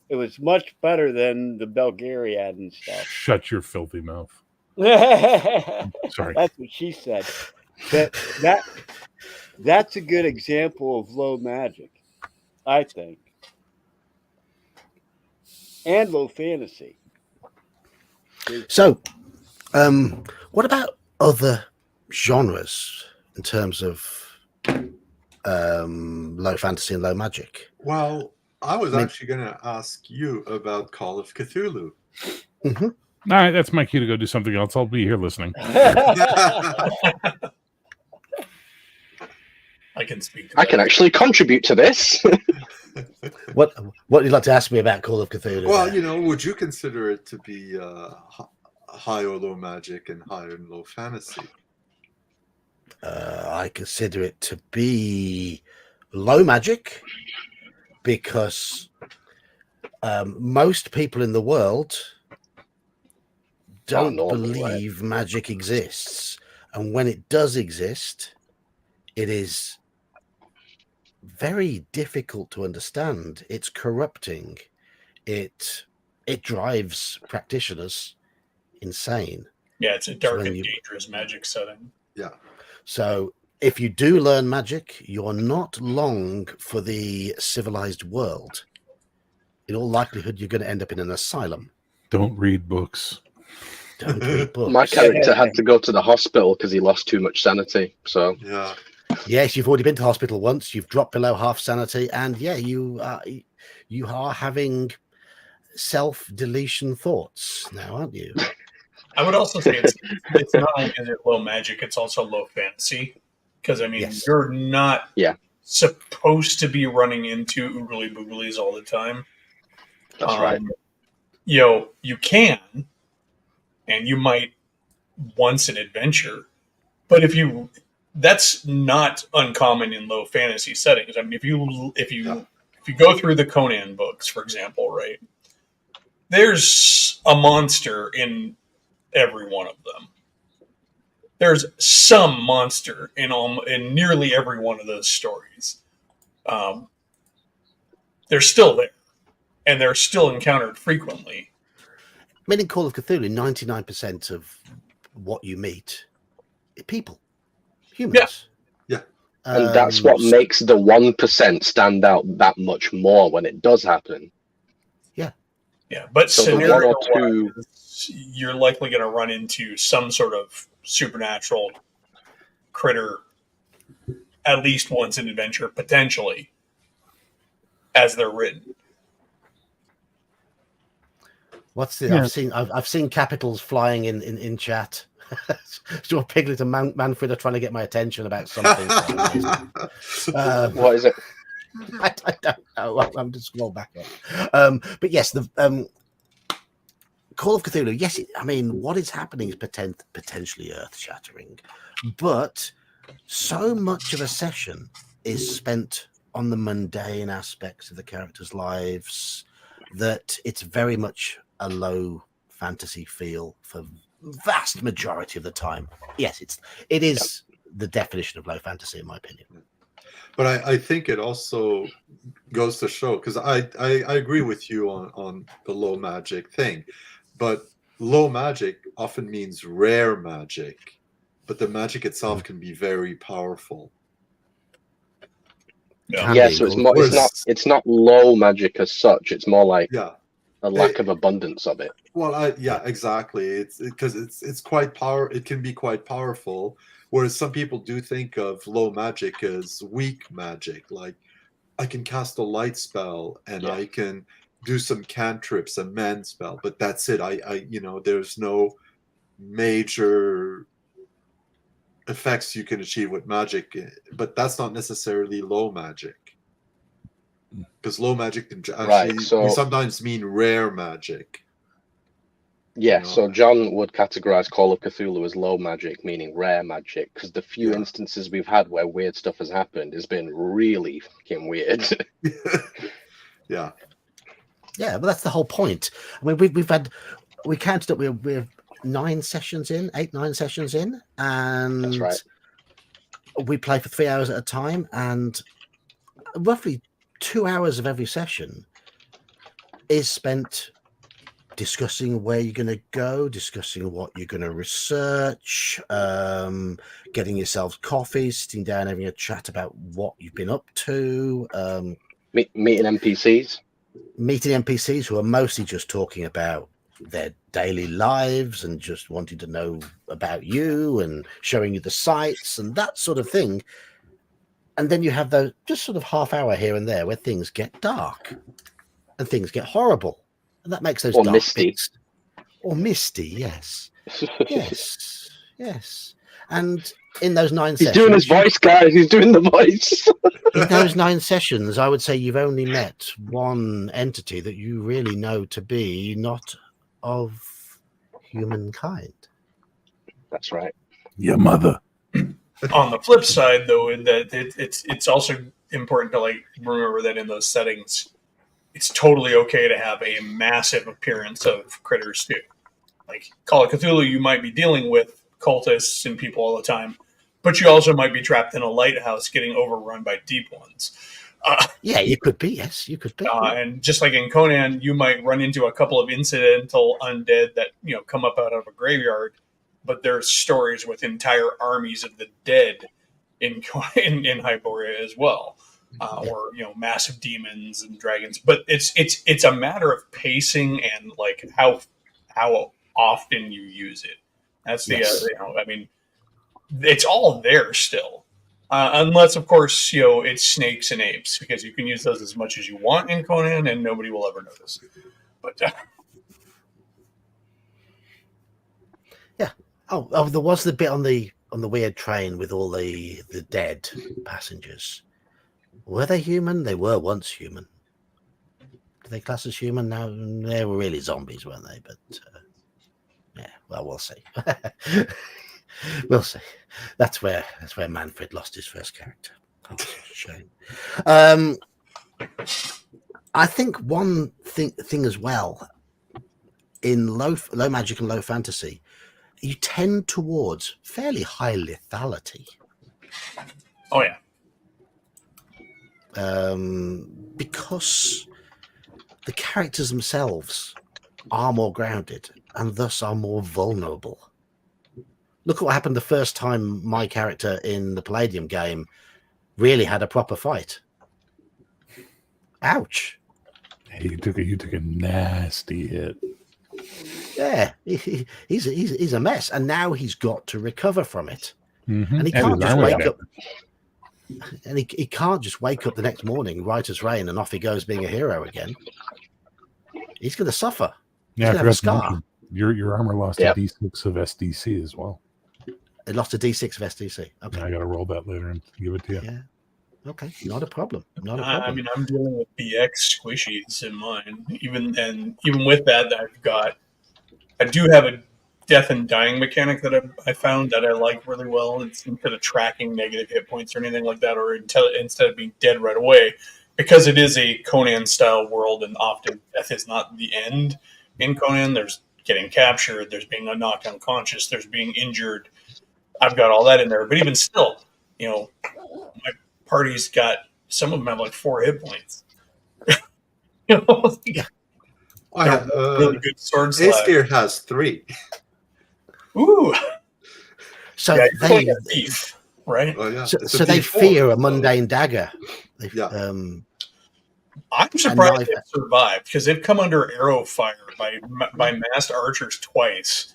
Speaker 5: It was much better than the Belgariad and stuff.
Speaker 7: Shut your filthy mouth. Sorry.
Speaker 5: That's what she said. That's a good example of low magic, I think. And low fantasy.
Speaker 1: So, what about other genres in terms of low fantasy and low magic?
Speaker 2: Well, I was actually going to ask you about Call of Cthulhu.
Speaker 1: Mm-hmm.
Speaker 7: All right, that's my cue to go do something else. I'll be here listening.
Speaker 8: I can speak.
Speaker 6: I can actually contribute to this.
Speaker 1: What would you like to ask me about Call of Cthulhu?
Speaker 2: Well, would you consider it to be high or low magic and high and low fantasy?
Speaker 1: I consider it to be low magic because most people in the world don't believe magic exists. And when it does exist, it is very difficult to understand. It's corrupting. It drives practitioners insane.
Speaker 8: Yeah, it's a dark and dangerous magic setting.
Speaker 2: Yeah.
Speaker 1: So if you do learn magic, you're not long for the civilized world. In all likelihood, you're going to end up in an asylum.
Speaker 7: Don't read books.
Speaker 1: Don't read books.
Speaker 6: My character had to go to the hospital because he lost too much sanity. So
Speaker 2: yeah.
Speaker 1: Yes, you've already been to hospital once. You've dropped below half sanity, and you are having self-deletion thoughts now, aren't you?
Speaker 8: I would also say it's not only is it low magic, it's also low fantasy. Because, you're not supposed to be running into oogly booglies all the time.
Speaker 6: That's right.
Speaker 8: You can, and you might once an adventure, but that's not uncommon in low fantasy settings. If you go through the Conan books, for example, right, there's a monster in every one of them. There's some monster in nearly every one of those stories. They're still there, and they're still encountered frequently.
Speaker 1: In Call of Cthulhu, 99% of what you meet are people. Humans.
Speaker 2: Yeah.
Speaker 6: And that's what makes the 1% stand out that much more when it does happen.
Speaker 1: Yeah.
Speaker 8: Yeah, but
Speaker 6: so
Speaker 8: scenario wise, you're likely going to run into some sort of supernatural critter at least once in adventure, potentially. as they're written.
Speaker 1: What's the?
Speaker 7: Yeah.
Speaker 1: I've seen capitals flying in chat. So Piglet and Manfred are trying to get my attention about something.
Speaker 6: What is it?
Speaker 1: I don't know. I'm just scroll back up. But yes, the Call of Cthulhu. Yes, I mean, what is happening is potentially earth-shattering, but so much of a session is spent on the mundane aspects of the characters' lives that it's very much a low fantasy feel for vast majority of the time. Yes, it is the definition of low fantasy, in my opinion.
Speaker 2: But I think it also goes to show, because I agree with you on the low magic thing, but low magic often means rare magic, but the magic itself can be very powerful.
Speaker 6: Yeah, so it's not low magic as such. It's more like a lack of abundance of it.
Speaker 2: Well, yeah, exactly. It's because it's quite power. It can be quite powerful. Whereas some people do think of low magic as weak magic, like I can cast a light spell and I can do some cantrips, a man spell, but that's it. I there's no major effects you can achieve with magic, but that's not necessarily low magic. Because low magic can actually sometimes mean rare magic.
Speaker 6: Yeah, so John would categorize Call of Cthulhu as low magic, meaning rare magic, because the few instances we've had where weird stuff has happened has been really fucking weird.
Speaker 2: Yeah,
Speaker 1: but that's the whole point. I mean, we counted up. We're 8, 9 sessions in, and
Speaker 6: that's right.
Speaker 1: We play for 3 hours at a time, and roughly 2 hours of every session is spent discussing where you're going to go, discussing what you're going to research, getting yourselves coffee, sitting down, having a chat about what you've been up to.
Speaker 6: Meeting NPCs
Speaker 1: Who are mostly just talking about their daily lives and just wanting to know about you and showing you the sights and that sort of thing. And then you have those just sort of half hour here and there where things get dark and things get horrible. And that makes those dark bits. Or misty, yes. yes. And in those 9 sessions...
Speaker 6: He's doing his voice, guys. He's doing the voice.
Speaker 1: In those 9 sessions, I would say you've only met one entity that you really know to be not of humankind.
Speaker 6: That's right.
Speaker 7: Your mother.
Speaker 8: On the flip side, though, in that it's also important to remember that in those settings, it's totally okay to have a massive appearance of critters too. Like Call of Cthulhu, you might be dealing with cultists and people all the time, but you also might be trapped in a lighthouse getting overrun by deep ones.
Speaker 1: You could be. Yes, you could be.
Speaker 8: And just like in Conan, you might run into a couple of incidental undead that come up out of a graveyard, but there's stories with entire armies of the dead in Hyboria as well. Or massive demons and dragons, but it's a matter of pacing and how often you use it. That's the I mean, it's all there still, unless of course it's snakes and apes, because you can use those as much as you want in Conan and nobody will ever notice. But
Speaker 1: there was the bit on the weird train with all the dead passengers. Were they human? They were once human. Do they class as human now? They were really zombies, weren't they? But we'll see. We'll see. That's where Manfred lost his first character. Oh, shame. I think one thing as well in low magic and low fantasy, you tend towards fairly high lethality.
Speaker 8: Oh yeah.
Speaker 1: Because the characters themselves are more grounded and thus are more vulnerable. Look at what happened the first time my character in the Palladium game really had a proper fight. Ouch.
Speaker 7: You took a nasty hit.
Speaker 1: Yeah, he's a mess, and now he's got to recover from it,
Speaker 7: Mm-hmm.
Speaker 1: and he can't just wake up. And he can't just wake up the next morning, right as rain, and off he goes being a hero again. He's going to suffer.
Speaker 7: Yeah, I
Speaker 1: gonna have a
Speaker 7: forgot to
Speaker 1: scar.
Speaker 7: mention, your armor lost
Speaker 6: Yep.
Speaker 7: a D6 of SDC as well.
Speaker 1: It lost a D6 of SDC. Okay.
Speaker 7: I got to roll that later and give it to you.
Speaker 1: Yeah. Okay. Not a problem. Not a
Speaker 8: I
Speaker 1: problem.
Speaker 8: mean, I'm dealing with BX squishies in mine. Even with that, I do have a death and dying mechanic that I found that I like really well. It's instead of tracking negative hit points or anything like that, or instead of being dead right away, because it is a Conan style world, and often death is not the end in Conan. There's getting captured, there's being knocked unconscious, there's being injured. I've got all that in there, but even still, my party's got, some of them have like 4 hit points.
Speaker 1: Yeah.
Speaker 2: I have,
Speaker 8: really good sword
Speaker 2: Ace
Speaker 8: slap.
Speaker 2: Gear has 3.
Speaker 8: Ooh,
Speaker 1: So
Speaker 8: yeah,
Speaker 1: they
Speaker 8: a thief, right?
Speaker 2: Oh, yeah.
Speaker 1: so,
Speaker 2: It's a
Speaker 1: so they
Speaker 2: D4,
Speaker 1: fear a
Speaker 2: so-
Speaker 1: mundane dagger. They,
Speaker 2: Yeah.
Speaker 8: I'm surprised
Speaker 1: knife-
Speaker 8: they survived because they've come under arrow fire by masked archers twice.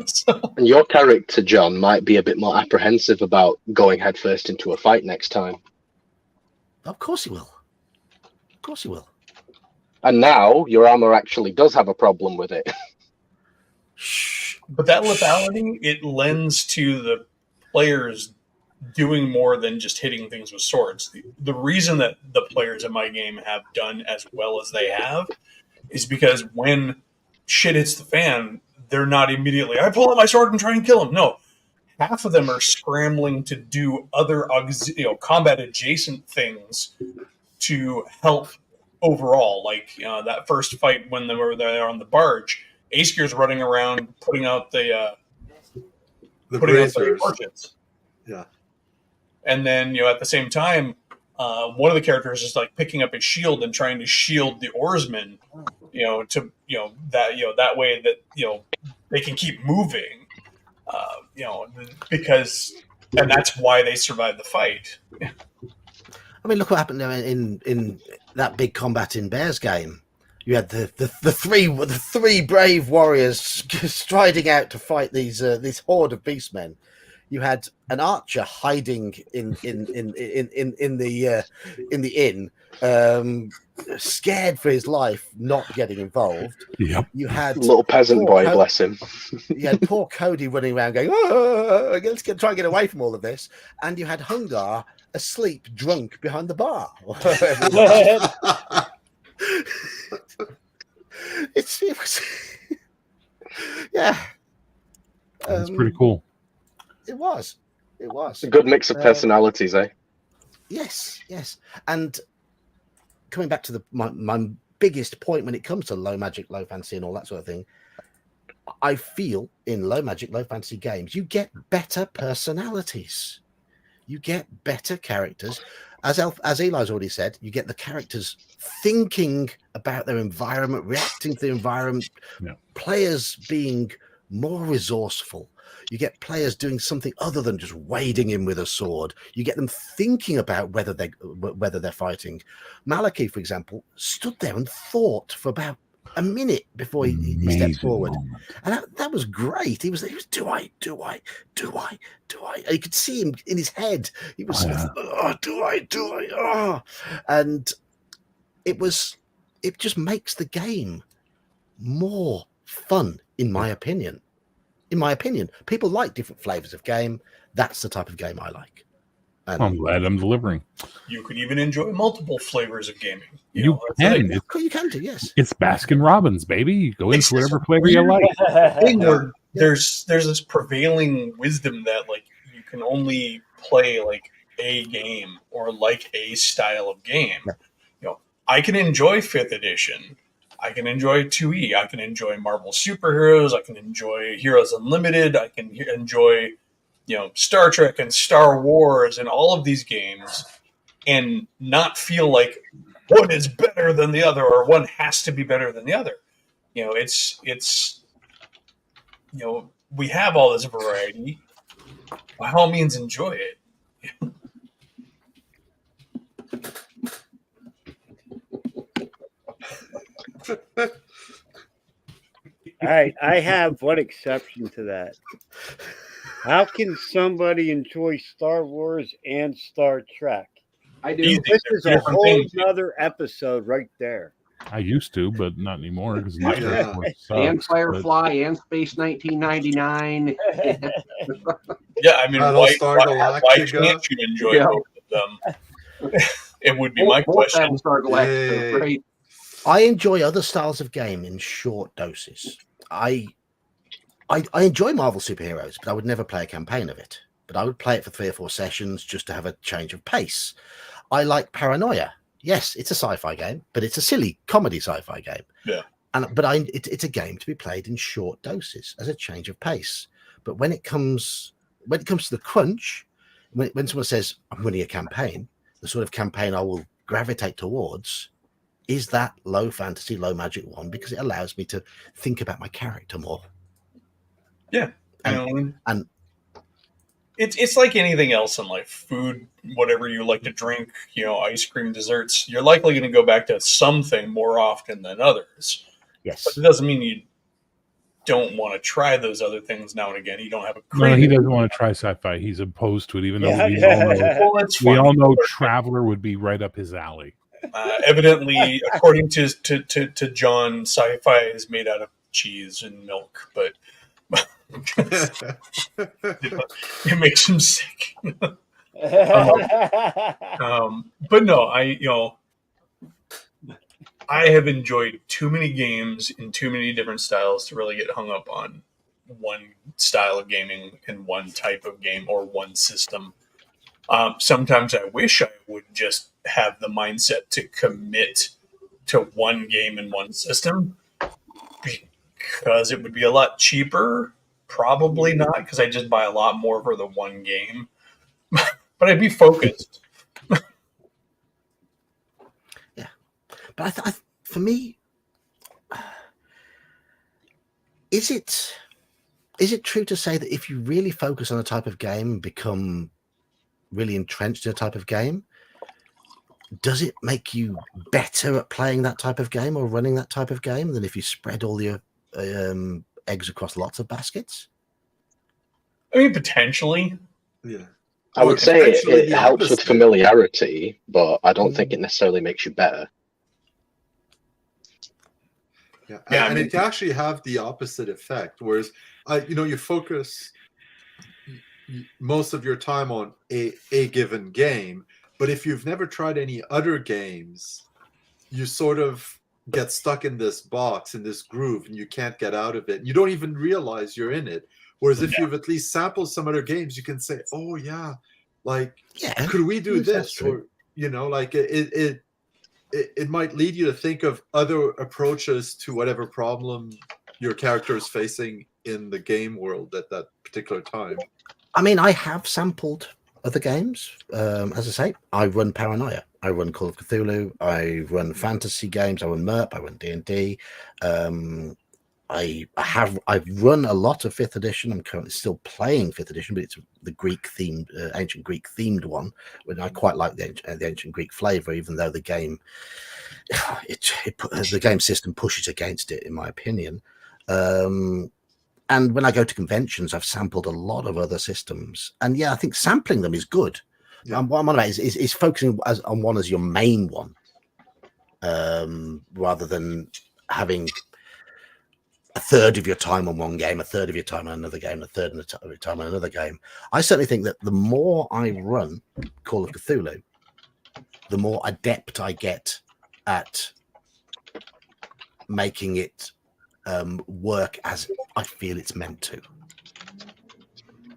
Speaker 8: So,
Speaker 6: And your character, John, might be a bit more apprehensive about going headfirst into a fight next time.
Speaker 1: Of course he will. Of course he will.
Speaker 6: And now your armor actually does have a problem with it.
Speaker 1: Shh.
Speaker 8: but that lethality, it lends to the players doing more than just hitting things with swords. The reason that the players in my game have done as well as they have is because when shit hits the fan, they're not immediately, I pull out my sword and try and kill him. No, half of them are scrambling to do other combat adjacent things to help overall. Like that first fight when they were there on the barge, Ace Gear's running around putting out the
Speaker 2: bracers.
Speaker 8: torches.
Speaker 2: Yeah.
Speaker 8: And then, at the same time, one of the characters is like picking up his shield and trying to shield the oarsmen, that way that, they can keep moving, because, and that's why they survived the fight.
Speaker 1: I mean, look what happened there in that big combat in Bear's game. You had the three brave warriors striding out to fight these horde of beastmen. You had an archer hiding in the inn, scared for his life, not getting involved.
Speaker 7: Yep.
Speaker 1: You had
Speaker 6: Little peasant boy, bless him.
Speaker 1: You had poor Cody running around going, "Oh, let's try and get away from all of this." And you had Hungar asleep, drunk behind the bar. It was, yeah.
Speaker 7: That's pretty cool.
Speaker 1: It was.
Speaker 6: It's a good mix of personalities, eh?
Speaker 1: Yes. And coming back to my biggest point when it comes to low magic, low fantasy, and all that sort of thing, I feel in low magic, low fantasy games, you get better personalities. You get better characters. As Eli's already said, you get the characters thinking about their environment, reacting to the environment, players being more resourceful. You get players doing something other than just wading in with a sword. You get them thinking about whether they're fighting. Malachi, for example, stood there and thought for about a minute before he stepped forward, and that was great. He was do I? And you could see him in his head. He was do I? And it just makes the game more fun, in my opinion. People like different flavors of game. That's the type of game I like. And
Speaker 7: I'm glad I'm delivering.
Speaker 8: You could even enjoy multiple flavors of gaming.
Speaker 7: You can.
Speaker 1: You can do, yes.
Speaker 7: It's Baskin Robbins, baby. You go into whatever flavor you
Speaker 8: weird
Speaker 7: like.
Speaker 8: thing where there's this prevailing wisdom that like you can only play like a game or like a style of game. I can enjoy 5th edition. I can enjoy 2E. I can enjoy Marvel Superheroes. I can enjoy Heroes Unlimited. I can enjoy, Star Trek and Star Wars and all of these games, and not feel like one is better than the other or one has to be better than the other. It's we have all this variety. By all means, enjoy it.
Speaker 5: All right, I have one exception to that. How can somebody enjoy Star Wars and Star Trek?
Speaker 4: I do.
Speaker 8: Easy.
Speaker 5: This
Speaker 8: They're
Speaker 5: is
Speaker 8: two
Speaker 5: a
Speaker 8: different
Speaker 5: whole
Speaker 8: things.
Speaker 5: nother episode right there.
Speaker 7: I used to, but not anymore because Star
Speaker 2: Yeah.
Speaker 7: Wars
Speaker 4: And
Speaker 7: sucks. but-
Speaker 4: Firefly and Space 1999.
Speaker 8: Yeah, I mean, why
Speaker 2: Battlestar Galactica.
Speaker 8: can't you enjoy
Speaker 4: Yeah.
Speaker 8: both of them? It would be my
Speaker 4: Both
Speaker 8: question.
Speaker 4: Battlestar Galactica,
Speaker 2: Yay.
Speaker 4: right?
Speaker 1: I enjoy other styles of game in short doses. I enjoy Marvel superheroes, but I would never play a campaign of it. But I would play it for 3 or 4 sessions just to have a change of pace. I like Paranoia. Yes, it's a sci-fi game, but it's a silly comedy sci-fi game.
Speaker 8: Yeah.
Speaker 1: But it's a game to be played in short doses as a change of pace. But when it comes to the crunch, when someone says I'm running a campaign, the sort of campaign I will gravitate towards is that low fantasy, low magic one, because it allows me to think about my character more.
Speaker 8: Yeah,
Speaker 1: And- and-
Speaker 8: it's like anything else in life. Food, whatever you like to drink, ice cream, desserts. You're likely going to go back to something more often than others.
Speaker 1: Yes.
Speaker 8: But it doesn't mean you don't want to try those other things now and again. You don't have a
Speaker 7: No,
Speaker 8: craving.
Speaker 7: he doesn't want to try sci-fi. He's opposed to it, even though
Speaker 5: Yeah.
Speaker 7: we all know,
Speaker 8: Well, it's fun.
Speaker 7: Traveler would be right up his alley.
Speaker 8: Evidently, according to John, sci-fi is made out of cheese and milk, but it makes him sick. But no, I have enjoyed too many games in too many different styles to really get hung up on one style of gaming and one type of game or one system. Sometimes I wish I would just have the mindset to commit to one game and one system because it would be a lot cheaper. Probably not, because I just buy a lot more for the one game. But I'd be focused.
Speaker 1: Yeah. But for me, is it true to say that if you really focus on a type of game and become really entrenched in a type of game, does it make you better at playing that type of game or running that type of game than if you spread all your eggs across lots of baskets?
Speaker 8: I mean, potentially.
Speaker 2: Yeah.
Speaker 6: I would say
Speaker 2: potentially
Speaker 6: it
Speaker 2: the
Speaker 6: helps with
Speaker 2: opposite.
Speaker 6: familiarity, but I don't think it necessarily makes you better.
Speaker 2: Yeah,
Speaker 8: Yeah,
Speaker 2: and
Speaker 8: I mean-
Speaker 2: it can actually have the opposite effect. Whereas, you focus most of your time on a given game, but if you've never tried any other games, you sort of get stuck in this box, in this groove, and you can't get out of it. You don't even realize you're in it. Whereas if you've at least sampled some other games, you can say, "Oh yeah, like could we do
Speaker 1: yes, that's
Speaker 2: this?"
Speaker 1: true.
Speaker 2: Or like it might lead you to think of other approaches to whatever problem your character is facing in the game world at that particular time.
Speaker 1: I mean, I have sampled other games. As I say, I run Paranoia. I run Call of Cthulhu. I run fantasy games. I run MERP. I run D&D. I've run a lot of 5th edition. I'm currently still playing 5th edition, but it's the Greek themed, ancient Greek themed one. When I quite like the ancient Greek flavor, even though the game, the game system pushes against it, in my opinion. And when I go to conventions, I've sampled a lot of other systems, and yeah, I think sampling them is good.
Speaker 2: Yeah.
Speaker 1: What I'm on about is focusing on one as your main one, rather than having a third of your time on one game, a third of your time on another game, a third of your time on another game. I certainly think that the more I run Call of Cthulhu, the more adept I get at making it work as I feel it's meant to.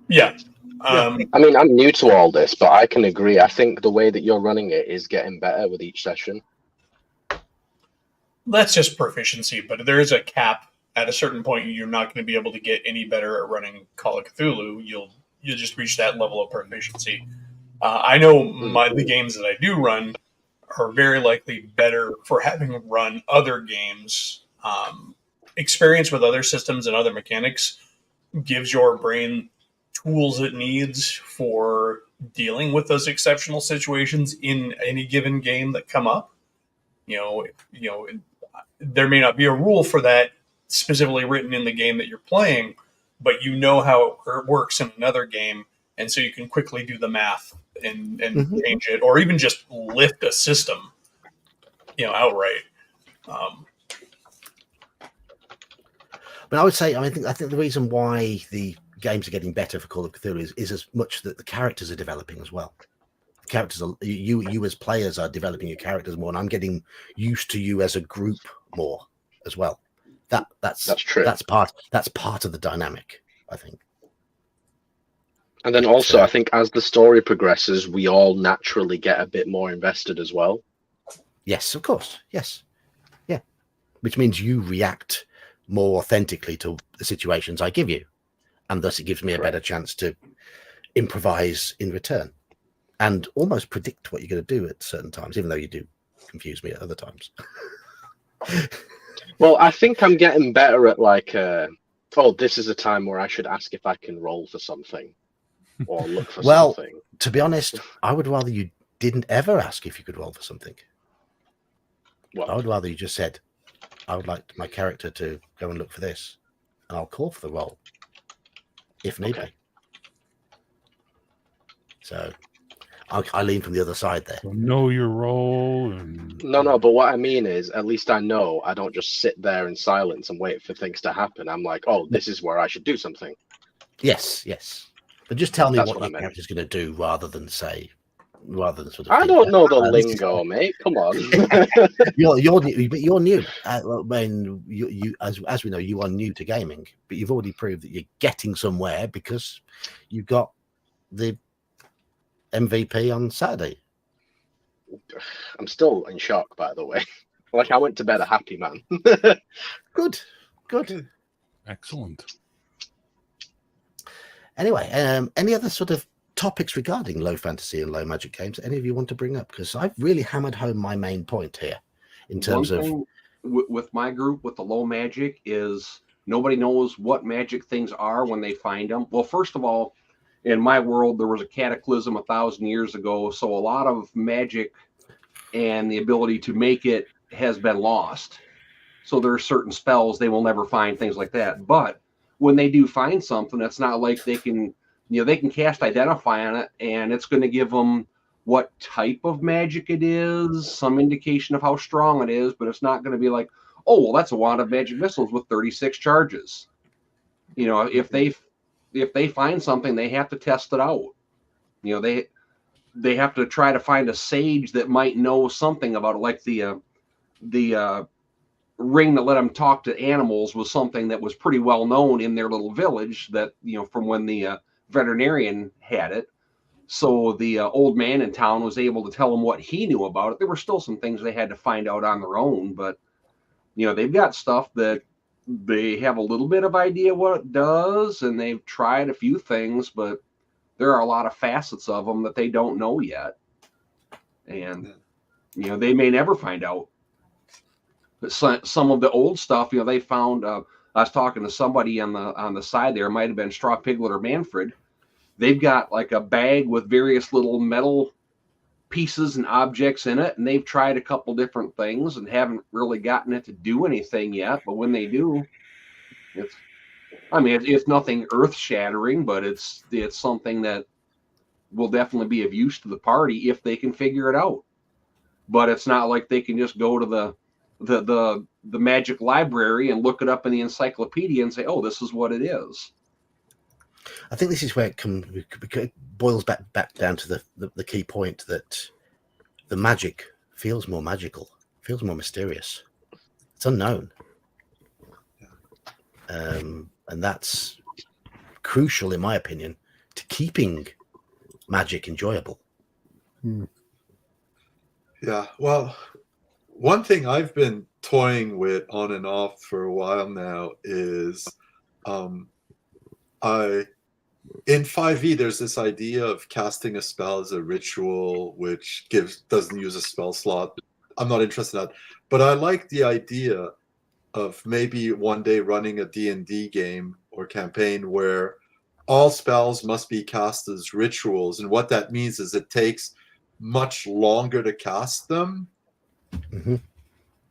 Speaker 8: Yeah.
Speaker 6: I mean, I'm new to all this, but I can agree. I think the way that you're running it is getting better with each session.
Speaker 8: That's just proficiency, but there is a cap. At a certain point, you're not going to be able to get any better at running Call of Cthulhu. You'll just reach that level of proficiency. I know the games that I do run are very likely better for having run other games. Experience with other systems and other mechanics gives your brain tools it needs for dealing with those exceptional situations in any given game that come up. There may not be a rule for that specifically written in the game that you're playing, but you know how it works in another game, and so you can quickly do the math and change it, or even just lift a system, outright.
Speaker 1: But I would say, I think the reason why the games are getting better for Call of Cthulhu is as much that the characters are developing as well. The characters are you as players are developing your characters more, and I'm getting used to you as a group more as well. That's
Speaker 6: true.
Speaker 1: That's part of the dynamic, I think.
Speaker 6: And then also, I think as the story progresses, we all naturally get a bit more invested as well.
Speaker 1: Yes, of course. Yes. Yeah. Which means you react more authentically to the situations I give you. And thus it gives me a better chance to improvise in return and almost predict what you're going to do at certain times, even though you do confuse me at other times.
Speaker 6: Well, I think I'm getting better at this is a time where I should ask if I can roll for something or look for something.
Speaker 1: To be honest, I would rather you didn't ever ask if you could roll for something.
Speaker 6: What?
Speaker 1: I would rather you just said, I would like my character to go and look for this, and I'll call for the roll if need be. So I lean from the other side there.
Speaker 7: So know your role. And...
Speaker 6: No, but what I mean is, at least I know I don't just sit there in silence and wait for things to happen. I'm like, oh, this is where I should do something.
Speaker 1: Yes. But just tell me
Speaker 6: That's
Speaker 1: what
Speaker 6: what I
Speaker 1: your
Speaker 6: meant.
Speaker 1: character's going to do rather than sort of.
Speaker 6: I don't know the lingo, mate. Come on.
Speaker 1: You're new, but you're new. When you as we know, you are new to gaming, but you've already proved that you're getting somewhere because you got the MVP on Saturday.
Speaker 6: I'm still in shock, by the way. Like, I went to bed a happy man.
Speaker 1: Good.
Speaker 7: Excellent.
Speaker 1: Anyway, any other sort of topics regarding low fantasy and low magic games any of you want to bring up? Because I've really hammered home my main point here in terms of
Speaker 4: with my group with the low magic is nobody knows what magic things are when they find them. Well, first of all, in my world there was a cataclysm 1,000 years ago, so a lot of magic and the ability to make it has been lost. So there are certain spells they will never find, things like that. But when they do find something, it's not like they can cast Identify on it, and it's going to give them what type of magic it is, some indication of how strong it is, but it's not going to be like, oh, well, that's a wand of magic missiles with 36 charges. If they find something, they have to test it out. They have to try to find a sage that might know something about it, like the ring that let them talk to animals was something that was pretty well known in their little village, that from when the veterinarian had it. So the old man in town was able to tell them what he knew about it. There were still some things they had to find out on their own, but they've got stuff that they have a little bit of idea what it does, and they've tried a few things, but there are a lot of facets of them that they don't know yet, and they may never find out. But some of the old stuff, they found. I was talking to somebody on the side there. It might have been Straw Piglet or Manfred. They've got like a bag with various little metal pieces and objects in it, and they've tried a couple different things and haven't really gotten it to do anything yet. But when they do, it's nothing earth-shattering, but it's something that will definitely be of use to the party if they can figure it out. But it's not like they can just go to the magic library and look it up in the encyclopedia and say, oh, this is what it is.
Speaker 1: I think this is where it boils back down to the key point that the magic feels more magical, feels more mysterious. It's unknown. And that's crucial, in my opinion, to keeping magic enjoyable.
Speaker 2: Yeah, well, one thing I've been toying with on and off for a while now is in 5e there's this idea of casting a spell as a ritual, which doesn't use a spell slot. I'm not interested in that, but I like the idea of maybe one day running a D&D game or campaign where all spells must be cast as rituals, and what that means is it takes much longer to cast them.
Speaker 1: Mm-hmm.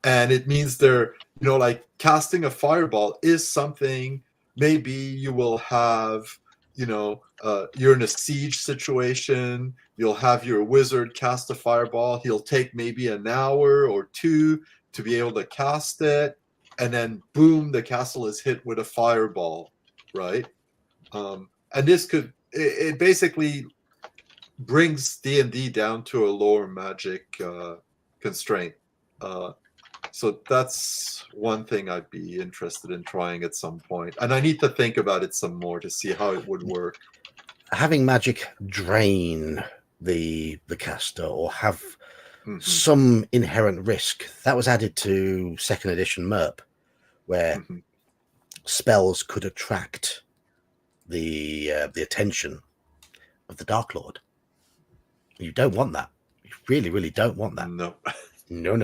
Speaker 2: And it means they're, like casting a fireball is something maybe you will have, you're in a siege situation. You'll have your wizard cast a fireball. He'll take maybe an hour or two to be able to cast it. And then, boom, the castle is hit with a fireball, right? And this it basically brings D&D down to a lower magic constraint. So that's one thing I'd be interested in trying at some point. And I need to think about it some more to see how it would work.
Speaker 1: Having magic drain the caster or have some inherent risk, that was added to 2nd edition MERP, where spells could attract the attention of the Dark Lord. You don't want that. You really, really don't want that.
Speaker 2: No.
Speaker 1: No.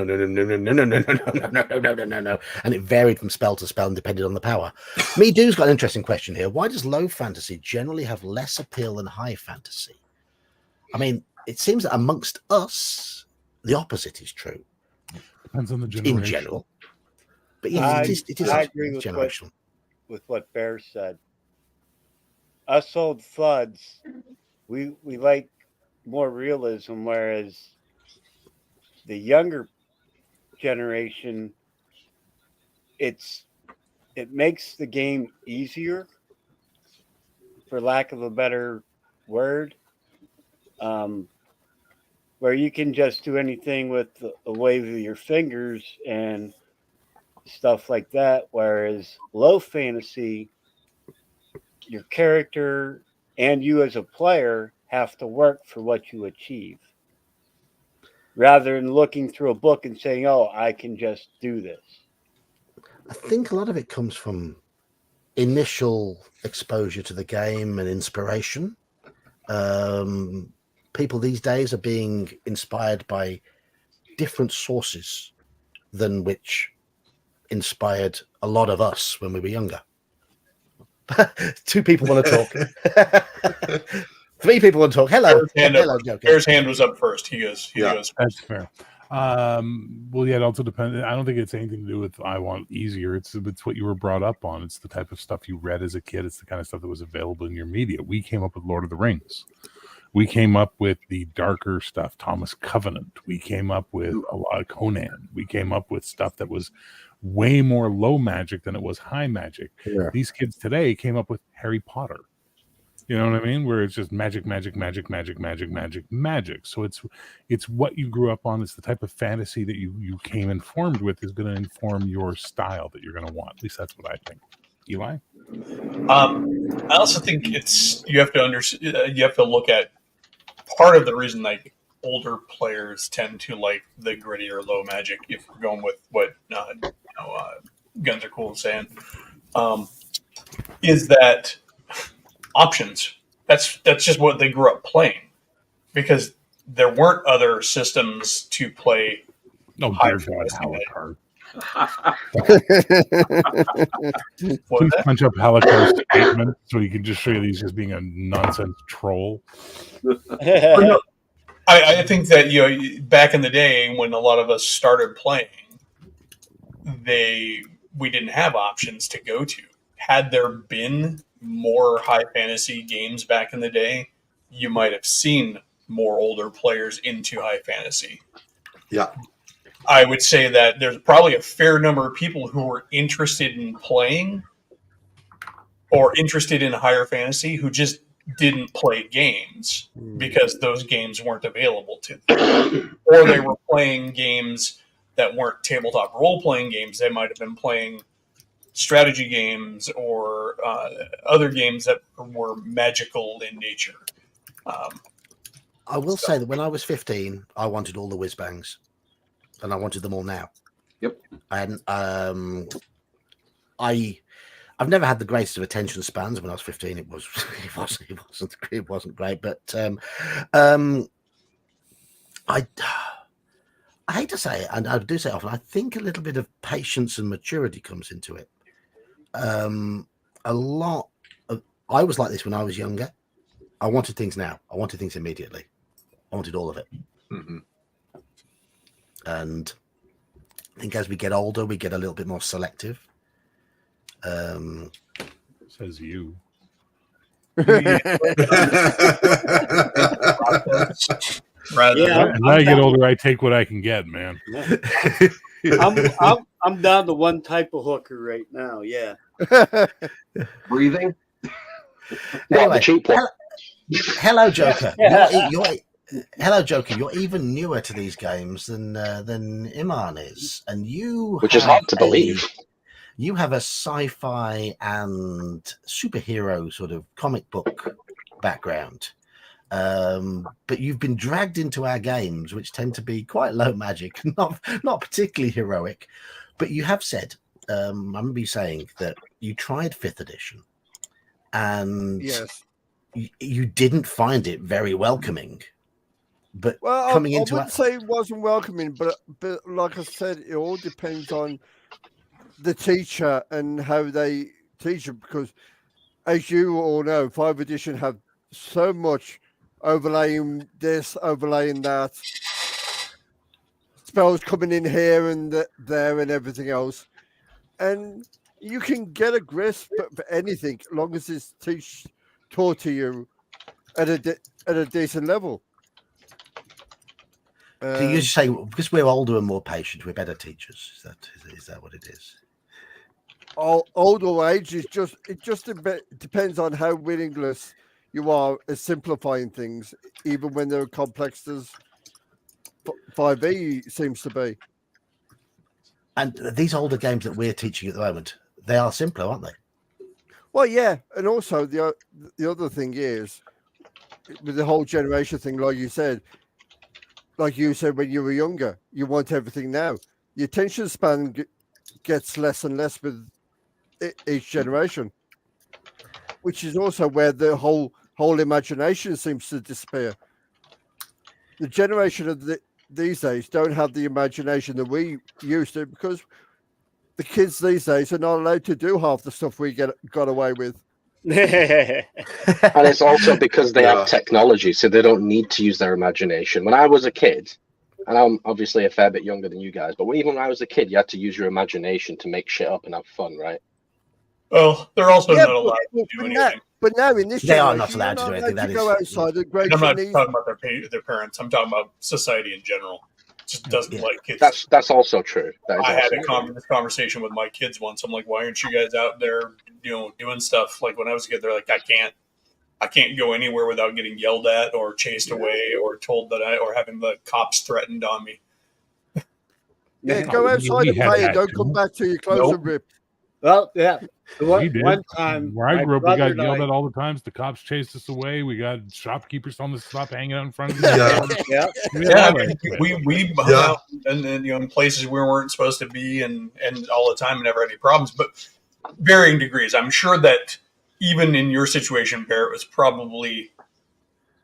Speaker 1: And it varied from spell to spell and depended on the power. Me Do's got an interesting question here. Why does low fantasy generally have less appeal than high fantasy? I mean, it seems that amongst us, the opposite is true.
Speaker 7: Depends on the generation.
Speaker 1: In general. But yeah, it is
Speaker 5: I agree with what Bear said. Us old floods, we like more realism, whereas the younger generation, it makes the game easier, for lack of a better word, where you can just do anything with a wave of your fingers and stuff like that, whereas low fantasy, your character and you as a player have to work for what you achieve, rather than looking through a book and saying, oh, I can just do this.
Speaker 1: I think a lot of it comes from initial exposure to the game and inspiration. People these days are being inspired by different sources than which inspired a lot of us when we were younger. 2 people want to talk. 3 people want to talk. Hello. Hello, Joker.
Speaker 8: Bear's hand was up first. He goes.
Speaker 7: That's fair. Well, yeah, it also depends. I don't think it's anything to do with I want easier. It's what you were brought up on. It's the type of stuff you read as a kid. It's the kind of stuff that was available in your media. We came up with Lord of the Rings. We came up with the darker stuff, Thomas Covenant. We came up with a lot of Conan. We came up with stuff that was way more low magic than it was high magic.
Speaker 1: Yeah.
Speaker 7: These kids today came up with Harry Potter. You know what I mean? Where it's just magic. So it's what you grew up on. It's the type of fantasy that you came informed with is going to inform your style that you're going to want. At least that's what I think. Eli?
Speaker 8: I also think you have to look at part of the reason like older players tend to like the grittier low magic. If we're going with what Guns Are Cool is saying, is that options. That's just what they grew up playing, because there weren't other systems to play.
Speaker 7: No, dear God, Halakar.
Speaker 8: What
Speaker 7: Please punch up Halakar's statement so he can just show you he's just being a nonsense troll.
Speaker 8: I think that back in the day when a lot of us started playing, we didn't have options to go to. Had there been more high fantasy games back in the day, you might have seen more older players into high fantasy.
Speaker 2: Yeah.
Speaker 8: I would say that there's probably a fair number of people who were interested in playing or interested in higher fantasy who just didn't play games because those games weren't available to them. Or they were playing games that weren't tabletop role-playing games. They might have been playing strategy games or other games that were magical in nature.
Speaker 1: I will say that when I was 15, I wanted all the whiz bangs, and I wanted them all now.
Speaker 4: Yep.
Speaker 1: And I've never had the greatest of attention spans. When I was 15, it wasn't great. But I hate to say it, and I do say it often, I think a little bit of patience and maturity comes into it. I was like this when I was younger. I wanted things now. I wanted things immediately. I wanted all of it.
Speaker 2: Mm-hmm.
Speaker 1: And I think as we get older, we get a little bit more selective.
Speaker 7: Says you.
Speaker 8: Rather
Speaker 5: Yeah.
Speaker 7: As I get older, I take what I can get, man.
Speaker 5: I'm down to one type of hooker right now. Yeah.
Speaker 4: Breathing.
Speaker 6: Not the cheap one.
Speaker 1: Hello, Joker.
Speaker 5: Yeah.
Speaker 1: Hello, Joker. You're even newer to these games than Iman is, and you
Speaker 6: Which is
Speaker 1: have
Speaker 6: hard to believe.
Speaker 1: You have a sci-fi and superhero sort of comic book background, but you've been dragged into our games, which tend to be quite low magic, not particularly heroic. But you have said, I remember you saying that you tried 5th edition, and
Speaker 9: Yes.
Speaker 1: you didn't find it very welcoming. But
Speaker 9: Well,
Speaker 1: coming
Speaker 9: I
Speaker 1: into
Speaker 9: wouldn't say it wasn't welcoming, but like I said, it all depends on the teacher and how they teach it, because as you all know, 5th edition have so much overlaying this, overlaying that, spells coming in here and there and everything else, and you can get a grasp for anything as long as it's taught to you at a decent level.
Speaker 1: so you just say because we're older and more patient, we're better teachers. Is that what it is?
Speaker 9: Old or age is depends on how willingness you are at simplifying things, even when they're complex as 5e seems to be.
Speaker 1: And these older games that we're teaching at the moment, they are simpler, aren't they?
Speaker 9: Well, yeah, and also the other thing is with the whole generation thing, like you said when you were younger, you want everything now. Your attention span gets less and less with each generation, which is also where the whole imagination seems to disappear. The generation of these days don't have the imagination that we used to, because the kids these days are not allowed to do half the stuff we got away with.
Speaker 6: And it's also because they have technology, so they don't need to use their imagination. When I was a kid, and I'm obviously a fair bit younger than you guys, but even when I was a kid, you had to use your imagination to make shit up and have fun, right?
Speaker 8: Well, they're also not allowed to do anything.
Speaker 9: But now in this
Speaker 1: They are
Speaker 9: generation,
Speaker 1: not allowed to do anything. That
Speaker 9: go
Speaker 1: is,
Speaker 9: outside and
Speaker 8: And I'm not talking about their parents. I'm talking about society in general. Just doesn't like kids.
Speaker 6: That's also true. That is
Speaker 8: I had
Speaker 6: also
Speaker 8: this conversation with my kids once. I'm like, why aren't you guys out there, doing stuff? Like when I was a kid, they're like, I can't go anywhere without getting yelled at or chased away or told or having the cops threatened on me.
Speaker 9: Yeah, go outside and play and don't come back till your clothes are ripped.
Speaker 5: Well, yeah.
Speaker 7: We did.
Speaker 5: One time,
Speaker 7: where I grew up, we got
Speaker 5: brother
Speaker 7: yelled
Speaker 5: and
Speaker 7: at all the times. The cops chased us away. We got shopkeepers telling us to stop hanging out in front of the
Speaker 5: Yeah.
Speaker 8: We hung out and then in places we weren't supposed to be and all the time and never had any problems, but varying degrees. I'm sure that even in your situation, Barrett, was probably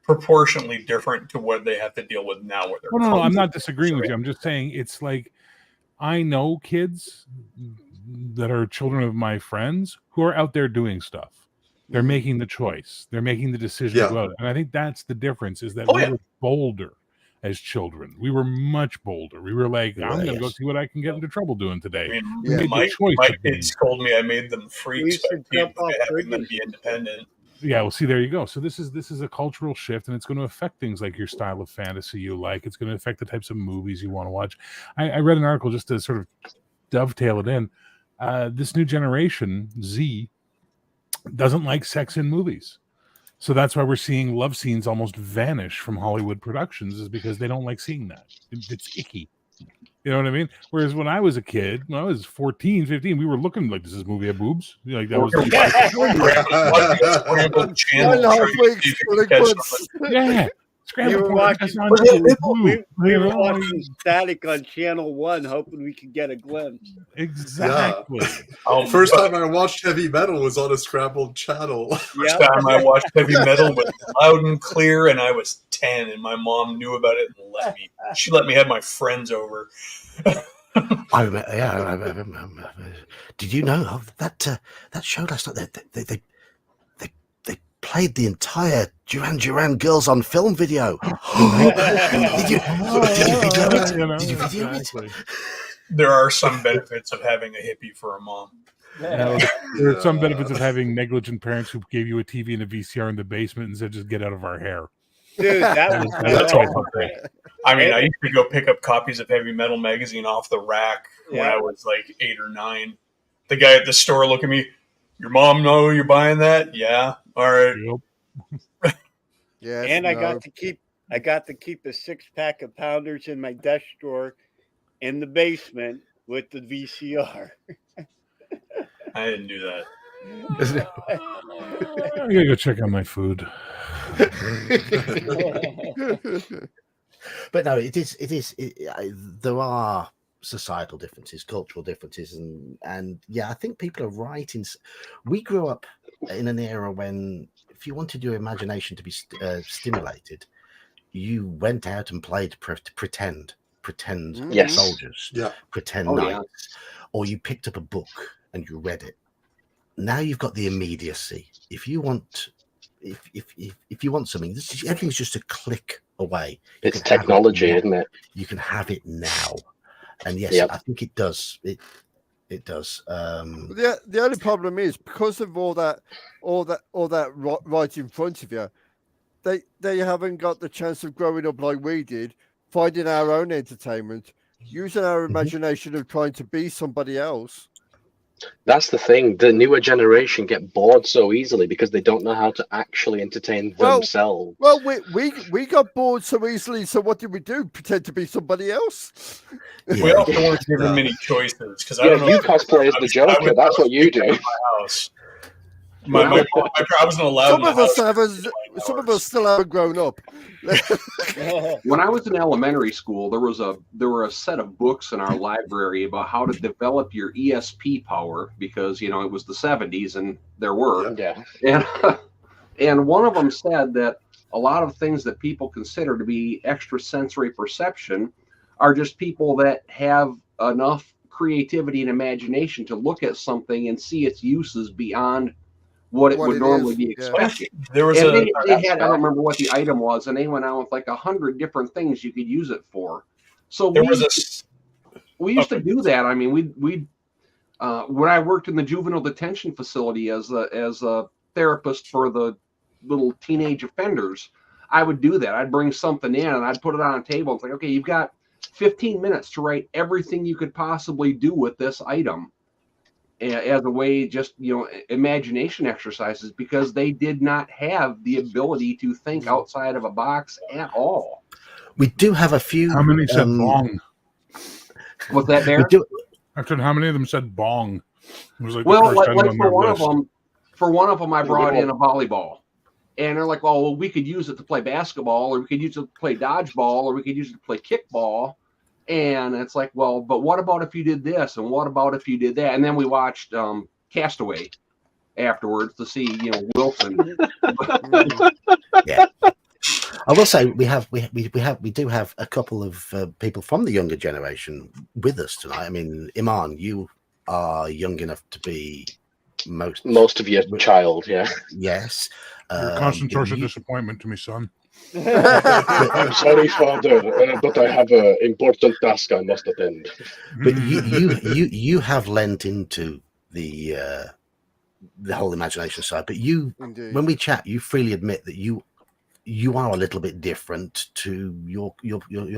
Speaker 8: proportionally different to what they have to deal with now. Where they're
Speaker 7: no, I'm not disagreeing with you. I'm just saying it's like I know kids that are children of my friends who are out there doing stuff. They're making the choice. They're making the decision to go out. And I think that's the difference, is that we were bolder as children. We were much bolder. We were like, I'm going to go see what I can get into trouble doing today.
Speaker 8: I mean, my kids told me I made them freaks by having them be independent.
Speaker 7: Yeah, well, see, there you go. So this is a cultural shift, and it's going to affect things like your style of fantasy you like. It's going to affect the types of movies you want to watch. I read an article just to sort of dovetail it in. This new generation, Z, doesn't like sex in movies. So that's why we're seeing love scenes almost vanish from Hollywood productions, is because they don't like seeing that. It's icky. You know what I mean? Whereas when I was a kid, when I was 14, 15, we were looking like, does this movie have boobs? Like that was yeah.
Speaker 5: We were watching Static on Channel 1, hoping we could get a glimpse.
Speaker 7: Exactly.
Speaker 2: Yeah. First time I watched heavy metal was on a scrambled channel.
Speaker 8: First time I watched heavy metal was loud and clear, and I was 10, and my mom knew about it and let me. She let me have my friends over.
Speaker 1: I remember. Did you know that show last night? They played the entire Duran Duran Girls on Film video. Did you video it?
Speaker 8: There are some benefits of having a hippie for a mom.
Speaker 7: There are some benefits of having negligent parents who gave you a TV and a VCR in the basement and said, "Just get out of our hair."
Speaker 5: Dude,
Speaker 7: That's
Speaker 8: That's
Speaker 7: all.
Speaker 8: all great. I mean, I used to go pick up copies of Heavy Metal magazine off the rack when I was like 8 or 9. The guy at the store looked at me, "Your mom know you're buying that?" "Yeah." "All right."
Speaker 7: Yep.
Speaker 9: Yes,
Speaker 5: And I
Speaker 9: no.
Speaker 5: got to keep a 6-pack of pounders in my desk drawer in the basement with the VCR.
Speaker 8: I didn't do that.
Speaker 7: I gotta go check on my food.
Speaker 1: But no, there are societal differences, cultural differences, and yeah, I think people are right. We grew up in an era when, if you wanted your imagination to be stimulated, you went out and played pretend
Speaker 6: Yes.
Speaker 1: soldiers, pretend
Speaker 4: Oh,
Speaker 1: knights, or you picked up a book and you read it. Now you've got the immediacy. If you want something, everything's just a click away.
Speaker 6: It's technology, isn't it?
Speaker 1: You can have it now, and yes,
Speaker 6: Yep.
Speaker 1: I think it does. It does.
Speaker 9: The only problem is, because of all that right in front of you, they haven't got the chance of growing up like we did, finding our own entertainment, using our imagination of trying to be somebody else.
Speaker 6: That's the thing. The newer generation get bored so easily because they don't know how to actually entertain themselves.
Speaker 9: Well, we got bored so easily. So what did we do? Pretend to be somebody else?
Speaker 8: We also weren't given many choices because I
Speaker 6: Yeah,
Speaker 8: don't know.
Speaker 6: you cosplay as the Joker. That's what you do.
Speaker 8: My house. I wasn't allowed.
Speaker 9: Some of us still haven't grown up.
Speaker 4: When I was in elementary school, there were a set of books in our library about how to develop your ESP power, because it was the 70s and there were.
Speaker 6: Yeah.
Speaker 4: And one of them said that a lot of things that people consider to be extrasensory perception are just people that have enough creativity and imagination to look at something and see its uses beyond what it would normally be expected.
Speaker 8: There was
Speaker 4: they had, I don't remember what the item was, and they went out with like 100 different things you could use it for. So we used to do that. I mean, we when I worked in the juvenile detention facility as a therapist for the little teenage offenders, I would do that. I'd bring something in and I'd put it on a table. It's like, okay, you've got 15 minutes to write everything you could possibly do with this item, as a way, just imagination exercises, because they did not have the ability to think outside of a box at all.
Speaker 1: We do have a few.
Speaker 7: How many said bong?
Speaker 4: Was that there?
Speaker 7: I said, how many of them said bong? It was like
Speaker 4: Well,
Speaker 7: the first item on
Speaker 4: for
Speaker 7: their
Speaker 4: one
Speaker 7: list.
Speaker 4: of them, I brought in a volleyball, and they're like, "Well, we could use it to play basketball, or we could use it to play dodgeball, or we could use it to play kickball." And it's like, well, but what about if you did this, and what about if you did that? And then we watched Castaway afterwards to see, Wilson.
Speaker 1: Yeah, I will say we do have a couple of people from the younger generation with us tonight. I mean, Iman, you are young enough to be
Speaker 6: most of your child, yeah.
Speaker 1: Yes.
Speaker 7: You're a constant source of disappointment to me, son.
Speaker 6: I'm sorry, Father, but I have an important task I must attend.
Speaker 1: But you have lent into the whole imagination side. But when we chat, you freely admit that you are a little bit different to your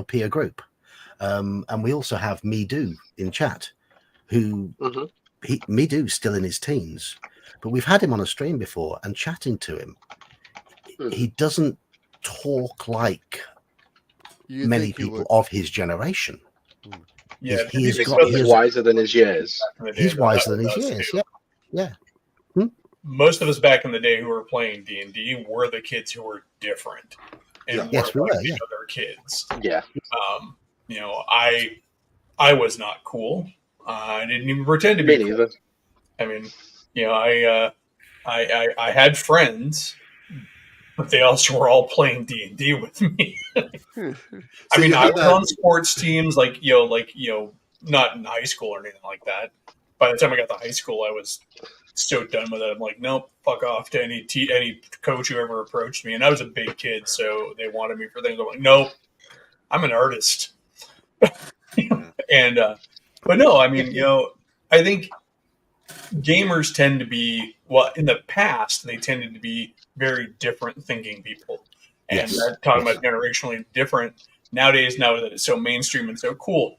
Speaker 1: peer group. And we also have Midu in chat, who Midu's still in his teens, but we've had him on a stream before, and chatting to him, he doesn't talk like many people of his generation.
Speaker 6: Yeah, he's wiser than his years.
Speaker 1: He's wiser than his years. Yeah.
Speaker 8: Most of us back in the day who were playing D&D were the kids who were different, and
Speaker 1: yes, we were.
Speaker 8: The other kids.
Speaker 6: Yeah.
Speaker 8: I was not cool. I didn't even pretend to be.
Speaker 6: Me neither.
Speaker 8: I mean, I had friends, but they also were all playing D&D with me. I mean, I was on sports teams, like not in high school or anything like that. By the time I got to high school, I was so done with it. I'm like, nope, fuck off to any coach who ever approached me. And I was a big kid, so they wanted me for things. I'm like, nope, I'm an artist. And but no, I mean, I think gamers tend to be, well, in the past, they tended to be very different thinking people. And
Speaker 1: Yes.
Speaker 8: talking about generationally different, nowadays, now that it's so mainstream and so cool,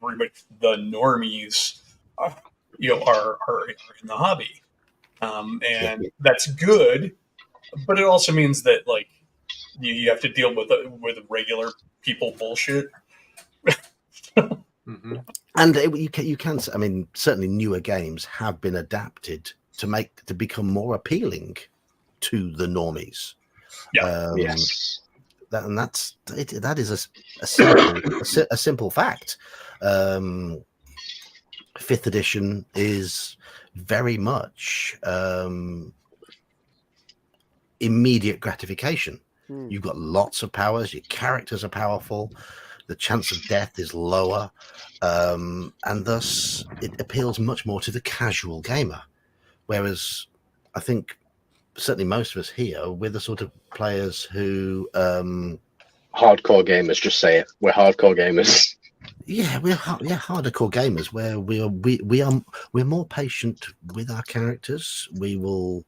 Speaker 8: everybody, the normies, are in the hobby. And that's good, but it also means that, like, you have to deal with regular people bullshit.
Speaker 2: Mm-hmm.
Speaker 1: And you can. I mean, certainly newer games have been adapted to become more appealing to the normies.
Speaker 8: Yeah.
Speaker 6: Yes.
Speaker 1: That is a simple fact. 5th edition is very much immediate gratification. You've got lots of powers. Your characters are powerful. The chance of death is lower, and thus it appeals much more to the casual gamer. Whereas I think certainly most of us here, we're the sort of players who
Speaker 6: Hardcore gamers, just say it. We're hardcore gamers.
Speaker 1: Yeah, we're hardcore gamers where we're more patient with our characters. We will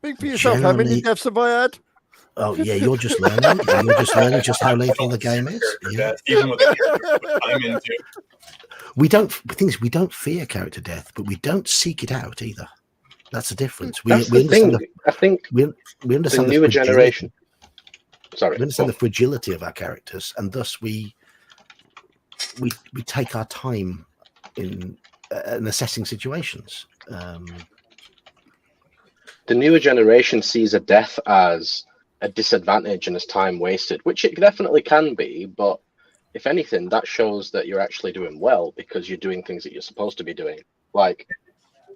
Speaker 9: Speak for yourself. How many deaths have I had?
Speaker 1: Oh yeah, you're just learning. You're just learning just how lethal the game is. Yeah.
Speaker 8: Even with the character I'm into.
Speaker 1: We don't fear character death, but we don't seek it out either. That's the difference.
Speaker 6: That's the thing. I think
Speaker 1: we understand
Speaker 6: the newer generation. Sorry,
Speaker 1: we understand the fragility of our characters, and thus we take our time in assessing situations.
Speaker 6: The newer generation sees a death as a disadvantage and as time wasted, which it definitely can be, but if anything, that shows that you're actually doing well because you're doing things that you're supposed to be doing. Like,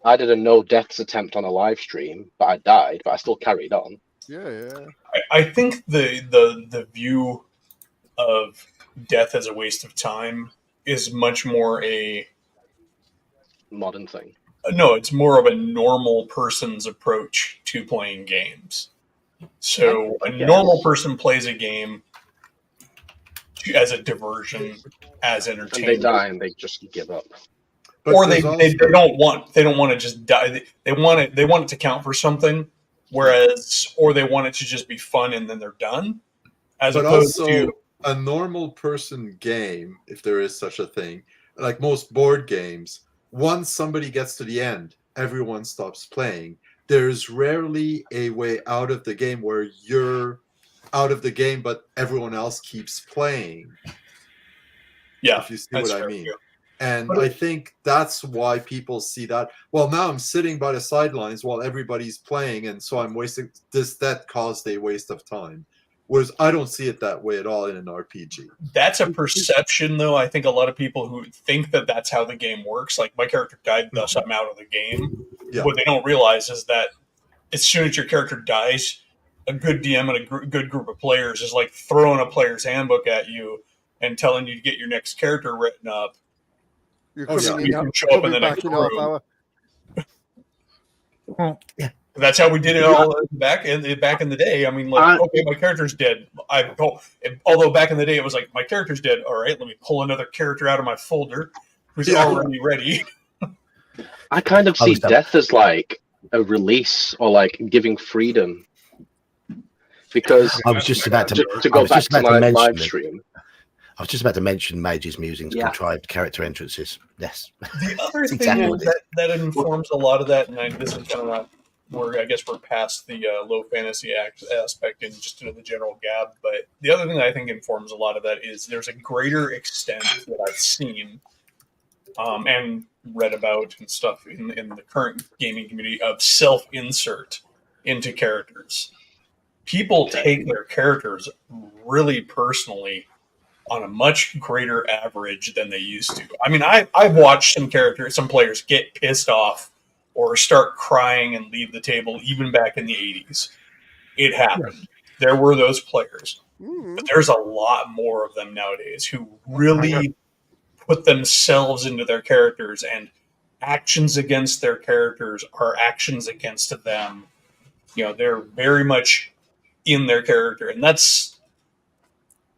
Speaker 6: I did a no deaths attempt on a live stream, but I died, but I still carried on.
Speaker 9: Yeah.
Speaker 8: I think the view of death as a waste of time is much more a
Speaker 6: modern thing.
Speaker 8: No, it's more of a normal person's approach to playing games. So a normal person plays a game as a diversion, as entertainment.
Speaker 6: And they die and they just give up.
Speaker 2: But
Speaker 8: or they don't want to just die. They want it to count for something, or they want it to just be fun and then they're done. But
Speaker 2: also a normal person game, if there is such a thing, like most board games, once somebody gets to the end, everyone stops playing. There's rarely a way out of the game where you're out of the game, but everyone else keeps playing.
Speaker 8: Yeah,
Speaker 2: if you see what I mean. And I think that's why people see that. Well, now I'm sitting by the sidelines while everybody's playing, and so I'm wasting this. That caused a waste of time. Whereas I don't see it that way at all in an RPG.
Speaker 8: That's a perception, though. I think a lot of people who think that that's how the game works, like my character died, thus I'm out of the game. Yeah. What they don't realize is that as soon as your character dies, a good DM and a good group of players is like throwing a player's handbook at you and telling you to get your next character written up.
Speaker 9: You
Speaker 8: can show up in the next room.
Speaker 7: Well,
Speaker 1: yeah.
Speaker 8: That's how we did it all back in the day. I mean, like, okay, my character's dead. Although back in the day it was like, my character's dead. All right, let me pull another character out of my folder who's already ready.
Speaker 6: I kind of see death as like a release or like giving freedom. Because
Speaker 1: I was just about to
Speaker 6: go back to my live stream.
Speaker 1: I was just about to mention Mage's Musings, contrived character entrances. Yes.
Speaker 8: The other thing that informs a lot of that, and this is kind of I guess we're past the low fantasy aspect and just into the general gab. But the other thing that I think informs a lot of that is there's a greater extent that I've seen and read about and stuff in the current gaming community of self-insert into characters. People take their characters really personally on a much greater average than they used to. I mean, I've watched some players get pissed off or start crying and leave the table, even back in the 80s. It happened. Yes. There were those players. But there's a lot more of them nowadays who really put themselves into their characters, and actions against their characters are actions against them. You know, they're very much in their character, and that's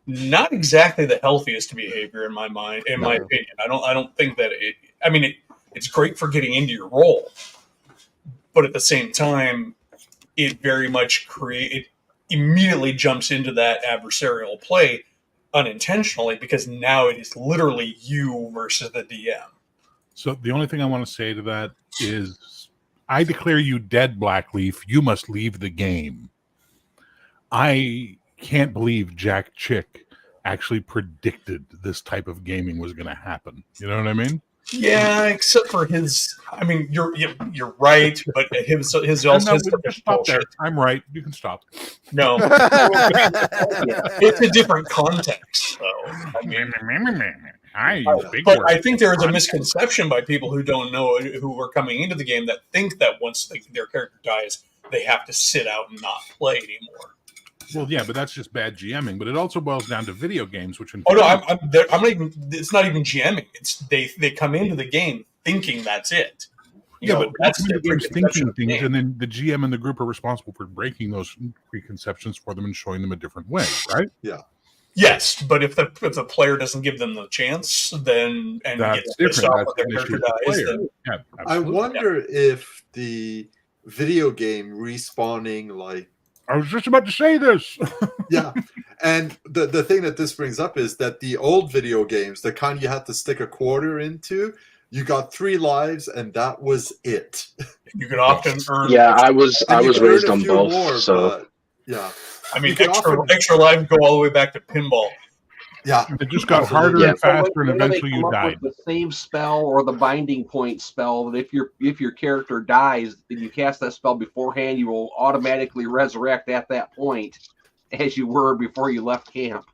Speaker 8: not exactly the healthiest behavior in my mind, my opinion. I don't think that it. I mean, It's great for getting into your role, but at the same time, it very much immediately jumps into that adversarial play unintentionally, because now it is literally you versus the DM.
Speaker 7: So the only thing I want to say to that is, I declare you dead, Blackleaf. You must leave the game. I can't believe Jack Chick actually predicted this type of gaming was going to happen. You know what I mean?
Speaker 8: Yeah, except for his. I mean, you're right, but his also his stuff is
Speaker 7: stop there.
Speaker 8: bullshit.
Speaker 7: I'm right. You can stop.
Speaker 8: No, it's a different context, though. I mean,
Speaker 7: I use big
Speaker 8: but
Speaker 7: words.
Speaker 8: I think there is a misconception by people who don't know, who are coming into the game, that think that once their character dies, they have to sit out and not play anymore.
Speaker 7: Well, yeah, but that's just bad GMing. But it also boils down to video games, which
Speaker 8: I'm not even. It's not even GMing. It's they come into the game thinking that's it.
Speaker 7: But
Speaker 8: that's
Speaker 7: the game's thinking things,
Speaker 8: game.
Speaker 7: and then the GM and the group are responsible for breaking those preconceptions for them and showing them a different way, right?
Speaker 2: Yeah.
Speaker 8: Yes, but if the player doesn't give them the chance, then and
Speaker 7: That's
Speaker 8: gets pissed
Speaker 7: different.
Speaker 8: off
Speaker 7: That's
Speaker 8: when their
Speaker 7: an issue
Speaker 8: character
Speaker 7: with the
Speaker 8: dies,
Speaker 7: player.
Speaker 8: then
Speaker 7: Yeah,
Speaker 2: I
Speaker 7: absolutely.
Speaker 2: wonder if the video game respawning, like,
Speaker 7: I was just about to say this.
Speaker 2: yeah. And the thing that this brings up is that the old video games, the kind you had to stick a quarter into, you got 3 lives and that was it.
Speaker 8: you can often earn.
Speaker 6: Yeah, I was
Speaker 2: And you could earn
Speaker 6: raised
Speaker 2: a
Speaker 6: on
Speaker 2: few
Speaker 6: both,
Speaker 2: more,
Speaker 6: so
Speaker 2: but, yeah.
Speaker 8: I mean,
Speaker 2: you can often-
Speaker 8: extra lives go all the way back to pinball.
Speaker 2: Yeah.
Speaker 7: It just got
Speaker 2: Absolutely.
Speaker 7: harder
Speaker 6: Yeah.
Speaker 7: and faster, and
Speaker 4: When they
Speaker 7: eventually
Speaker 4: come
Speaker 7: you
Speaker 4: up
Speaker 7: died.
Speaker 4: with the save spell or the binding point spell, that if your character dies and you cast that spell beforehand, you will automatically resurrect at that point, as you were before you left camp.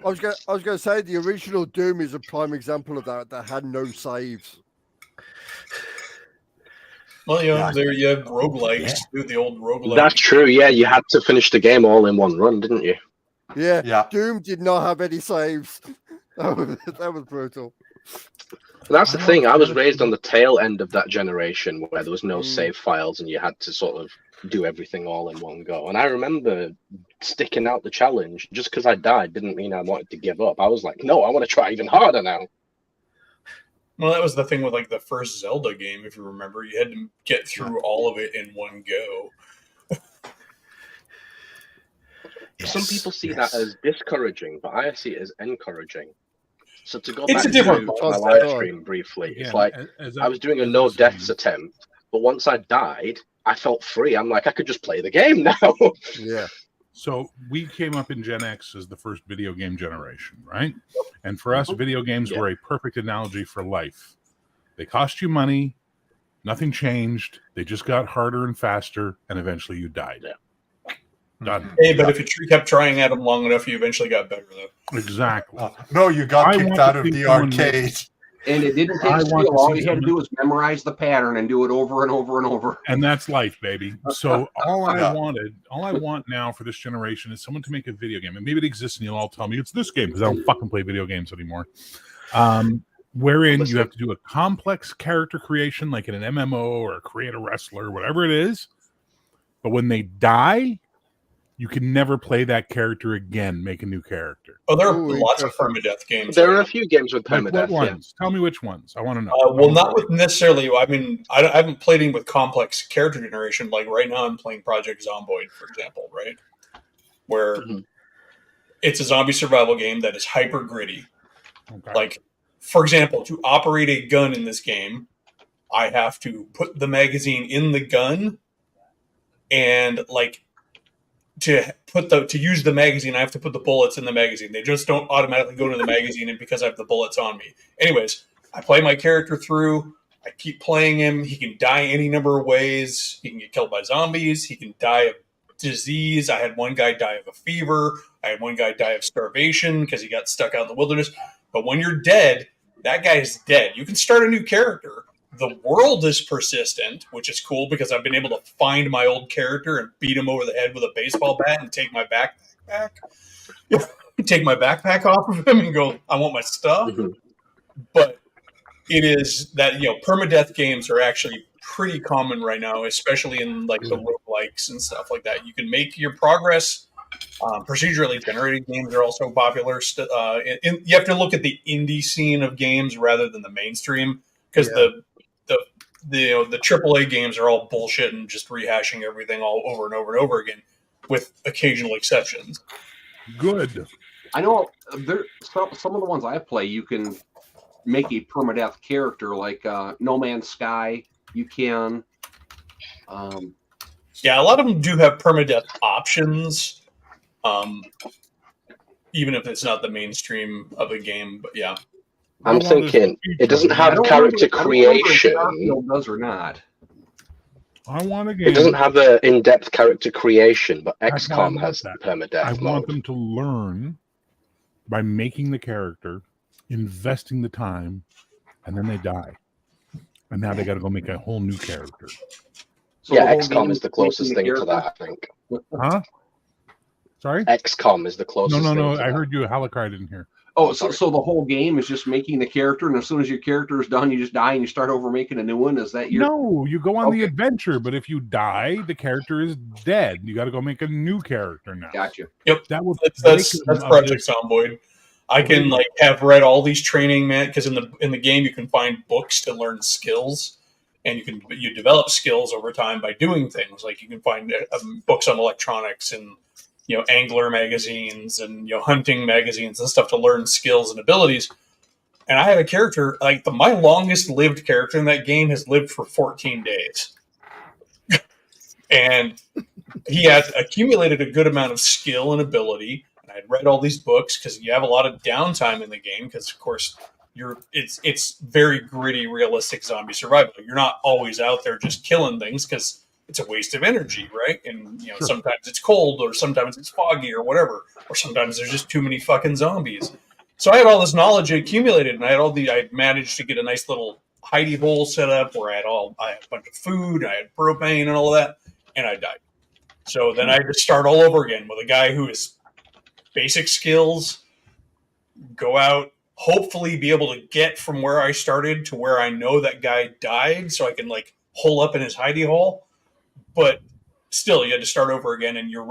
Speaker 9: I was going to say the original Doom is a prime example of that. That had no saves.
Speaker 8: Well,
Speaker 2: Yeah.
Speaker 8: there you have roguelikes, too, the old roguelike.
Speaker 6: that's true. Yeah, you had to finish the game all in one run, didn't you?
Speaker 9: Yeah,
Speaker 2: Yeah.
Speaker 9: Doom did not have any saves. That was brutal.
Speaker 6: That's the thing. I was raised on the tail end of that generation where there was no save files and you had to sort of do everything all in one go. And I remember sticking out the challenge. Just because I died didn't mean I wanted to give up. I was like, no, I want to try even harder now.
Speaker 8: Well, that was the thing with like the first Zelda game, if you remember. You had to get through all of it in one go.
Speaker 6: Some people see that as discouraging, but I see it as encouraging. So to go
Speaker 8: It's
Speaker 6: back
Speaker 8: a different
Speaker 6: to my
Speaker 9: concept.
Speaker 6: live stream briefly,
Speaker 7: Yeah,
Speaker 6: it's like
Speaker 7: as
Speaker 6: I was doing a
Speaker 7: as
Speaker 6: no
Speaker 7: was saying,
Speaker 6: deaths attempt, but once I died, I felt free. I'm like, I could just play the game now.
Speaker 9: Yeah.
Speaker 7: So we came up in Gen X as the first video game generation, right? And for us, video games
Speaker 6: Yeah.
Speaker 7: were a perfect analogy for life. They cost you money, nothing changed. They just got harder and faster, and eventually you died.
Speaker 6: Yeah.
Speaker 7: Done.
Speaker 8: Hey, but if you kept trying at them long enough, you eventually got better, though.
Speaker 7: Exactly.
Speaker 2: No, you got
Speaker 7: I
Speaker 2: kicked
Speaker 7: want
Speaker 2: out
Speaker 7: to
Speaker 2: of
Speaker 7: see
Speaker 2: the
Speaker 7: someone
Speaker 2: arcade.
Speaker 4: And it didn't take
Speaker 7: I want
Speaker 4: skill.
Speaker 7: to
Speaker 4: All
Speaker 7: see
Speaker 4: you had to
Speaker 7: someone-
Speaker 4: do was memorize the pattern and do it over and over and over.
Speaker 7: And that's life, baby. So all I
Speaker 2: Yeah.
Speaker 7: want now for this generation is someone to make a video game. And maybe it exists and you'll all tell me it's this game because I don't fucking play video games anymore. Wherein you have to do a complex character creation like in an MMO or create a wrestler, whatever it is. But when they die, you can never play that character again, make a new character.
Speaker 8: Oh, there are
Speaker 9: Ooh,
Speaker 8: lots of
Speaker 9: interesting.
Speaker 8: permadeath games.
Speaker 6: There are a few games with
Speaker 7: Like what
Speaker 6: permadeath. Yeah.
Speaker 7: ones? Tell me which ones. I want to know.
Speaker 8: Well, not with necessarily. I mean, I haven't played any with complex character generation. Like right now, I'm playing Project Zomboid, for example, right? Where
Speaker 6: Mhm.
Speaker 8: it's a zombie survival game that is hyper gritty.
Speaker 7: Okay.
Speaker 8: Like, for example, to operate a gun in this game, I have to put the magazine in the gun, and like to use the magazine, I have to put the bullets in the magazine. They just don't automatically go to the magazine, and because I have the bullets on me. Anyways, I play my character through. I keep playing him. He can die any number of ways. He can get killed by zombies. He can die of disease. I had one guy die of a fever. I had one guy die of starvation because he got stuck out in the wilderness. But when you're dead, that guy is dead. You can start a new character. The world is persistent, which is cool because I've been able to find my old character and beat him over the head with a baseball bat and take my backpack back. Take my backpack off of him and go, I want my stuff.
Speaker 6: Mhm.
Speaker 8: But it is that, permadeath games are actually pretty common right now, especially in like the roguelikes and stuff like that. You can make your progress. Procedurally generated games are also popular. You have to look at the indie scene of games rather than the mainstream, because the AAA games are all bullshit and just rehashing everything all over and over and over again, with occasional exceptions.
Speaker 7: Good.
Speaker 4: I know there some of the ones I play, you can make a permadeath character, like No Man's Sky. You can.
Speaker 8: Yeah, a lot of them do have permadeath options, even if it's not the mainstream of a game. But yeah,
Speaker 6: I'm thinking it doesn't have character creation.
Speaker 4: Does or not?
Speaker 7: I want a game.
Speaker 6: It doesn't have an in-depth character creation, but XCOM has permadeath
Speaker 7: I
Speaker 6: mode.
Speaker 7: want them to learn by making the character, investing the time, and then they die. And now they got to go make a whole new character.
Speaker 4: So
Speaker 6: yeah, XCOM is the closest thing to that, I think.
Speaker 7: Huh? Sorry?
Speaker 6: XCOM is the closest thing
Speaker 7: No.
Speaker 6: to
Speaker 7: I
Speaker 6: that.
Speaker 7: heard you. Halakar didn't hear.
Speaker 4: Oh, so the whole game is just making the character, and as soon as your character is done, you just die and you start over making a new one? Is that your...
Speaker 7: No, you go on the adventure, but if you die, the character is dead. You got to go make a new character now.
Speaker 4: Gotcha.
Speaker 8: Yep.
Speaker 7: That will
Speaker 8: that's Project Zomboid. I can have read all these training, man, because in the game you can find books to learn skills, and you develop skills over time by doing things. Like you can find books on electronics and angler magazines and hunting magazines and stuff to learn skills and abilities. And I have a character, like my longest lived character in that game has lived for 14 days. And he has accumulated a good amount of skill and ability. And I'd read all these books because you have a lot of downtime in the game because, of course, it's very gritty, realistic zombie survival. You're not always out there just killing things because it's a waste of energy, right? And
Speaker 7: Sure.
Speaker 8: Sometimes it's cold, or sometimes it's foggy, or whatever, or sometimes there's just too many fucking zombies. So I had all this knowledge accumulated, and I managed to get a nice little hidey hole set up where I had a bunch of food, I had propane and all of that, and I died. So then I had to start all over again with a guy who is basic skills, go out, hopefully be able to get from where I started to where I know that guy died, so I can hole up in his hidey hole. But still, you had to start over again, and your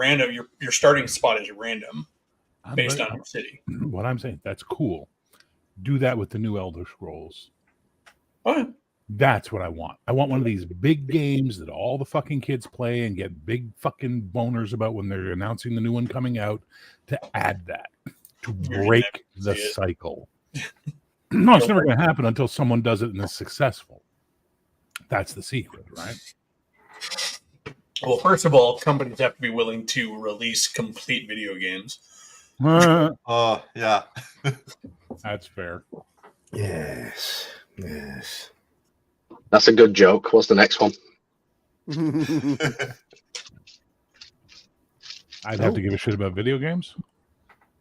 Speaker 8: starting spot is random based on your city.
Speaker 7: What I'm saying, that's cool. Do that with the new Elder Scrolls.
Speaker 8: Oh,
Speaker 7: That's what I want. I want one of these big games that all the fucking kids play and get big fucking boners about when they're announcing the new one coming out, to add that, to break the cycle. No, it's never going to happen until someone does it and is successful. That's the secret, right?
Speaker 8: Well, first of all, companies have to be willing to release complete video games.
Speaker 2: Oh, yeah.
Speaker 7: That's fair.
Speaker 1: Yes.
Speaker 6: That's a good joke. What's the next one?
Speaker 7: I'd have to give a shit about video games.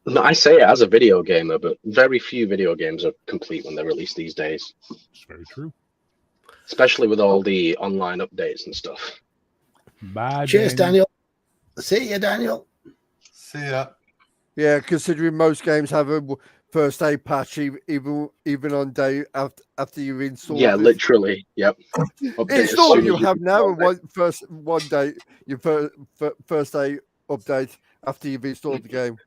Speaker 6: No, I say it as a video gamer, but very few video games are complete when they're released these days.
Speaker 7: It's very true.
Speaker 6: Especially with all the online updates and stuff.
Speaker 7: Bye,
Speaker 1: Cheers, Daniel. See you, Daniel.
Speaker 2: See ya.
Speaker 9: Yeah, considering most games have a first day patch even on day after you've installed.
Speaker 6: Yeah,
Speaker 9: it.
Speaker 6: literally. Yep.
Speaker 9: It's not what you have now. And one day your first day update after you've installed the game.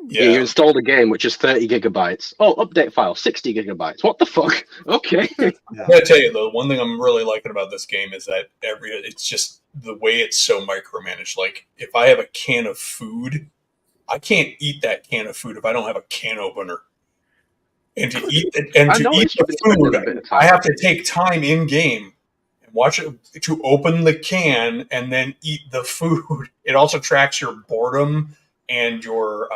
Speaker 6: Yeah, you installed a game which is 30 gigabytes. Oh, update file 60 gigabytes. What the fuck? Okay.
Speaker 8: I gotta tell you though, one thing I'm really liking about this game is that it's just the way it's so micromanaged. Like if I have a can of food, I can't eat that can of food if I don't have a can opener. And to eat the food, I have to take time in game and watch it to open the can and then eat the food. It also tracks your boredom and your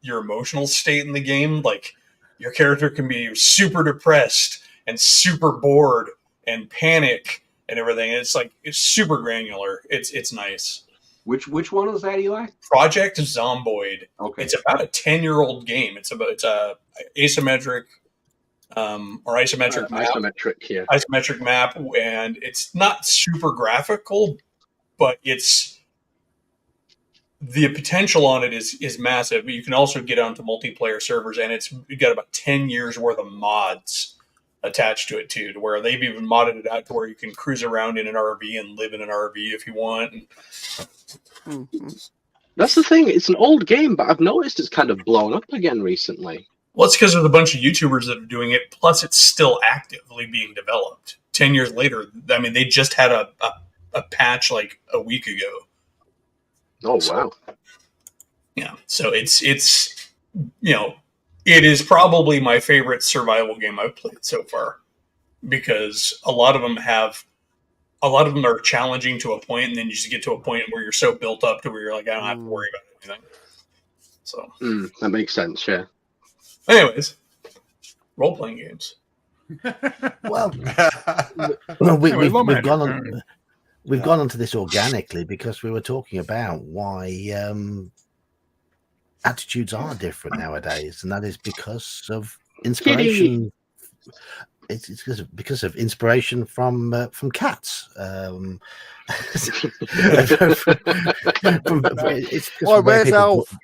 Speaker 8: emotional state in the game. Like your character can be super depressed and super bored and panic and everything. It's super granular. It's nice.
Speaker 4: Which one is that, Eli?
Speaker 8: Project Zomboid.
Speaker 4: Okay.
Speaker 8: It's about a 10-year-old game. It's a asymmetric isometric map, and it's not super graphical, but the potential on it is massive. You can also get onto multiplayer servers, and you got about 10 years worth of mods attached to it too, to where they've even modded it out to where you can cruise around in an RV and live in an RV if you want.
Speaker 6: That's the thing. It's an old game, but I've noticed it's kind of blown up again recently.
Speaker 8: Well, it's because there's a bunch of YouTubers that are doing it. Plus, it's still actively being developed 10 years later. I mean, they just had a patch like a week ago.
Speaker 6: Oh wow!
Speaker 8: Yeah, so it's you know, it is probably my favorite survival game I've played so far, because a lot of them are challenging to a point, and then you just get to a point where you're so built up to where you're like, I don't have to worry about anything. So
Speaker 6: That makes sense. Yeah.
Speaker 8: anyways, role-playing games.
Speaker 1: Well,
Speaker 7: Anyway,
Speaker 1: we've
Speaker 7: low
Speaker 1: gone
Speaker 7: magic.
Speaker 1: on. We've gone onto this organically because we were talking about why attitudes are different nowadays, and that is because of inspiration. It's because of inspiration from cats.
Speaker 9: Where's Alf?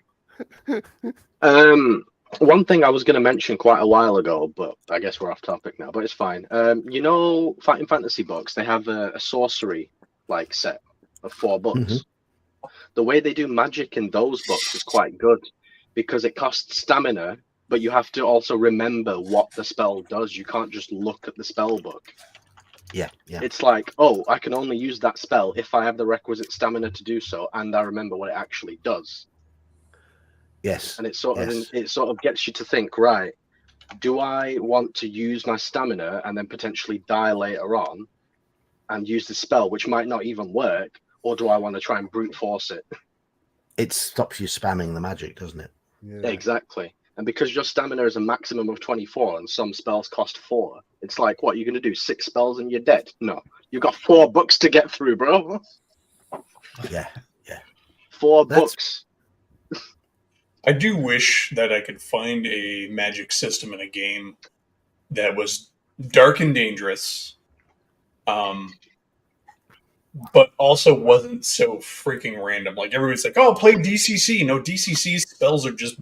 Speaker 6: One thing I was going to mention quite a while ago, but I guess we're off topic now. But it's fine. You know, Fighting Fantasy books, they have a sorcery like set of 4 books.
Speaker 1: Mm-hmm.
Speaker 6: The way they do magic in those books is quite good because it costs stamina, but you have to also remember what the spell does. You can't just look at the spell book.
Speaker 1: Yeah.
Speaker 6: It's like, oh, I can only use that spell if I have the requisite stamina to do so, and I remember what it actually does.
Speaker 1: Yes.
Speaker 6: And it sort of gets you to think, right, do I want to use my stamina and then potentially die later on and use the spell, which might not even work, or do I want to try and brute force it?
Speaker 1: It stops you spamming the magic, doesn't it?
Speaker 9: Yeah.
Speaker 6: Exactly. And because your stamina is a maximum of 24 and some spells cost 4, it's like, what, you're going to do 6 spells and you're dead? No. You've got 4 books to get through, bro.
Speaker 1: Yeah.
Speaker 6: 4 books.
Speaker 8: I do wish that I could find a magic system in a game that was dark and dangerous, but also wasn't so freaking random. Like, everybody's like, oh, play DCC. No, DCC spells are just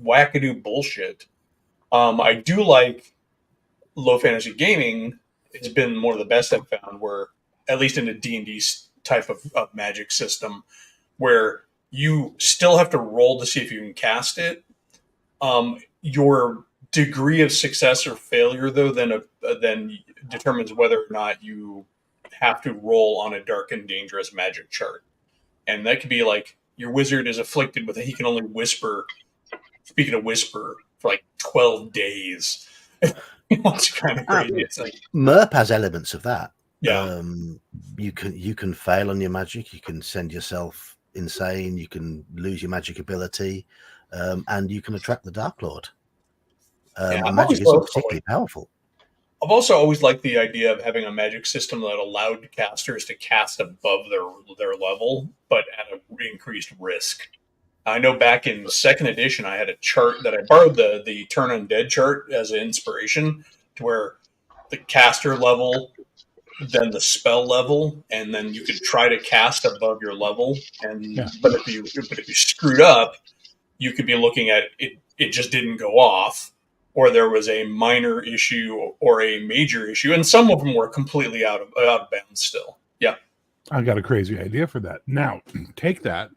Speaker 8: wackadoo bullshit. I do like low fantasy gaming. It's been one of the best I've found, where, at least in a D&D type of magic system, where you still have to roll to see if you can cast it. Your degree of success or failure, though, then determines whether or not you have to roll on a dark and dangerous magic chart. And that could be like, your wizard is afflicted with he can only whisper. Speaking of whisper, for like 12 days. It's kind of crazy. It's like,
Speaker 1: MERP has elements of that.
Speaker 8: yeah.
Speaker 1: You can fail on your magic. You can send yourself insane. You can lose your magic ability, and you can attract the Dark Lord. And magic isn't particularly powerful.
Speaker 8: I've also always liked the idea of having a magic system that allowed casters to cast above their level, but at an increased risk. I know back in 2nd edition, I had a chart that I borrowed the Turn Undead chart as an inspiration, to where the caster level, then the spell level, and then you could try to cast above your level. But if you screwed up, you could be looking at it. It just didn't go off, or there was a minor issue or a major issue, and some of them were completely out of bounds still. Yeah,
Speaker 7: I got a crazy idea for that. Now, take that,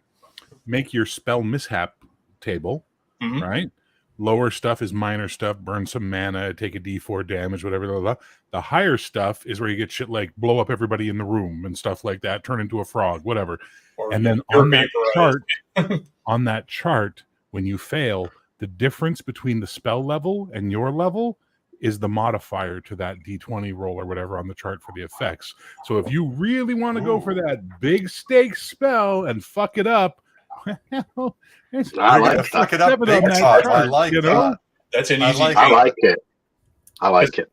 Speaker 7: make your spell mishap table, right? Lower stuff is minor stuff, burn some mana, take a d4 damage, whatever. Blah, blah, blah. The higher stuff is where you get shit like blow up everybody in the room and stuff like that, turn into a frog, whatever. And then on that chart, when you fail, the difference between the spell level and your level is the modifier to that d20 roll or whatever on the chart for the effects. So if you really want to go for that big stakes spell and fuck it up, well,
Speaker 2: I like fuck it up big time. I like that.
Speaker 8: That's an easy.
Speaker 6: I like it. I like it.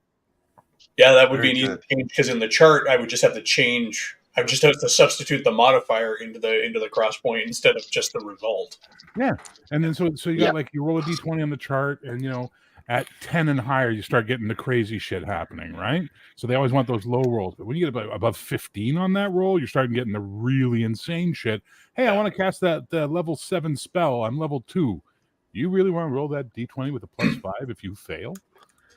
Speaker 8: Yeah, that would be an easy change, because in the chart, I would just have to change. I would just have to substitute the modifier into the cross point instead of just the result.
Speaker 7: Yeah, and then so you got like, you roll a d20 on the chart, and at 10 and higher, you start getting the crazy shit happening, right? So they always want those low rolls. But when you get above 15 on that roll, you're starting getting the really insane shit. Hey, I want to cast that level 7 spell. I'm level 2. You really want to roll that d20 with a +5 if you fail?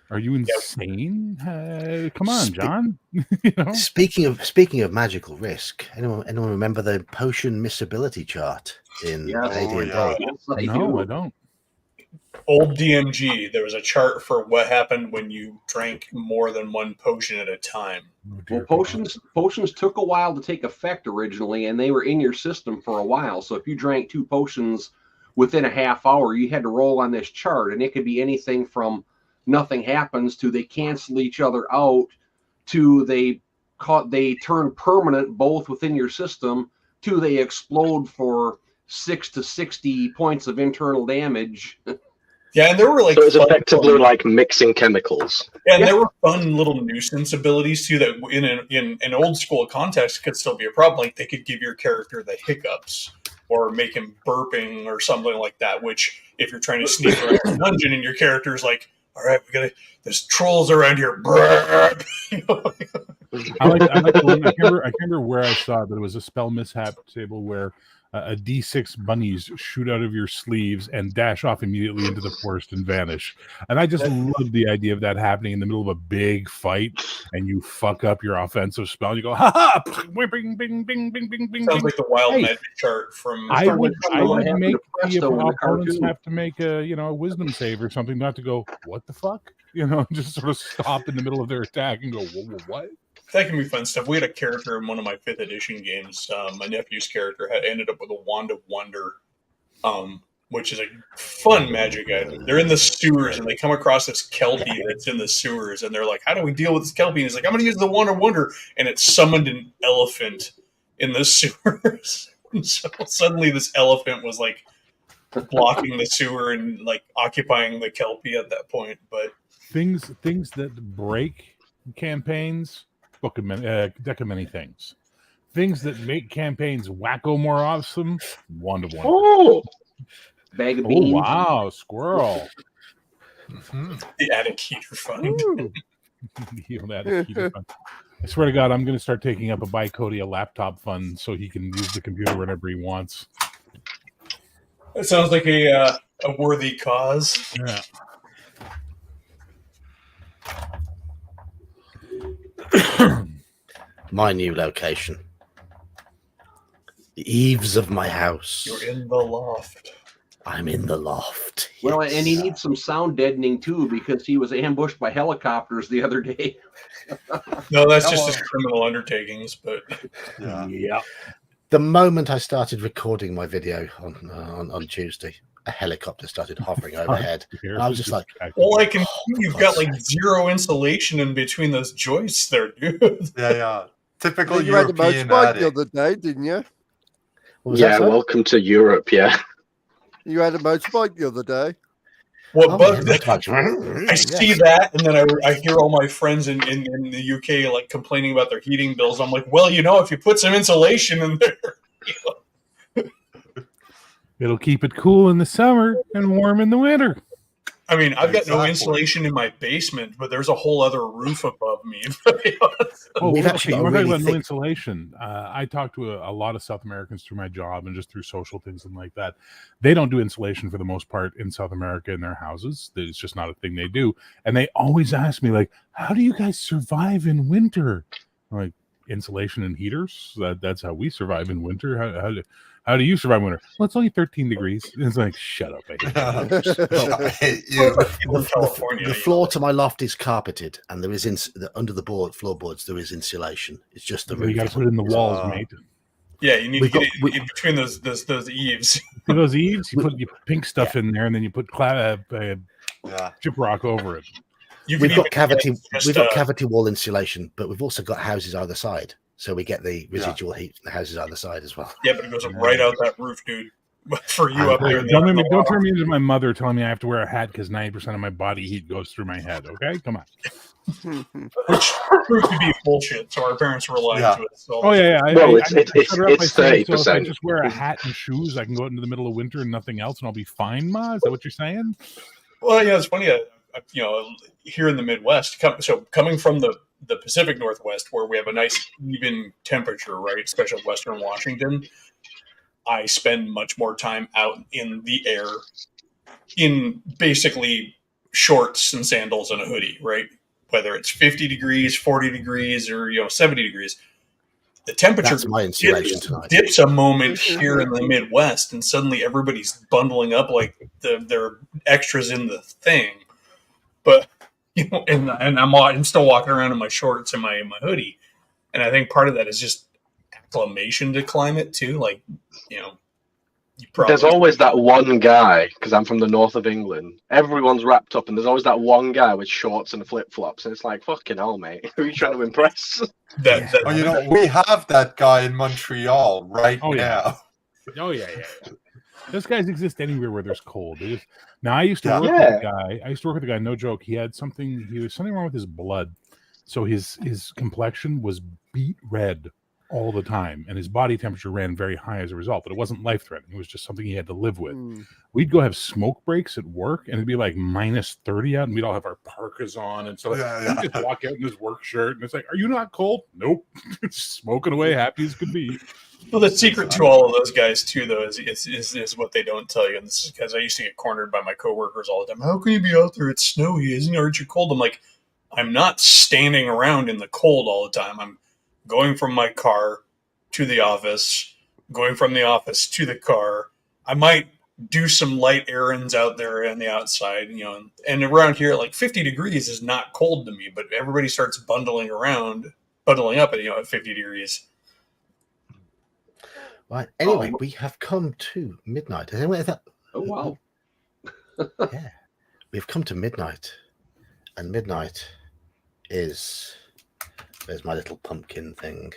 Speaker 7: Are you insane? Come on, John.
Speaker 1: Speaking of magical risk, anyone remember the potion missability chart in AD&D?
Speaker 7: No, I don't.
Speaker 8: old DMG, there was a chart for what happened when you drank more than one potion at a time.
Speaker 4: Well, potions took a while to take effect originally, and they were in your system for a while. So if you drank 2 potions within a half hour, you had to roll on this chart, and it could be anything from nothing happens to they cancel each other out to they turn permanent both within your system to they explode for 6 to 60 points of internal damage.
Speaker 8: Yeah, and there were like
Speaker 6: so it's effectively like mixing chemicals.
Speaker 8: And there were fun little nuisance abilities too that in an old school context could still be a problem. Like they could give your character the hiccups or make him burping or something like that, which if you're trying to sneak around a dungeon and your character's like, all right, there's trolls around here. You know?
Speaker 7: I like the one, I can't remember where I saw it, but it was a spell mishap table where a D6 bunnies shoot out of your sleeves and dash off immediately into the forest and vanish. And I just love the idea of that happening in the middle of a big fight, and you fuck up your offensive spell. And you go, ha ha! Bing, bing, bing, bing, bing, bing.
Speaker 8: Sounds like the wild magic chart from.
Speaker 7: I would make
Speaker 4: Presto
Speaker 7: the
Speaker 4: in the
Speaker 7: opponents
Speaker 4: cartoon.
Speaker 7: have to make a wisdom save or something, not to go, what the fuck? Just sort of stop in the middle of their attack and go, what?
Speaker 8: That can be fun stuff. We had a character in one of my 5th edition games. My nephew's character had ended up with a Wand of Wonder, which is a fun magic item. They're in the sewers, and they come across this Kelpie that's in the sewers, and they're like, how do we deal with this Kelpie? And he's like, I'm going to use the Wand of Wonder, and it summoned an elephant in the sewers. And so suddenly this elephant was like blocking the sewer and like occupying the Kelpie at that point. But
Speaker 7: Things that break campaigns, deck of many things. Things that make campaigns wacko more awesome, Wand of Wonder.
Speaker 6: Oh,
Speaker 4: Bag of beans.
Speaker 7: Oh, wow, squirrel.
Speaker 8: the attic heater fund.
Speaker 7: Heal that heater fund. I swear to God, I'm going to start taking up a buy Cody a laptop fund so he can use the computer whenever he wants.
Speaker 8: That sounds like a worthy cause.
Speaker 7: Yeah.
Speaker 1: My new location. The eaves of my house.
Speaker 8: You're in the loft.
Speaker 1: I'm in the loft.
Speaker 4: Well,
Speaker 1: yes.
Speaker 4: and he needs some sound deadening too because he was ambushed by helicopters the other day.
Speaker 8: No, that's just his criminal undertakings. But
Speaker 1: Yeah. The moment I started recording my video on Tuesday, a helicopter started hovering overhead. And I was just like,
Speaker 8: all I can see, you've got like zero insulation in between those joists there, dude.
Speaker 2: Yeah. Typical
Speaker 9: You had a
Speaker 2: European
Speaker 9: motorbike the
Speaker 2: attic.
Speaker 9: other day, didn't you?
Speaker 1: what was that,
Speaker 6: yeah,
Speaker 1: sir?
Speaker 6: welcome to Europe, yeah.
Speaker 9: You had a motorbike the other day.
Speaker 8: What
Speaker 1: Oh,
Speaker 8: bugs
Speaker 1: yeah,
Speaker 8: it?
Speaker 1: motorbikes.
Speaker 8: I see that, and then I hear all my friends in the UK like complaining about their heating bills. I'm like, well, if you put some insulation in there,
Speaker 7: It'll keep it cool in the summer and warm in the winter.
Speaker 8: I mean, I've got no
Speaker 2: Exactly.
Speaker 8: insulation in my basement, but there's a whole other roof above me.
Speaker 7: Oh,
Speaker 1: We've
Speaker 7: okay.
Speaker 1: actually
Speaker 7: You
Speaker 1: got
Speaker 7: want
Speaker 1: a
Speaker 7: to talk
Speaker 1: really
Speaker 7: about no
Speaker 1: thick-
Speaker 7: insulation? I talk to a lot of South Americans through my job and just through social things and like that. They don't do insulation for the most part in South America in their houses. It's just not a thing they do. And they always ask me, like, how do you guys survive in winter? I'm like, insulation and heaters? That's how we survive in winter. How do you survive in winter? Well, it's only 13 degrees. It's like, shut up.
Speaker 2: I hate you.
Speaker 8: California,
Speaker 1: The floor to my loft is carpeted, and there is under the floorboards there is insulation. It's just the
Speaker 7: You
Speaker 1: roof.
Speaker 7: got to put it in the walls, mate.
Speaker 8: Yeah, you need
Speaker 1: We've
Speaker 8: to get
Speaker 1: got-
Speaker 8: it in between those eaves.
Speaker 7: For those eaves, you put pink stuff in there, and then you put
Speaker 2: Yeah.
Speaker 7: gyprock over it.
Speaker 8: You can
Speaker 1: We've
Speaker 8: even
Speaker 1: got cavity.
Speaker 8: just,
Speaker 1: We've got cavity wall insulation, but we've also got houses either side, so we get the
Speaker 2: Yeah.
Speaker 1: recidual heat from the houses either side as well.
Speaker 8: Yeah, but it goes right out that roof, dude. For you up there. in the-
Speaker 7: Don't turn me into my mother telling me I have to wear a hat because 90% of my body heat goes through my head. Okay, come on.
Speaker 8: Which proved to be bullshit, so our parents were lying
Speaker 2: Yeah.
Speaker 8: to us. So.
Speaker 7: Oh yeah.
Speaker 6: Well, it's
Speaker 7: shut her up by saying, so if I
Speaker 6: 30%.
Speaker 7: just wear a hat and shoes, I can go out into the middle of winter and nothing else, and I'll be fine, Ma. Is that what you're saying?
Speaker 8: Well, yeah, it's funny. Here in the Midwest, coming from the Pacific Northwest, where we have a nice even temperature, right, especially Western Washington, I spend much more time out in the air, in basically shorts and sandals and a hoodie, right? Whether it's 50 degrees, 40 degrees, or 70 degrees, the temperature
Speaker 1: That's my insulation tonight.
Speaker 8: dips a moment here in the Midwest, and suddenly everybody's bundling up like they're extras in the thing, but and I'm still walking around in my shorts and my hoodie, and I think part of that is just acclimation to climate too. Like,
Speaker 6: There's always that one guy, because I'm from the north of England. Everyone's wrapped up, and there's always that one guy with shorts and flip flops, and it's like, fucking hell, mate. Who are you trying to impress?
Speaker 2: We have that guy in Montreal right now.
Speaker 7: Oh yeah. Those guys exist anywhere where there's cold. Now I used to work with a guy. I used to work with a guy. No joke. He was something wrong with his blood, so his complexion was beet red all the time, and his body temperature ran very high as a result. But it wasn't life threatening. It was just something he had to live with. We'd go have smoke breaks at work, and it'd be like -30 out, and we'd all have our parkas on, and so he'd just walk out in his work shirt, and it's like, "Are you not cold?" Nope, smoking away, happy as could be.
Speaker 8: Well, the secret to all of those guys too, though, is what they don't tell you. And this is because I used to get cornered by my coworkers all the time. How can you be out there? It's snowy, aren't you cold? I'm like, I'm not standing around in the cold all the time. I'm going from my car to the office, going from the office to the car. I might do some light errands out there on the outside, and around here, like 50 degrees is not cold to me, but everybody starts bundling up at 50 degrees.
Speaker 1: Right. Anyway, we have come to midnight.
Speaker 4: Oh, wow.
Speaker 1: Yeah. We've come to midnight. And midnight is... There's my little pumpkin thing.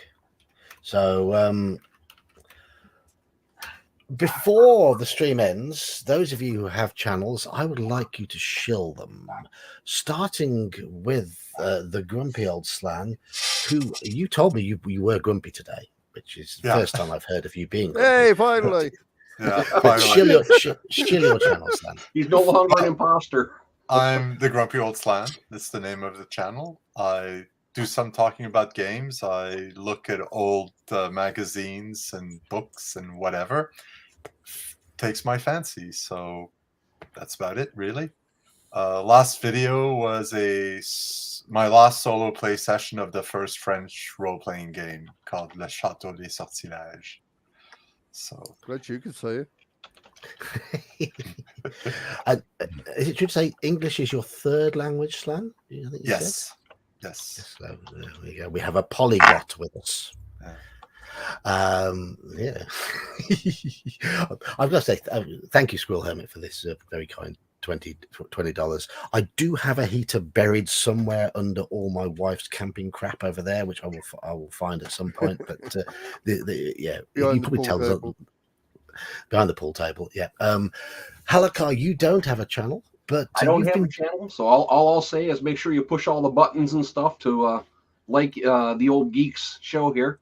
Speaker 1: So, before the stream ends, those of you who have channels, I would like you to shill them. Starting with the grumpy old Slan, who you told me you were grumpy today, which is the first time I've heard of you being grumpy.
Speaker 9: Hey, finally.
Speaker 1: Shill your channel, Slan.
Speaker 4: He's no longer an imposter.
Speaker 2: I'm the grumpy old Slan. That's the name of the channel. I do some talking about games. I look at old magazines and books and whatever. Takes my fancy. So that's about it, really. Last video was my last solo play session of the first French role-playing game called Le Château des Sortilèges. So
Speaker 9: glad you could say it.
Speaker 1: Is it true to say English is your third language, Slan?
Speaker 2: Yes. Yes.
Speaker 1: So there we go. We have a polyglot with us. Yeah. I've got to say thank you, Squirrel Hermit, for this very kind $20. I do have a heater buried somewhere under all my wife's camping crap over there, which I will find at some point. But you probably tell us behind the pool table. Yeah. Halakar, you don't have a channel, but
Speaker 4: I don't have a channel, so all I'll say is make sure you push all the buttons and stuff to like the old Geeks show here.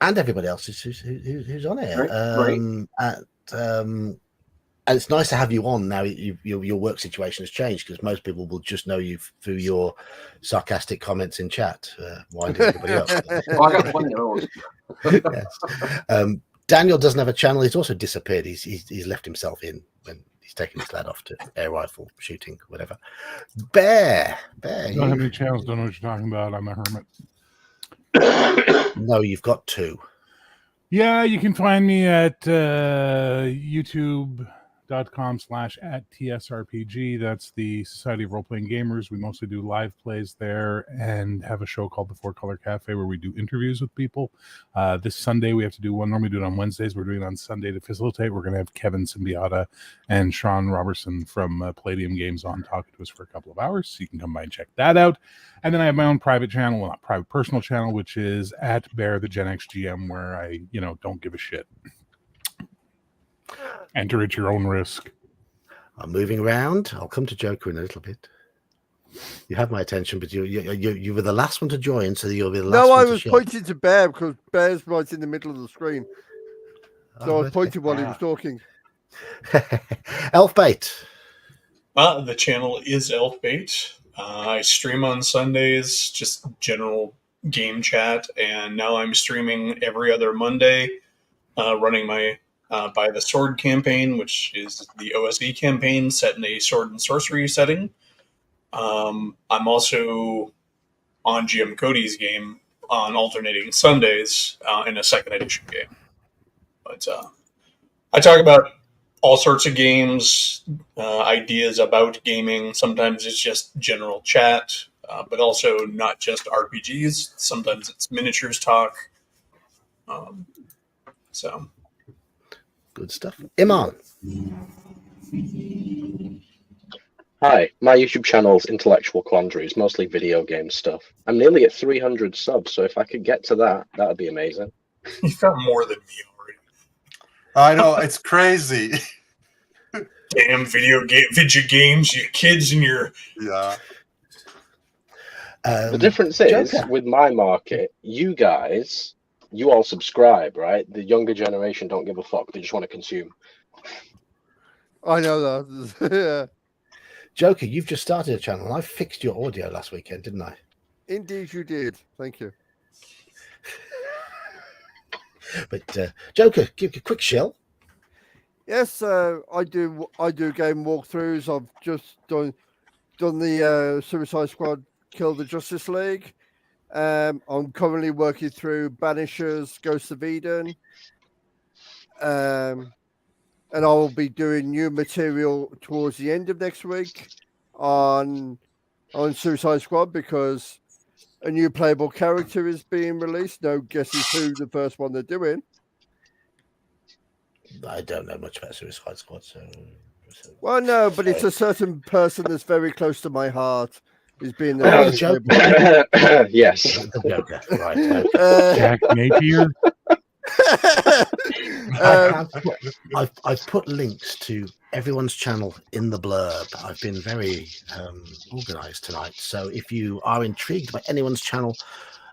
Speaker 1: And everybody else who's on here.
Speaker 4: Right.
Speaker 1: And it's nice to have you on now. Your work situation has changed, because most people will just know you through your sarcastic comments in chat, winding everybody up.
Speaker 4: Well, I got plenty of those.
Speaker 1: Yes. Daniel doesn't have a channel. He's also disappeared. He's left himself in when he's taken his lad off to air rifle shooting, whatever. Bear.
Speaker 7: Don't have any channels. Don't know what you're talking about. I'm a hermit.
Speaker 1: No, you've got two.
Speaker 7: Yeah, you can find me at youtube.com/@TSRPG. That's the Society of Role-Playing Gamers. We mostly do live plays there and have a show called the Four Color Cafe where we do interviews with people. This Sunday we have to do one. Normally we do it on Wednesdays. We're doing it on Sunday to facilitate. We're going to have Kevin Symbiota and Sean Robertson from Palladium Games on talking to us for a couple of hours. So you can come by and check that out. And then I have my own private channel, well, not private, personal channel, which is at Bear the Gen X GM, where I, don't give a shit. Enter at your own risk.
Speaker 1: I'm moving around. I'll come to Joker in a little bit. You have my attention, but you were the last one to join, so you'll be the last one to
Speaker 9: No, I was
Speaker 1: share.
Speaker 9: pointing to Bear because Bear's right in the middle of the screen. So I was pointing while he was talking.
Speaker 1: Elfbait.
Speaker 8: The channel is Elfbait. I stream on Sundays, just general game chat, and now I'm streaming every other Monday, running my By the Sword campaign, which is the OSE campaign set in a sword and sorcery setting. I'm also on GM Cody's game on alternating Sundays in a second edition game. But I talk about all sorts of games, ideas about gaming. Sometimes it's just general chat, but also not just RPGs. Sometimes it's miniatures talk. So
Speaker 1: Good stuff. Iman.
Speaker 6: Hi, my YouTube channel's Intellectual Quandaries, mostly video game stuff. I'm nearly at 300 subs, so if I could get to that, that'd be amazing.
Speaker 8: you've got more than me already.
Speaker 2: I know, it's crazy.
Speaker 8: Damn video games, you kids and your
Speaker 2: Yeah.
Speaker 6: The difference is,
Speaker 1: Joker.
Speaker 6: with my market, you guys, you all subscribe, right? The younger generation don't give a fuck. They just want to consume.
Speaker 9: I know that. Yeah.
Speaker 1: Joker, you've just started a channel, and I fixed your audio last weekend, didn't I?
Speaker 9: Indeed, you did. Thank you.
Speaker 1: But Joker, give you a quick shill.
Speaker 9: Yes, I do. I do game walkthroughs. I've just done the Suicide Squad Kill the Justice League. I'm currently working through Banishers, Ghost of Eden, and I will be doing new material towards the end of next week on Suicide Squad because a new playable character is being released. No guesses who the first one they're doing.
Speaker 1: I don't know much about Suicide Squad, so
Speaker 9: Well, no, but it's a certain person that's very close to my heart. Is being the
Speaker 1: Oh,
Speaker 9: first
Speaker 1: Joker.
Speaker 9: playable.
Speaker 6: Yes.
Speaker 1: the Joker, right? Okay.
Speaker 7: Jack Napier.
Speaker 1: I've put links to everyone's channel in the blurb. I've been very organized tonight. So if you are intrigued by anyone's channel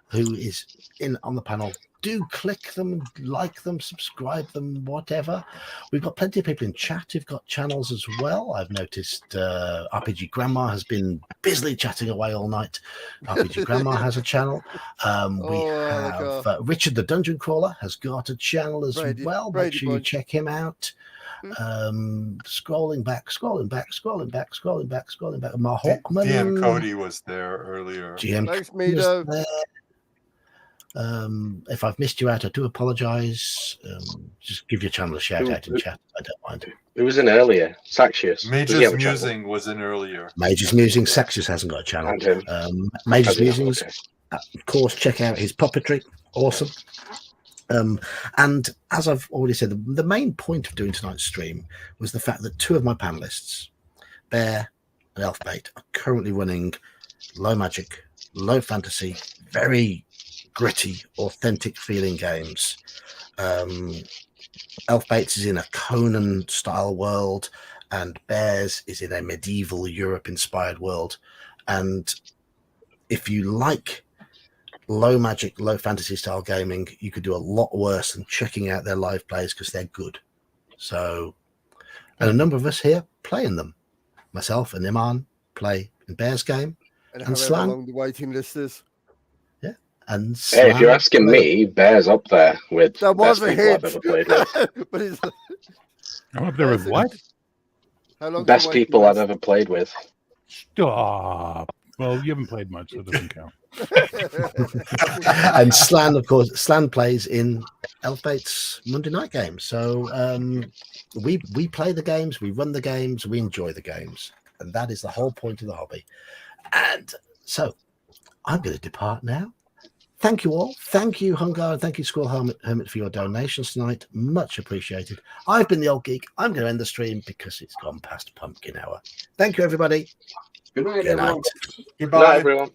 Speaker 1: who is in on the panel, do click them, like them, subscribe them, whatever. We've got plenty of people in chat who've got channels as well. I've noticed RPG Grandma has been busily chatting away all night. RPG Grandma has a channel. We have Richard the Dungeon Crawler has got a channel as well. Make sure you check him out. Scrolling back. My Hawkman.
Speaker 2: DM Cody was there earlier.
Speaker 9: Thanks, Mido.
Speaker 1: If I've missed you out, I do apologize. Just give your channel a shout out in chat. I don't mind.
Speaker 6: It was in earlier. Saxius.
Speaker 2: Major's Musing was in earlier.
Speaker 1: Major's Musing. Saxius hasn't got a channel. Major's Musings. Of course, check out his puppetry. Awesome. And as I've already said, the main point of doing tonight's stream was the fact that two of my panelists, Bear and Elfbait, are currently running low magic, low fantasy, very gritty, authentic feeling games. Elfbates is in a Conan style world, and Bears is in a medieval Europe inspired world. And if you like low magic, low fantasy style gaming, you could do a lot worse than checking out their live plays because they're good. So, and a number of us here playing them. Myself and Iman play in Bears game,
Speaker 9: and Slan, long the waiting list is.
Speaker 1: Yeah, and
Speaker 6: Slan, hey, if you're asking me, Bears up there with
Speaker 9: that was
Speaker 6: best
Speaker 9: a
Speaker 6: people
Speaker 9: hit.
Speaker 6: I've ever played with.
Speaker 9: But it's,
Speaker 7: I'm up there with what?
Speaker 9: How long
Speaker 6: best people I've ever played with.
Speaker 7: Stop. Well, you haven't played much, so it doesn't count.
Speaker 1: And Slan, of course, Slan plays in Elfbate's Monday night games. So we play the games, we run the games, we enjoy the games, and that is the whole point of the hobby. And so I'm going to depart now. Thank you all. Thank you, Hungar, and thank you, Squirrel Hermit, for your donations tonight. Much appreciated. I've been the Old Geek. I'm going to end the stream because it's gone past pumpkin hour. Thank you, everybody.
Speaker 4: Good night,
Speaker 1: Good
Speaker 4: everyone.
Speaker 1: night.
Speaker 2: Goodbye,
Speaker 6: Good night, everyone.